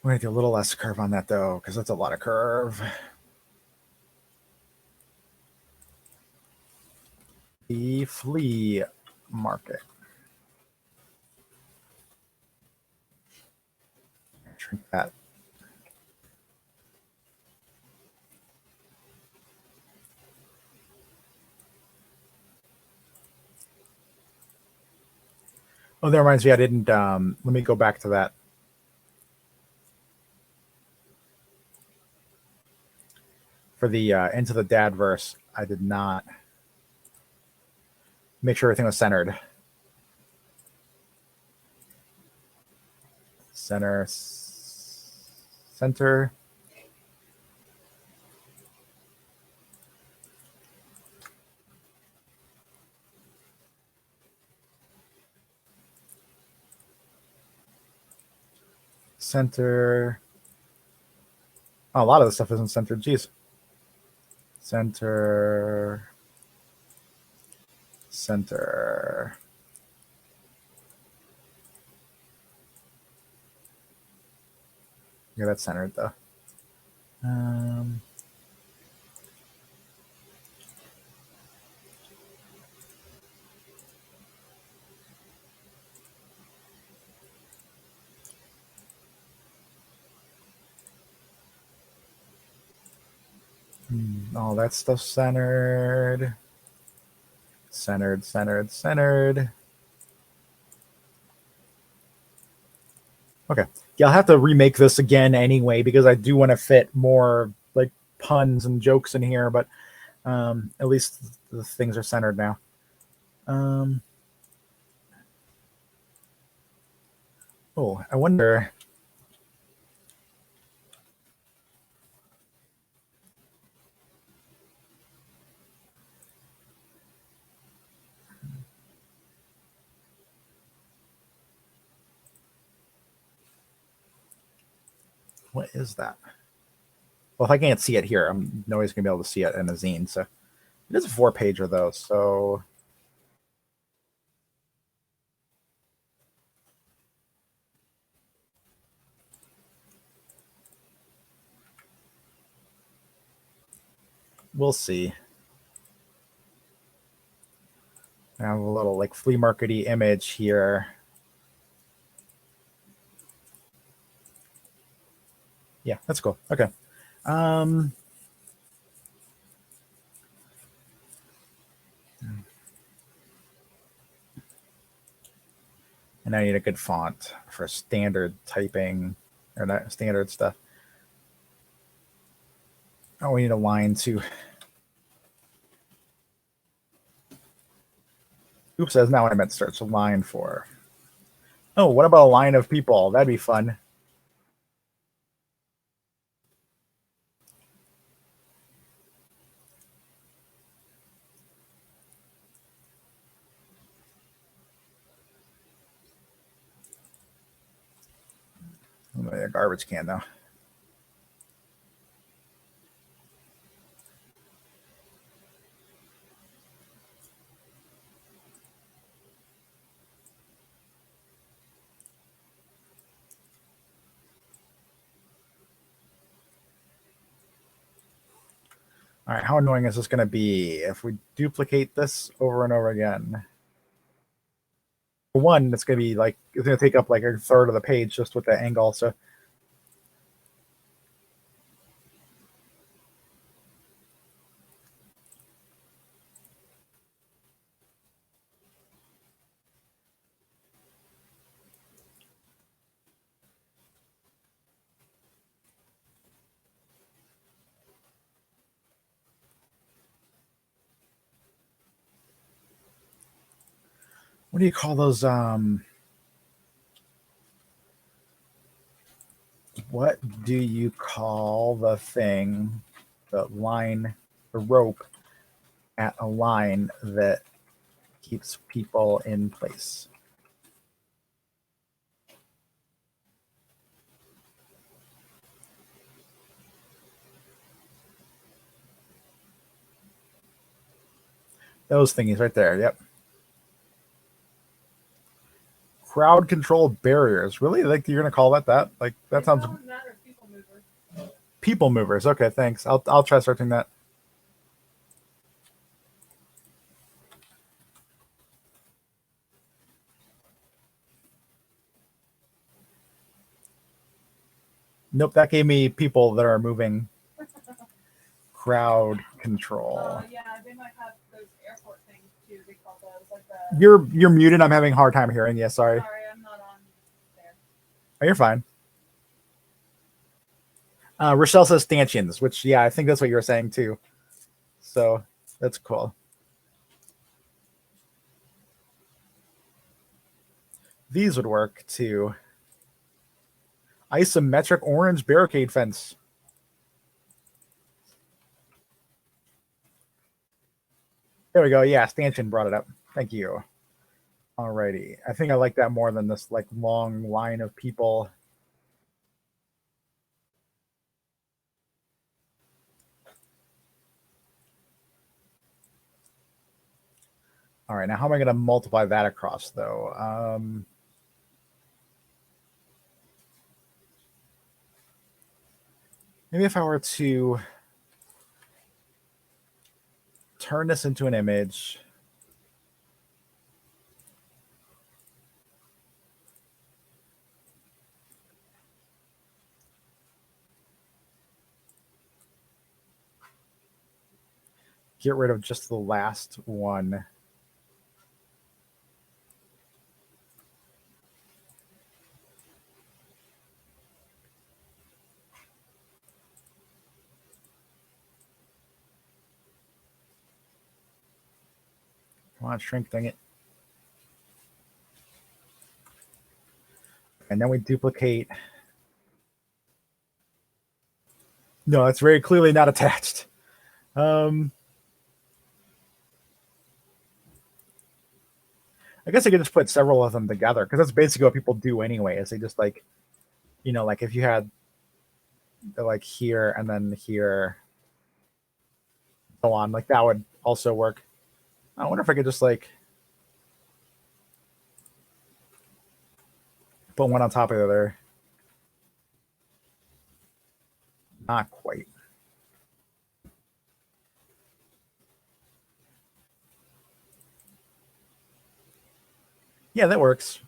We're going to do a little less curve on that though, because that's a lot of curve. The flea market. Shrink that. Oh, that reminds me, I didn't, let me go back to that. For the Into the Dadverse, I did not make sure everything was centered. Center. Center. Oh, a lot of the stuff isn't centered. Jeez. Center. Yeah, that's centered though. All that stuff centered. Centered. Okay. Yeah, I'll have to remake this again anyway, because I do want to fit more like puns and jokes in here, but at least the things are centered now. Oh, I wonder. What is that? Well, if I can't see it here, I'm nobody's gonna be able to see it in a zine. So it is a 4-pager though, so we'll see. I have a little like flea markety image here. Yeah, that's cool. Okay. And I need a good font for standard typing or not standard stuff. Oh, we need a line too. Oops, says now I meant search a line for. Oh, what about a line of people? That'd be fun. A garbage can though. All right, how annoying is this going to be if we duplicate this over and over again? For one, it's going to be like, it's going to take up like a third of the page just with the angle. So what do you call those? What do you call the thing, the line, the rope at a line that keeps people in place? Those thingies right there. Yep. Crowd control barriers. Really? Like you're gonna call that? Like that sounds. People movers. People movers. Okay, thanks. I'll try searching that. Nope, that gave me people that are moving. Crowd control. Yeah, they might have those airport things too. They call those like the. You're muted. I'm having a hard time hearing you. Sorry. Sorry, I'm not on there. Oh, you're fine. Rochelle says stanchions, which yeah, I think that's what you were saying too. So that's cool. These would work too. Isometric orange barricade fence. There we go. Yeah, stanchion brought it up. Thank you. Alrighty. I think I like that more than this like long line of people. All right, now how am I going to multiply that across though? Maybe if I were to turn this into an image. Get rid of just the last one. Come on, shrink thing it. And then we duplicate. No, it's very clearly not attached. I guess I could just put several of them together because that's basically what people do anyway. Is they just like, you know, like if you had like here and then here, so on, like that would also work. I wonder if I could just like put one on top of the other. Not quite. Yeah, that works.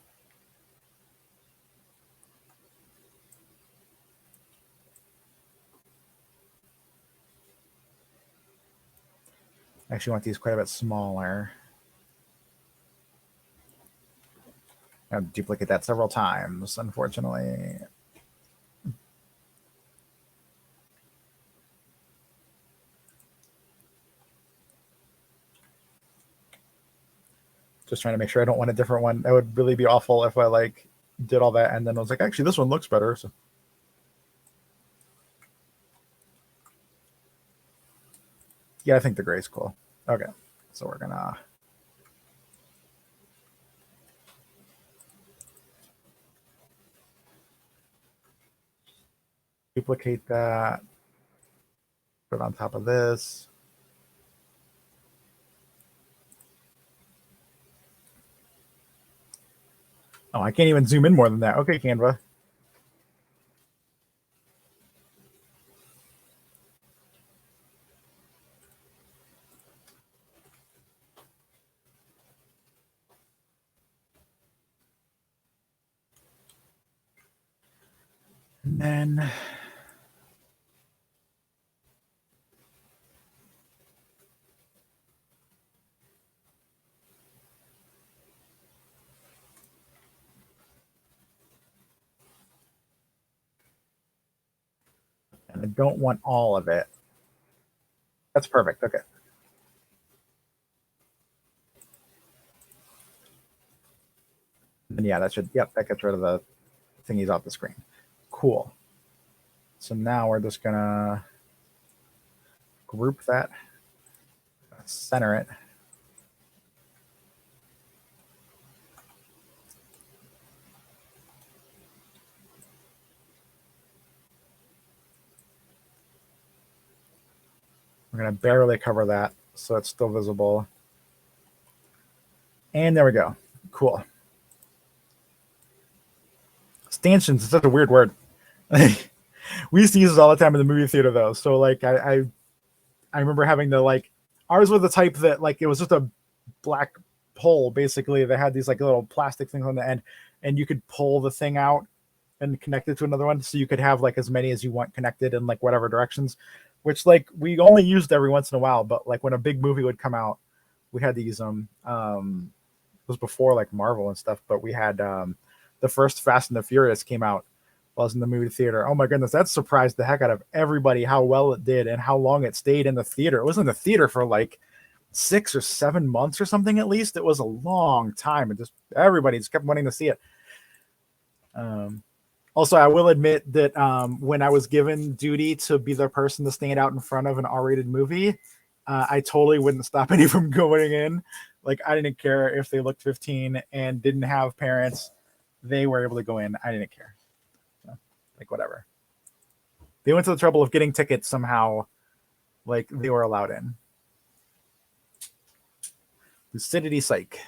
I actually want these quite a bit smaller. I have to duplicate that several times, unfortunately. Just trying to make sure I don't want a different one. That would really be awful if I like did all that and then I was like, actually, this one looks better. So. Yeah, I think the gray's cool. Okay, so we're gonna duplicate that, put it on top of this. Oh, I can't even zoom in more than that. Okay, Canva. And then and I don't want all of it. That's perfect. Okay. And yeah, that should, yep, that gets rid of the thingies off the screen. Cool. So now we're just gonna group that, center it. We're gonna barely cover that so it's still visible. And there we go. Cool. Stanchions is such a weird word. We used to use it all the time in the movie theater though. So like I remember having the like ours was the type that like it was just a black pole basically that had these like little plastic things on the end and you could pull the thing out and connect it to another one so you could have like as many as you want connected in like whatever directions, which like we only used every once in a while, but like when a big movie would come out we had to use them. It was before like Marvel and stuff, but we had the first Fast and the Furious came out while I was in the movie theater. Oh my goodness, that surprised the heck out of everybody how well it did and how long it stayed in the theater. It was in the theater for like 6 or 7 months or something at least. It was a long time and just everybody just kept wanting to see it. Also, I will admit that when I was given duty to be the person to stand out in front of an R-rated movie, I totally wouldn't stop any from going in. Like I didn't care if they looked 15 and didn't have parents. They were able to go in. I didn't care. So, like whatever. They went to the trouble of getting tickets somehow. Like they were allowed in. Lucidity Psych.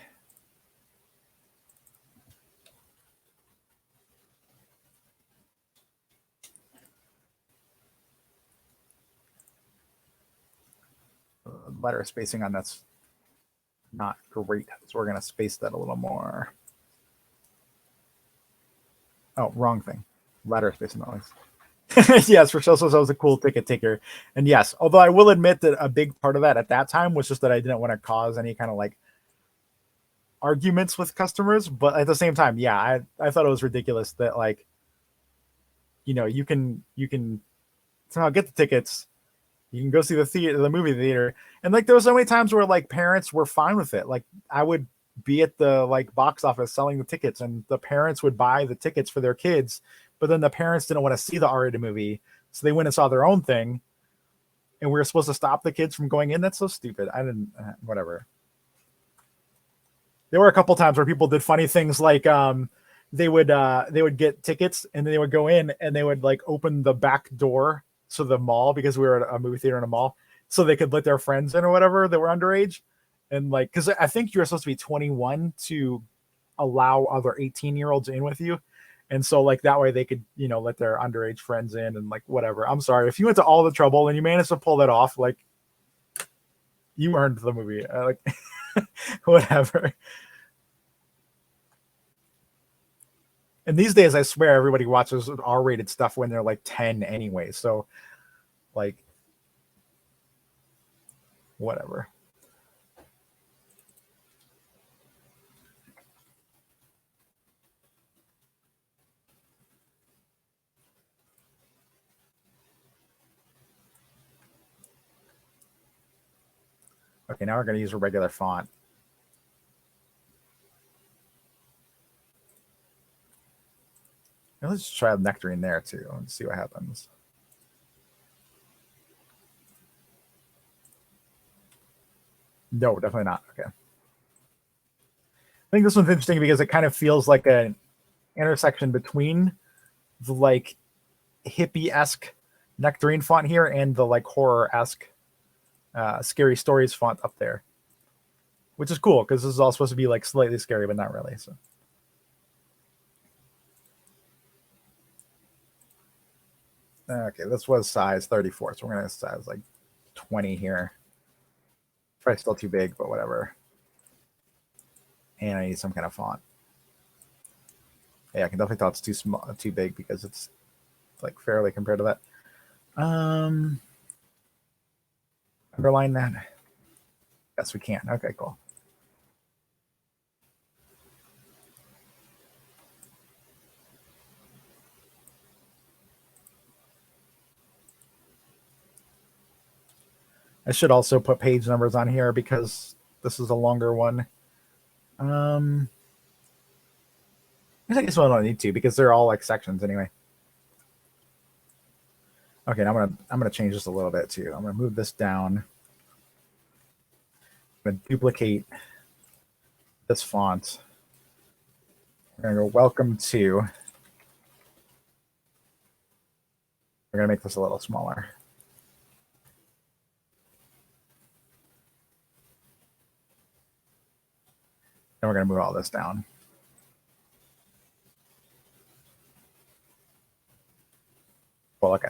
Letter spacing on that's not great. So we're going to space that a little more. Oh, wrong thing. Letter spacing always. Yes, Rochelle says I was a cool ticket taker. And yes, although I will admit that a big part of that at that time was just that I didn't want to cause any kind of like arguments with customers. But at the same time, yeah, I thought it was ridiculous that like, you know, you can somehow get the tickets. You can go see the movie theater. And like there were so many times where like parents were fine with it. Like I would be at the like box office selling the tickets and the parents would buy the tickets for their kids, but then the parents didn't want to see the R-rated movie. So they went and saw their own thing and we were supposed to stop the kids from going in. That's so stupid. I didn't, whatever. There were a couple times where people did funny things like, they would get tickets and then they would go in and they would like open the back door to the mall because we were at a movie theater in a mall so they could let their friends in or whatever that were underage. And like, cause I think you're supposed to be 21 to allow other 18-year-olds in with you. And so like that way they could, you know, let their underage friends in and like, whatever. I'm sorry. If you went to all the trouble and you managed to pull that off, like you earned the movie, like whatever. And these days, I swear everybody watches R-rated stuff when they're like 10 anyway. So like, whatever. Okay, now we're going to use a regular font. let's just try nectarine there too and see what happens. No, definitely not. Okay. I think this one's interesting because it kind of feels like an intersection between the like hippie-esque nectarine font here and the like horror-esque scary stories font up there, which is cool because this is all supposed to be like slightly scary, but not really. So. Okay, this was size 34, so we're gonna size like 20 here. Probably still too big, but whatever. And I need some kind of font. Yeah, I can definitely tell it's too small, too big because it's like fairly compared to that. Underline that. Yes, we can. Okay, cool. I should also put page numbers on here because this is a longer one. I guess I don't need to because they're all like sections anyway. Okay, now I'm gonna change this a little bit too. I'm gonna move this down. I'm gonna duplicate this font. We're gonna go welcome to. We're gonna make this a little smaller. And we're gonna move all this down. Well, okay.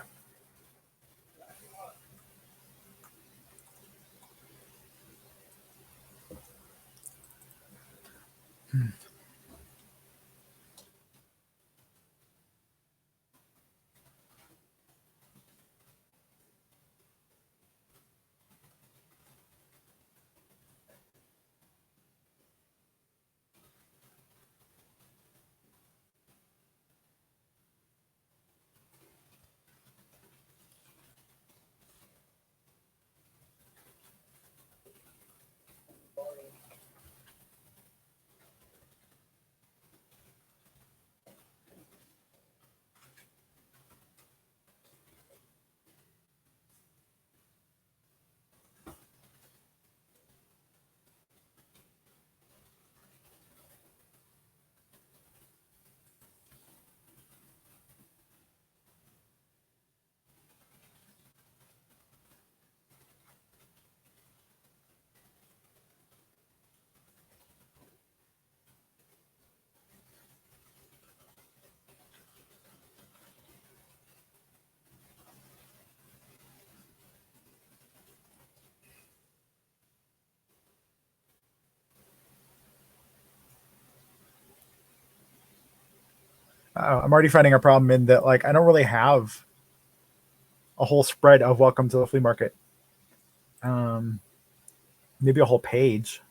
I'm already finding a problem in that like I don't really have a whole spread of welcome to the flea market. Maybe a whole page.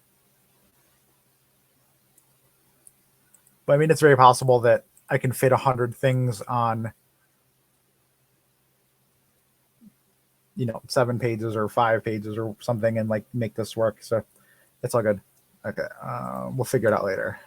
But I mean, it's very possible that I can fit 100 things on, 7 pages or 5 pages or something and like make this work. So it's all good. Okay. We'll figure it out later.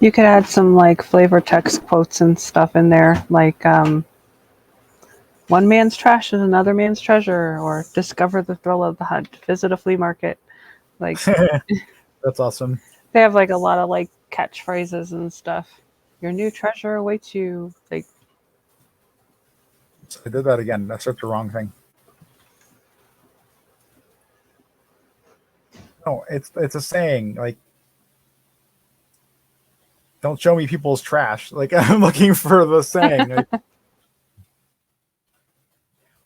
You could add some like flavor text quotes and stuff in there, like one man's trash is another man's treasure, or discover the thrill of the hunt, visit a flea market. Like That's awesome. they have like a lot of like catchphrases and stuff. Your new treasure awaits you. Like I did that again. That's such a wrong thing. No, it's a saying. Like, don't show me people's trash. Like, I'm looking for the saying. Like,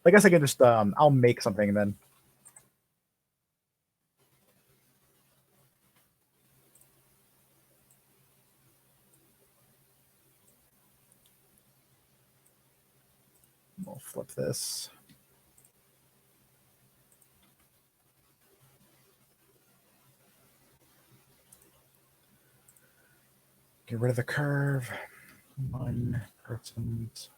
I guess I can just I'll make something then. we'll flip this. Get rid of the curve. One person's.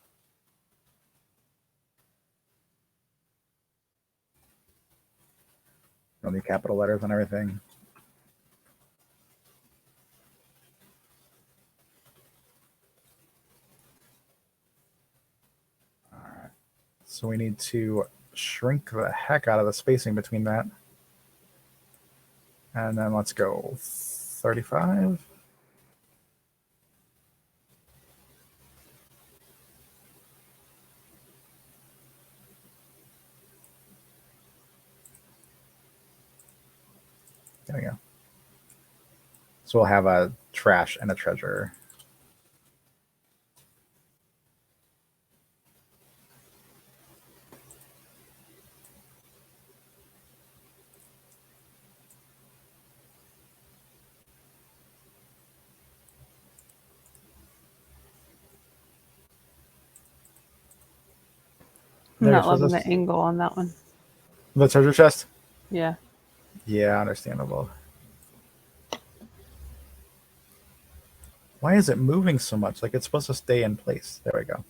Don't need capital letters on everything. All right. So we need to shrink the heck out of the spacing between that. And then let's go 35. There we go. So we'll have a trash and a treasure. I'm There, not so loving this- the angle on that one. The treasure chest? Yeah. Yeah, understandable. Why is it moving so much? Like it's supposed to stay in place. There we go.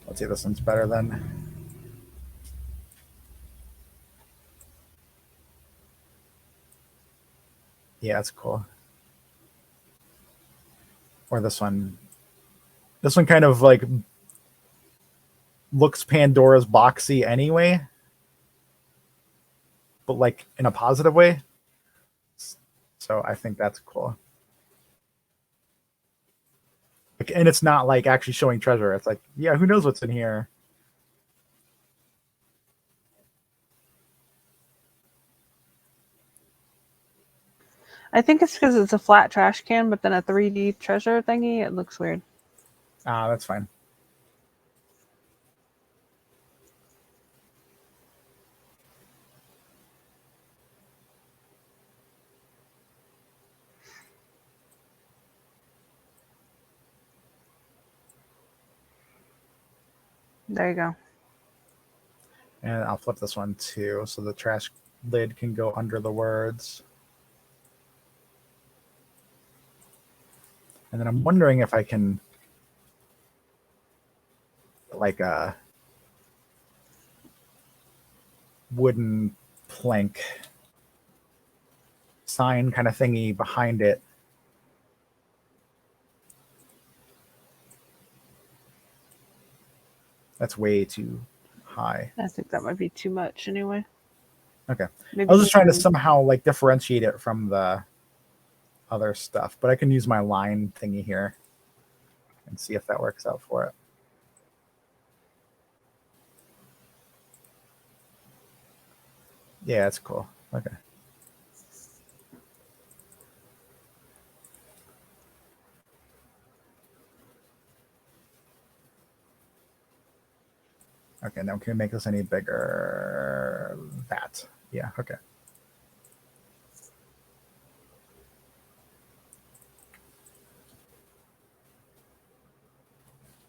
Let's see if this one's better then. Yeah, it's cool. Or this one. This one kind of like looks Pandora's boxy anyway, but like in a positive way. So I think that's cool. Like, and it's not like actually showing treasure. It's like, yeah, who knows what's in here? I think it's because it's a flat trash can, but then a 3D treasure thingy, it looks weird. Ah, that's fine. There you go. And I'll flip this one too, so the trash lid can go under the words. And then I'm wondering if I can like a wooden plank sign kind of thingy behind it. That's way too high. I think that might be too much anyway. Okay. Maybe I was just trying to some- somehow like differentiate it from the other stuff, but I can use my line thingy here and see if that works out for it. Yeah, it's cool. Okay. Okay, now can we make this any bigger? That. Yeah, okay.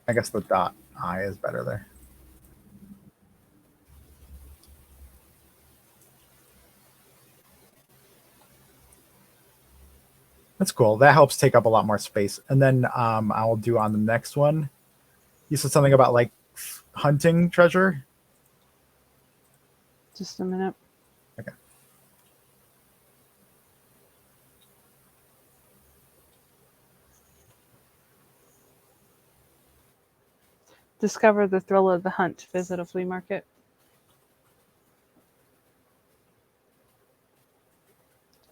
I guess the dot I is better there. That's cool. That helps take up a lot more space. And then I'll do on the next one. You said something about like hunting treasure. Just a minute. Okay. Discover the thrill of the hunt. Visit a flea market.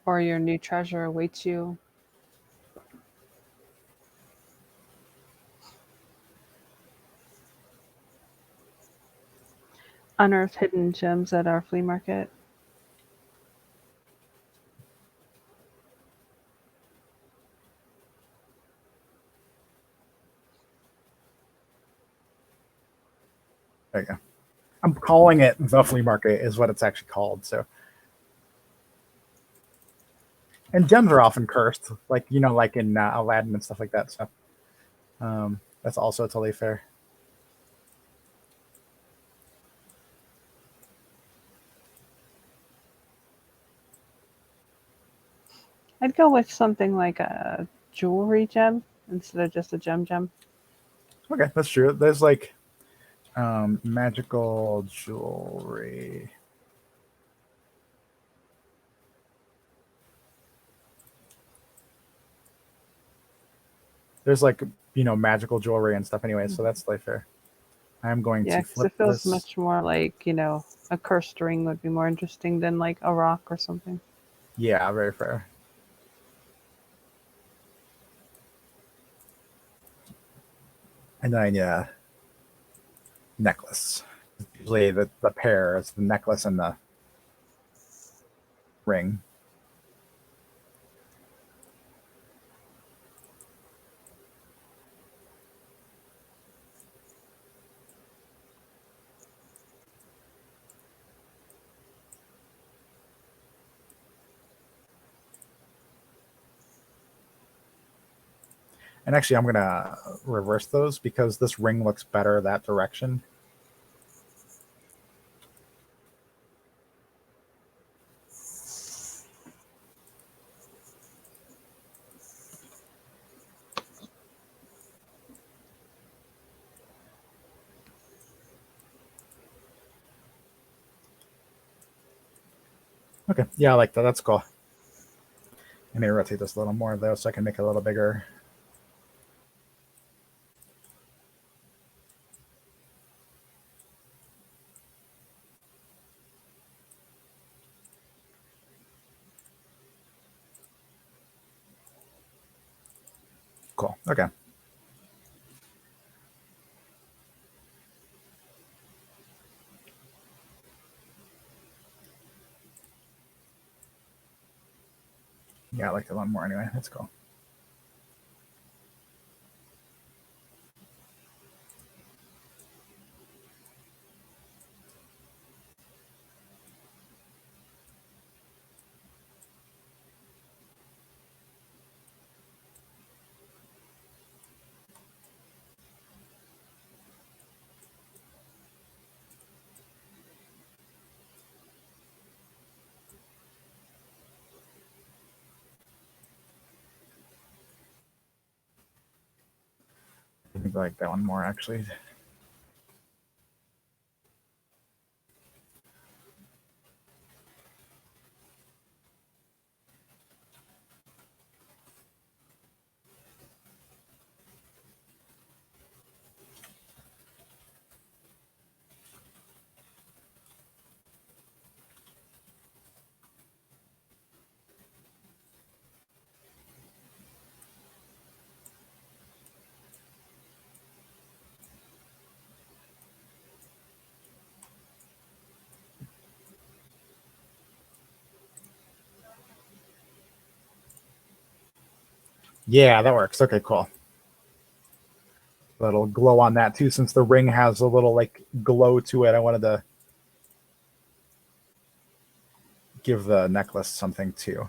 Or your new treasure awaits you. Unearth hidden gems at our flea market. There you go. I'm calling it the flea market is what it's actually called. So, and gems are often cursed, like like in Aladdin and stuff like that. So, That's also totally fair. I'd go with something like a jewelry gem instead of just a gem. Okay, that's true. There's like magical jewelry. There's like, magical jewelry and stuff anyway, so that's like fair. I'm going Yeah, to because flip it feels this. much more like, a cursed ring would be more interesting than like a rock or something. Yeah, very fair. And then, yeah, necklace. Usually the pair is the necklace and the ring. And actually, I'm going to reverse those because this ring looks better that direction. Okay, yeah, I like that. That's cool. Let me rotate this a little more, though, so I can make it a little bigger. Cool. Okay. Yeah, I like that one more anyway. That's cool. I think I like that one more, actually. Yeah, that works. Okay, cool. Little glow on that too, since the ring has a little like glow to it. I wanted to give the necklace something too.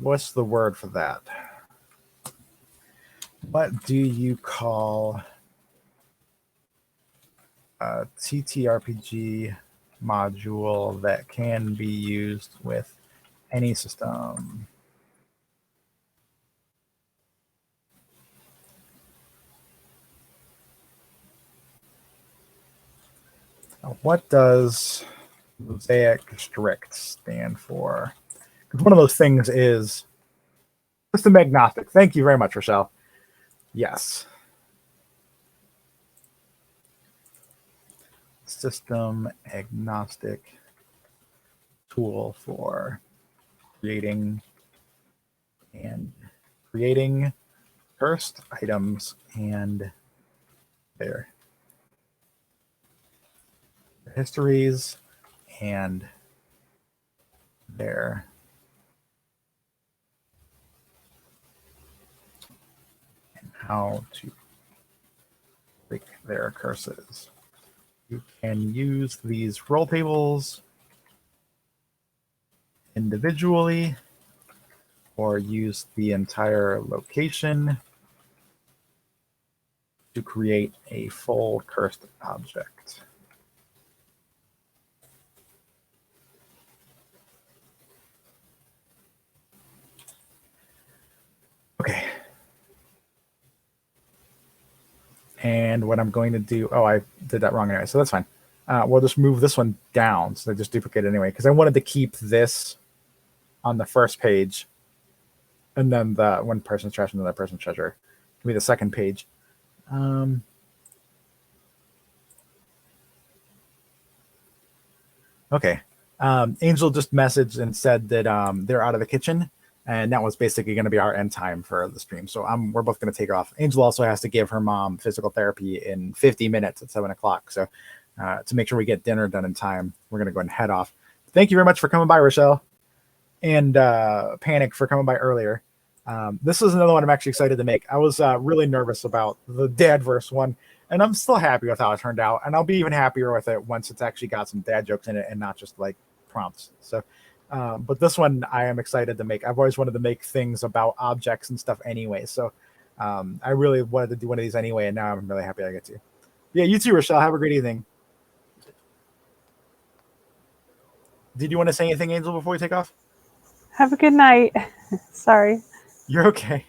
What's the word for that? What do you call a TTRPG module that can be used with any system? What does Mosaic Strict stand for? 'Cause one of those things is system agnostic. Thank you very much, Rochelle. Yes. System agnostic tool for creating and creating cursed items and their histories and their and how to break their curses. You can use these roll tables individually or use the entire location to create a full cursed object. Okay. And what I'm going to do, oh, I did that wrong anyway, so that's fine. We'll just move this one down, so they just duplicate it anyway, because I wanted to keep this on the first page, and then the one person's trash and another person's treasure to be the second page. Okay. Angel just messaged and said that they're out of the kitchen, and that was basically going to be our end time for the stream. So we're both going to take off. Angel also has to give her mom physical therapy in 50 minutes at 7 o'clock. So to make sure we get dinner done in time, we're going to go ahead and head off. Thank you very much for coming by, Rochelle, and Panic for coming by earlier. This is another one I'm actually excited to make. I was really nervous about the Dadverse one, and I'm still happy with how it turned out. And I'll be even happier with it once it's actually got some dad jokes in it and not just like prompts. So, but this one I am excited to make. I've always wanted to make things about objects and stuff anyway. So I really wanted to do one of these anyway, and now I'm really happy I get to. Yeah, you too, Rochelle. Have a great evening. Did you want to say anything, Angel, before we take off? Have a good night. Sorry. You're okay.